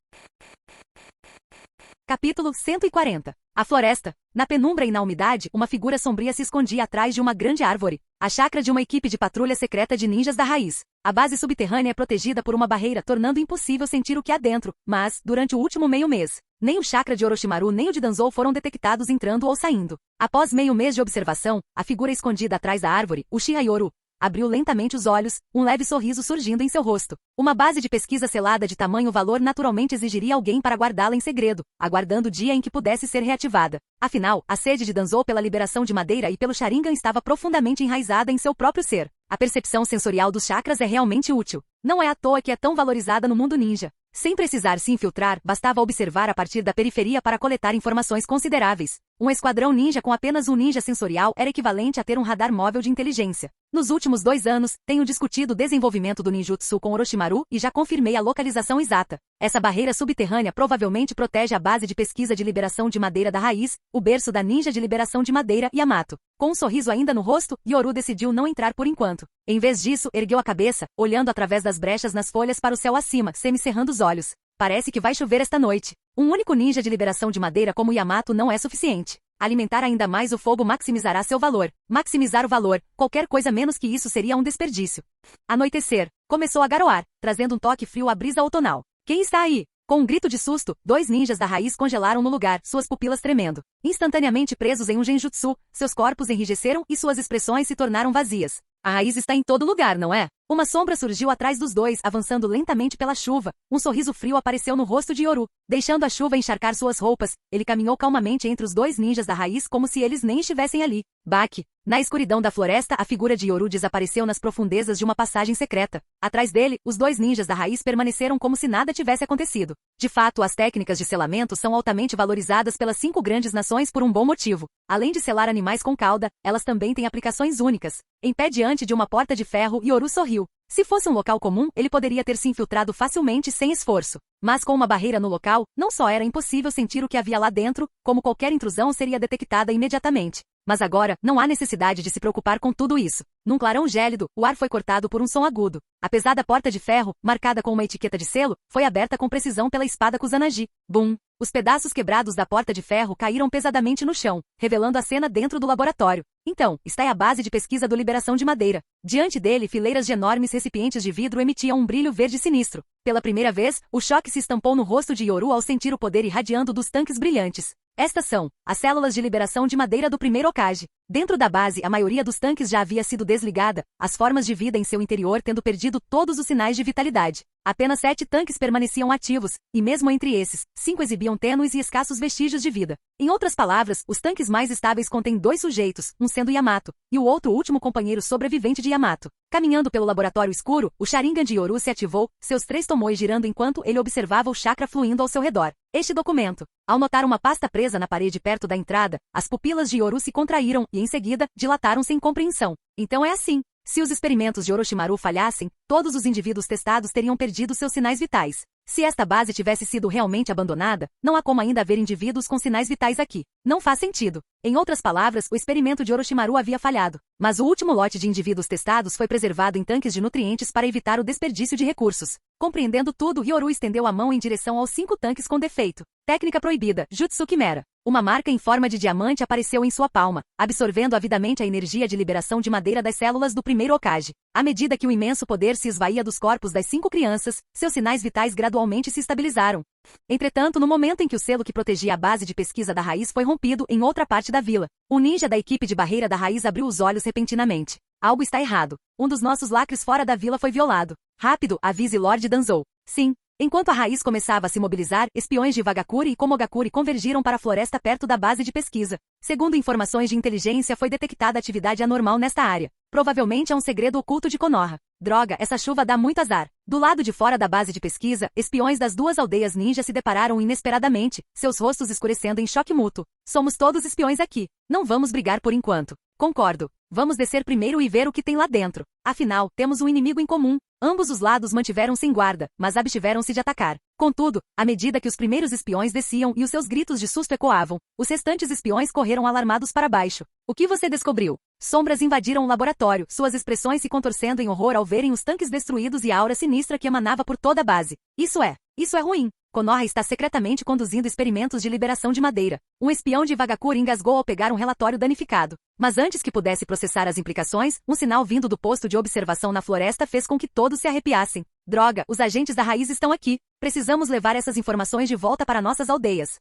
Capítulo 140. A floresta. Na penumbra e na umidade, uma figura sombria se escondia atrás de uma grande árvore. A chácara de uma equipe de patrulha secreta de ninjas da raiz. A base subterrânea é protegida por uma barreira, tornando impossível sentir o que há dentro, mas, durante o último meio mês, nem o chakra de Orochimaru nem o de Danzou foram detectados entrando ou saindo. Após meio mês de observação, a figura escondida atrás da árvore, Uchiha Yoru, abriu lentamente os olhos, um leve sorriso surgindo em seu rosto. Uma base de pesquisa selada de tamanho valor naturalmente exigiria alguém para guardá-la em segredo, aguardando o dia em que pudesse ser reativada. Afinal, a sede de Danzou pela liberação de madeira e pelo Sharingan estava profundamente enraizada em seu próprio ser. A percepção sensorial dos chakras é realmente útil. Não é à toa que é tão valorizada no mundo ninja. Sem precisar se infiltrar, bastava observar a partir da periferia para coletar informações consideráveis. Um esquadrão ninja com apenas um ninja sensorial era equivalente a ter um radar móvel de inteligência. Nos últimos 2 anos, tenho discutido o desenvolvimento do ninjutsu com Orochimaru e já confirmei a localização exata. Essa barreira subterrânea provavelmente protege a base de pesquisa de liberação de madeira da raiz, o berço da ninja de liberação de madeira Yamato. Com um sorriso ainda no rosto, Yoru decidiu não entrar por enquanto. Em vez disso, ergueu a cabeça, olhando através das brechas nas folhas para o céu acima, semicerrando os olhos. Parece que vai chover esta noite. Um único ninja de liberação de madeira como Yamato não é suficiente. Alimentar ainda mais o fogo maximizará seu valor. Maximizar o valor, qualquer coisa menos que isso seria um desperdício. Anoitecer. Começou a garoar, trazendo um toque frio à brisa outonal. Quem está aí? Com um grito de susto, 2 ninjas da raiz congelaram no lugar, suas pupilas tremendo. Instantaneamente presos em um genjutsu, seus corpos enrijeceram e suas expressões se tornaram vazias. A raiz está em todo lugar, não é? Uma sombra surgiu atrás dos dois, avançando lentamente pela chuva. Um sorriso frio apareceu no rosto de Yoru. Deixando a chuva encharcar suas roupas, ele caminhou calmamente entre os 2 ninjas da raiz como se eles nem estivessem ali. Baque. Na escuridão da floresta, a figura de Yoru desapareceu nas profundezas de uma passagem secreta. Atrás dele, os 2 ninjas da raiz permaneceram como se nada tivesse acontecido. De fato, as técnicas de selamento são altamente valorizadas pelas 5 grandes nações por um bom motivo. Além de selar animais com cauda, elas também têm aplicações únicas. Em pé diante de uma porta de ferro, Yoru sorriu. Se fosse um local comum, ele poderia ter se infiltrado facilmente sem esforço. Mas com uma barreira no local, não só era impossível sentir o que havia lá dentro, como qualquer intrusão seria detectada imediatamente. Mas agora, não há necessidade de se preocupar com tudo isso. Num clarão gélido, o ar foi cortado por um som agudo. A pesada porta de ferro, marcada com uma etiqueta de selo, foi aberta com precisão pela espada Kusanagi. Bum! Os pedaços quebrados da porta de ferro caíram pesadamente no chão, revelando a cena dentro do laboratório. Então, está a base de pesquisa do liberação de madeira. Diante dele, fileiras de enormes recipientes de vidro emitiam um brilho verde sinistro. Pela primeira vez, o choque se estampou no rosto de Yoru ao sentir o poder irradiando dos tanques brilhantes. Estas são as células de liberação de madeira do primeiro Hokage. Dentro da base, a maioria dos tanques já havia sido desligada, as formas de vida em seu interior tendo perdido todos os sinais de vitalidade. Apenas 7 tanques permaneciam ativos, e mesmo entre esses, 5 exibiam tênues e escassos vestígios de vida. Em outras palavras, os tanques mais estáveis contêm 2 sujeitos, um sendo Yamato, e o outro o último companheiro sobrevivente de Yamato. Caminhando pelo laboratório escuro, o Sharingan de Yoru se ativou, seus 3 tomoes girando enquanto ele observava o chakra fluindo ao seu redor. Este documento. Ao notar uma pasta presa na parede perto da entrada, as pupilas de Yoru se contraíram e, em seguida, dilataram-se em compreensão. Então é assim. Se os experimentos de Orochimaru falhassem, todos os indivíduos testados teriam perdido seus sinais vitais. Se esta base tivesse sido realmente abandonada, não há como ainda haver indivíduos com sinais vitais aqui. Não faz sentido. Em outras palavras, o experimento de Orochimaru havia falhado. Mas o último lote de indivíduos testados foi preservado em tanques de nutrientes para evitar o desperdício de recursos. Compreendendo tudo, Yoru estendeu a mão em direção aos 5 tanques com defeito. Técnica proibida, Jutsu Quimera. Uma marca em forma de diamante apareceu em sua palma, absorvendo avidamente a energia de liberação de madeira das células do primeiro Hokage. À medida que o imenso poder se esvaía dos corpos das 5 crianças, seus sinais vitais gradualmente se estabilizaram. Entretanto, no momento em que o selo que protegia a base de pesquisa da raiz foi rompido em outra parte da vila, o ninja da equipe de barreira da raiz abriu os olhos repentinamente. Algo está errado. Um dos nossos lacres fora da vila foi violado. Rápido, avise Lord Danzou. Sim. Enquanto a raiz começava a se mobilizar, espiões de Wagakure e Komogakure convergiram para a floresta perto da base de pesquisa. Segundo informações de inteligência, foi detectada atividade anormal nesta área. Provavelmente é um segredo oculto de Konoha. Droga, essa chuva dá muito azar. Do lado de fora da base de pesquisa, espiões das 2 aldeias ninja se depararam inesperadamente, seus rostos escurecendo em choque mútuo. Somos todos espiões aqui. Não vamos brigar por enquanto. Concordo. Vamos descer primeiro e ver o que tem lá dentro. Afinal, temos um inimigo em comum. Ambos os lados mantiveram-se em guarda, mas abstiveram-se de atacar. Contudo, à medida que os primeiros espiões desciam e os seus gritos de susto ecoavam, os restantes espiões correram alarmados para baixo. O que você descobriu? Sombras invadiram o laboratório, suas expressões se contorcendo em horror ao verem os tanques destruídos e a aura sinistra que emanava por toda a base. Isso é ruim. Konoha está secretamente conduzindo experimentos de liberação de madeira. Um espião de Wagakure engasgou ao pegar um relatório danificado. Mas antes que pudesse processar as implicações, um sinal vindo do posto de observação na floresta fez com que todos se arrepiassem. Droga, os agentes da raiz estão aqui. Precisamos levar essas informações de volta para nossas aldeias.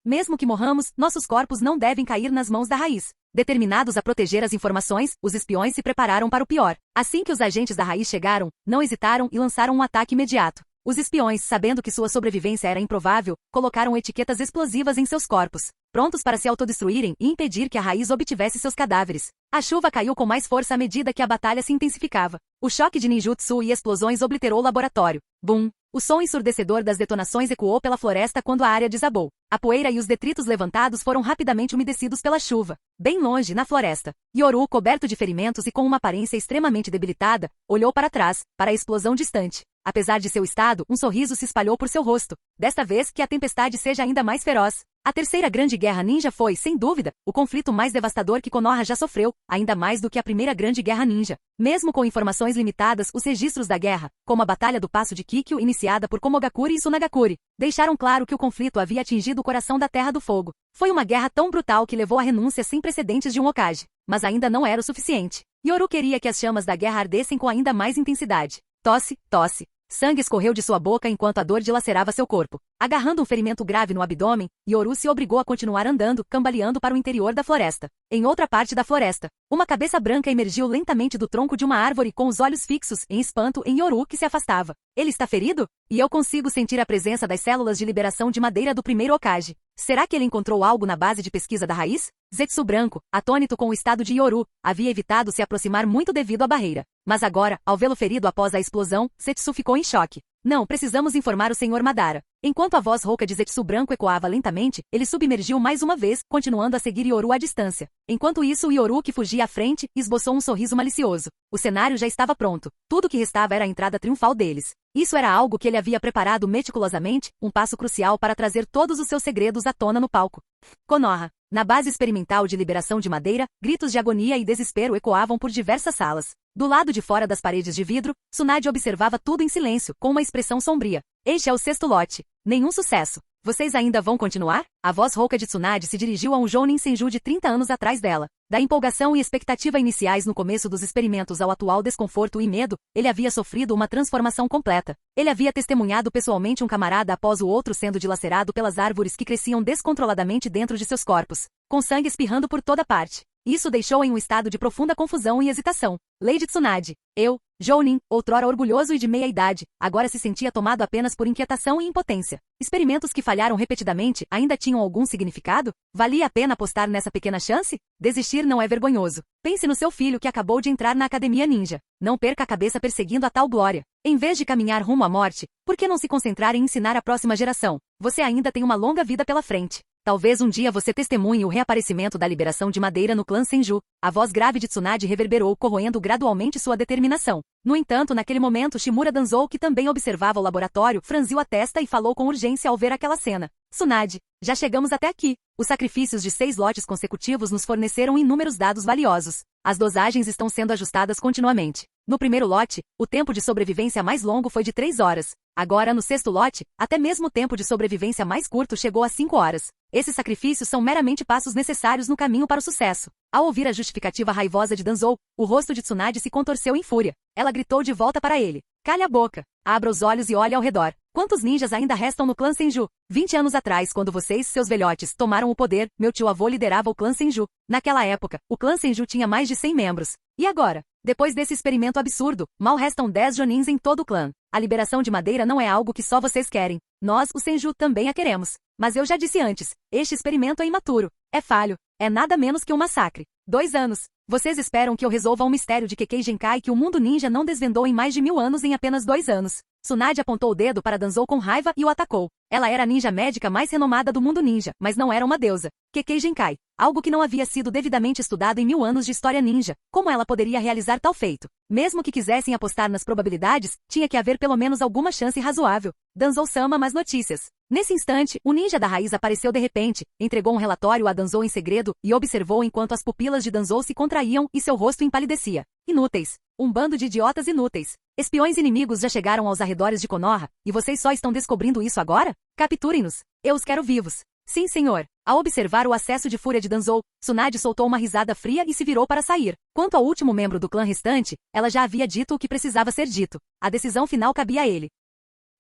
Mesmo que morramos, nossos corpos não devem cair nas mãos da raiz. Determinados a proteger as informações, os espiões se prepararam para o pior. Assim que os agentes da raiz chegaram, não hesitaram e lançaram um ataque imediato. Os espiões, sabendo que sua sobrevivência era improvável, colocaram etiquetas explosivas em seus corpos, prontos para se autodestruírem e impedir que a raiz obtivesse seus cadáveres. A chuva caiu com mais força à medida que a batalha se intensificava. O choque de ninjutsu e explosões obliterou o laboratório. Bum! O som ensurdecedor das detonações ecoou pela floresta quando a área desabou. A poeira e os detritos levantados foram rapidamente umedecidos pela chuva. Bem longe, na floresta, Yoru, coberto de ferimentos e com uma aparência extremamente debilitada, olhou para trás, para a explosão distante. Apesar de seu estado, um sorriso se espalhou por seu rosto. Desta vez, que a tempestade seja ainda mais feroz. A terceira grande guerra ninja foi, sem dúvida, o conflito mais devastador que Konoha já sofreu, ainda mais do que a primeira grande guerra ninja. Mesmo com informações limitadas, os registros da guerra, como a Batalha do Passo de Kikyo iniciada por Komogakure e Tsunagakure, deixaram claro que o conflito havia atingido o coração da Terra do Fogo. Foi uma guerra tão brutal que levou à renúncia sem precedentes de um Hokage. Mas ainda não era o suficiente. Yoru queria que as chamas da guerra ardessem com ainda mais intensidade. Tosse, tosse. Sangue escorreu de sua boca enquanto a dor dilacerava seu corpo. Agarrando um ferimento grave no abdômen, Yoru se obrigou a continuar andando, cambaleando para o interior da floresta. Em outra parte da floresta, uma cabeça branca emergiu lentamente do tronco de uma árvore com os olhos fixos, em espanto, em Yoru que se afastava. Ele está ferido? E eu consigo sentir a presença das células de liberação de madeira do primeiro Hokage. Será que ele encontrou algo na base de pesquisa da raiz? Zetsu branco, atônito com o estado de Yoru, havia evitado se aproximar muito devido à barreira. Mas agora, ao vê-lo ferido após a explosão, Zetsu ficou em choque. Não, precisamos informar o Sr. Madara. Enquanto a voz rouca de Zetsu branco ecoava lentamente, ele submergiu mais uma vez, continuando a seguir Yoru à distância. Enquanto isso, Yoru, que fugia à frente, esboçou um sorriso malicioso. O cenário já estava pronto. Tudo o que restava era a entrada triunfal deles. Isso era algo que ele havia preparado meticulosamente, um passo crucial para trazer todos os seus segredos à tona no palco. Konoha. Na base experimental de liberação de madeira, gritos de agonia e desespero ecoavam por diversas salas. Do lado de fora das paredes de vidro, Tsunade observava tudo em silêncio, com uma expressão sombria. Este é o 6º lote. Nenhum sucesso. Vocês ainda vão continuar? A voz rouca de Tsunade se dirigiu a um Jounin Senju de 30 anos atrás dela. Da empolgação e expectativa iniciais no começo dos experimentos ao atual desconforto e medo, ele havia sofrido uma transformação completa. Ele havia testemunhado pessoalmente um camarada após o outro sendo dilacerado pelas árvores que cresciam descontroladamente dentro de seus corpos, com sangue espirrando por toda parte. Isso deixou em um estado de profunda confusão e hesitação. Lady Tsunade. Eu, Jounin, outrora orgulhoso e de meia-idade, agora se sentia tomado apenas por inquietação e impotência. Experimentos que falharam repetidamente ainda tinham algum significado? Valia a pena apostar nessa pequena chance? Desistir não é vergonhoso. Pense no seu filho que acabou de entrar na Academia Ninja. Não perca a cabeça perseguindo a tal glória. Em vez de caminhar rumo à morte, por que não se concentrar em ensinar a próxima geração? Você ainda tem uma longa vida pela frente. Talvez um dia você testemunhe o reaparecimento da liberação de madeira no clã Senju. A voz grave de Tsunade reverberou, corroendo gradualmente sua determinação. No entanto, naquele momento, Shimura Danzou, que também observava o laboratório, franziu a testa e falou com urgência ao ver aquela cena. Tsunade, já chegamos até aqui. Os sacrifícios de 6 lotes consecutivos nos forneceram inúmeros dados valiosos. As dosagens estão sendo ajustadas continuamente. No primeiro lote, o tempo de sobrevivência mais longo foi de 3 horas. Agora, no sexto lote, até mesmo o tempo de sobrevivência mais curto chegou a 5 horas. Esses sacrifícios são meramente passos necessários no caminho para o sucesso. Ao ouvir a justificativa raivosa de Danzou, o rosto de Tsunade se contorceu em fúria. Ela gritou de volta para ele. Calhe a boca. Abra os olhos e olhe ao redor. Quantos ninjas ainda restam no clã Senju? 20 anos atrás, quando vocês, seus velhotes, tomaram o poder, meu tio-avô liderava o clã Senju. Naquela época, o clã Senju tinha mais de 100 membros. E agora? Depois desse experimento absurdo, mal restam 10 Jonins em todo o clã. A liberação de madeira não é algo que só vocês querem. Nós, o Senju, também a queremos. Mas eu já disse antes, este experimento é imaturo. É falho. É nada menos que um massacre. 2 anos. Vocês esperam que eu resolva um mistério de Kekkei Genkai que o mundo ninja não desvendou em mais de 1000 anos em apenas 2 anos. Tsunade apontou o dedo para Danzou com raiva e o atacou. Ela era a ninja médica mais renomada do mundo ninja, mas não era uma deusa. Kekkei Genkai. Algo que não havia sido devidamente estudado em 1000 anos de história ninja. Como ela poderia realizar tal feito? Mesmo que quisessem apostar nas probabilidades, tinha que haver pelo menos alguma chance razoável. Danzou-sama mais notícias. Nesse instante, o ninja da raiz apareceu de repente, entregou um relatório a Danzou em segredo e observou enquanto as pupilas de Danzou se contraíam e seu rosto empalidecia. Inúteis. Um bando de idiotas inúteis. Espiões inimigos já chegaram aos arredores de Konoha, e vocês só estão descobrindo isso agora? Capturem-nos. Eu os quero vivos. Sim, senhor. Ao observar o acesso de fúria de Danzou, Tsunade soltou uma risada fria e se virou para sair. Quanto ao último membro do clã restante, ela já havia dito o que precisava ser dito. A decisão final cabia a ele.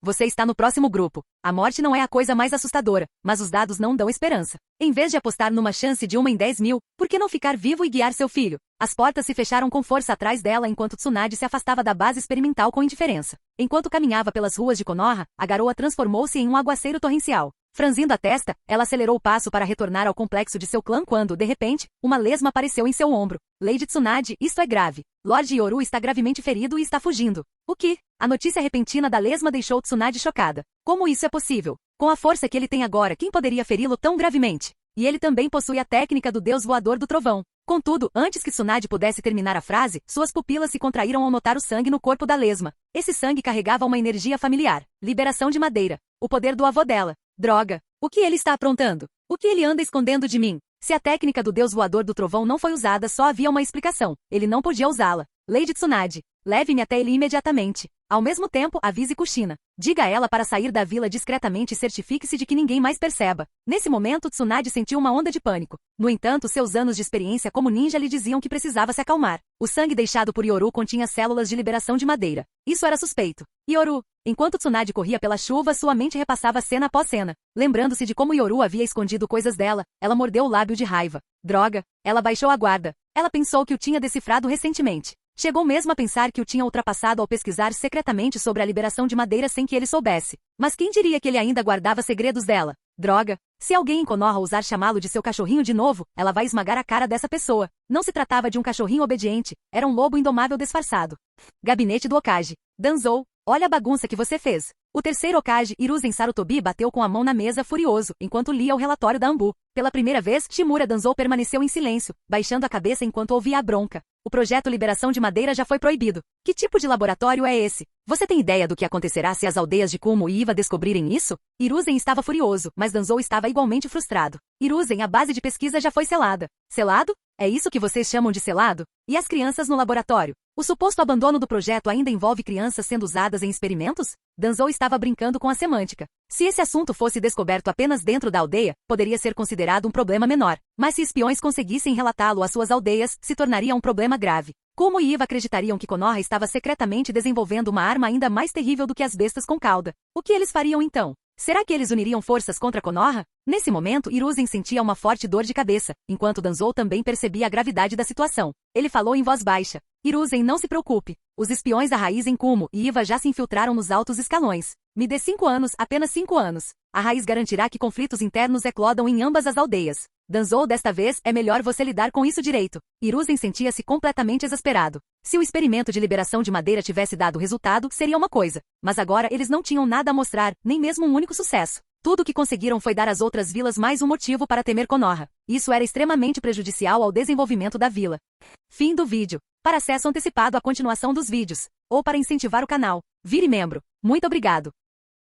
Você está no próximo grupo. A morte não é a coisa mais assustadora, mas os dados não dão esperança. Em vez de apostar numa chance de 1 em 10.000, por que não ficar vivo e guiar seu filho? As portas se fecharam com força atrás dela enquanto Tsunade se afastava da base experimental com indiferença. Enquanto caminhava pelas ruas de Konoha, a garoa transformou-se em um aguaceiro torrencial. Franzindo a testa, ela acelerou o passo para retornar ao complexo de seu clã quando, de repente, uma lesma apareceu em seu ombro. Lady Tsunade, isto é grave. Lord Yoru está gravemente ferido e está fugindo. O que? A notícia repentina da lesma deixou Tsunade chocada. Como isso é possível? Com a força que ele tem agora, quem poderia feri-lo tão gravemente? E ele também possui a técnica do deus voador do trovão. Contudo, antes que Tsunade pudesse terminar a frase, suas pupilas se contraíram ao notar o sangue no corpo da lesma. Esse sangue carregava uma energia familiar. Liberação de madeira. O poder do avô dela. Droga! O que ele está aprontando? O que ele anda escondendo de mim? Se a técnica do deus voador do trovão não foi usada, só havia uma explicação. Ele não podia usá-la. Lady Tsunade, leve-me até ele imediatamente. Ao mesmo tempo, avise Kushina. Diga a ela para sair da vila discretamente e certifique-se de que ninguém mais perceba. Nesse momento, Tsunade sentiu uma onda de pânico. No entanto, seus anos de experiência como ninja lhe diziam que precisava se acalmar. O sangue deixado por Yoru continha células de liberação de madeira. Isso era suspeito. Yoru. Enquanto Tsunade corria pela chuva, sua mente repassava cena após cena. Lembrando-se de como Yoru havia escondido coisas dela, ela mordeu o lábio de raiva. Droga! Ela baixou a guarda. Ela pensou que o tinha decifrado recentemente. Chegou mesmo a pensar que o tinha ultrapassado ao pesquisar secretamente sobre a liberação de madeira sem que ele soubesse. Mas quem diria que ele ainda guardava segredos dela? Droga! Se alguém em Konoha ousar chamá-lo de seu cachorrinho de novo, ela vai esmagar a cara dessa pessoa. Não se tratava de um cachorrinho obediente, era um lobo indomável disfarçado. Gabinete do Hokage. Danzou, olha a bagunça que você fez. O terceiro Hokage, Hiruzen Sarutobi, bateu com a mão na mesa furioso, enquanto lia o relatório da Anbu. Pela primeira vez, Shimura Danzou permaneceu em silêncio, baixando a cabeça enquanto ouvia a bronca. O projeto Liberação de Madeira já foi proibido. Que tipo de laboratório é esse? Você tem ideia do que acontecerá se as aldeias de Kumo e Iva descobrirem isso? Hiruzen estava furioso, mas Danzou estava igualmente frustrado. Hiruzen, a base de pesquisa já foi selada. Selado? É isso que vocês chamam de selado? E as crianças no laboratório? O suposto abandono do projeto ainda envolve crianças sendo usadas em experimentos? Danzou estava brincando com a semântica. Se esse assunto fosse descoberto apenas dentro da aldeia, poderia ser considerado um problema menor. Mas se espiões conseguissem relatá-lo às suas aldeias, se tornaria um problema grave. Kumo e Iva acreditariam que Konoha estava secretamente desenvolvendo uma arma ainda mais terrível do que as bestas com cauda. O que eles fariam então? Será que eles uniriam forças contra Konoha? Nesse momento, Hiruzen sentia uma forte dor de cabeça, enquanto Danzou também percebia a gravidade da situação. Ele falou em voz baixa. Hiruzen, não se preocupe. Os espiões da raiz em Kumo e Iva já se infiltraram nos altos escalões. Me dê 5 anos, apenas 5 anos. A raiz garantirá que conflitos internos eclodam em ambas as aldeias. Danzou, desta vez, é melhor você lidar com isso direito. Hiruzen sentia-se completamente exasperado. Se o experimento de liberação de madeira tivesse dado resultado, seria uma coisa. Mas agora eles não tinham nada a mostrar, nem mesmo um único sucesso. Tudo o que conseguiram foi dar às outras vilas mais um motivo para temer Konoha. Isso era extremamente prejudicial ao desenvolvimento da vila. Fim do vídeo. Para acesso antecipado à continuação dos vídeos, ou para incentivar o canal, vire membro. Muito obrigado.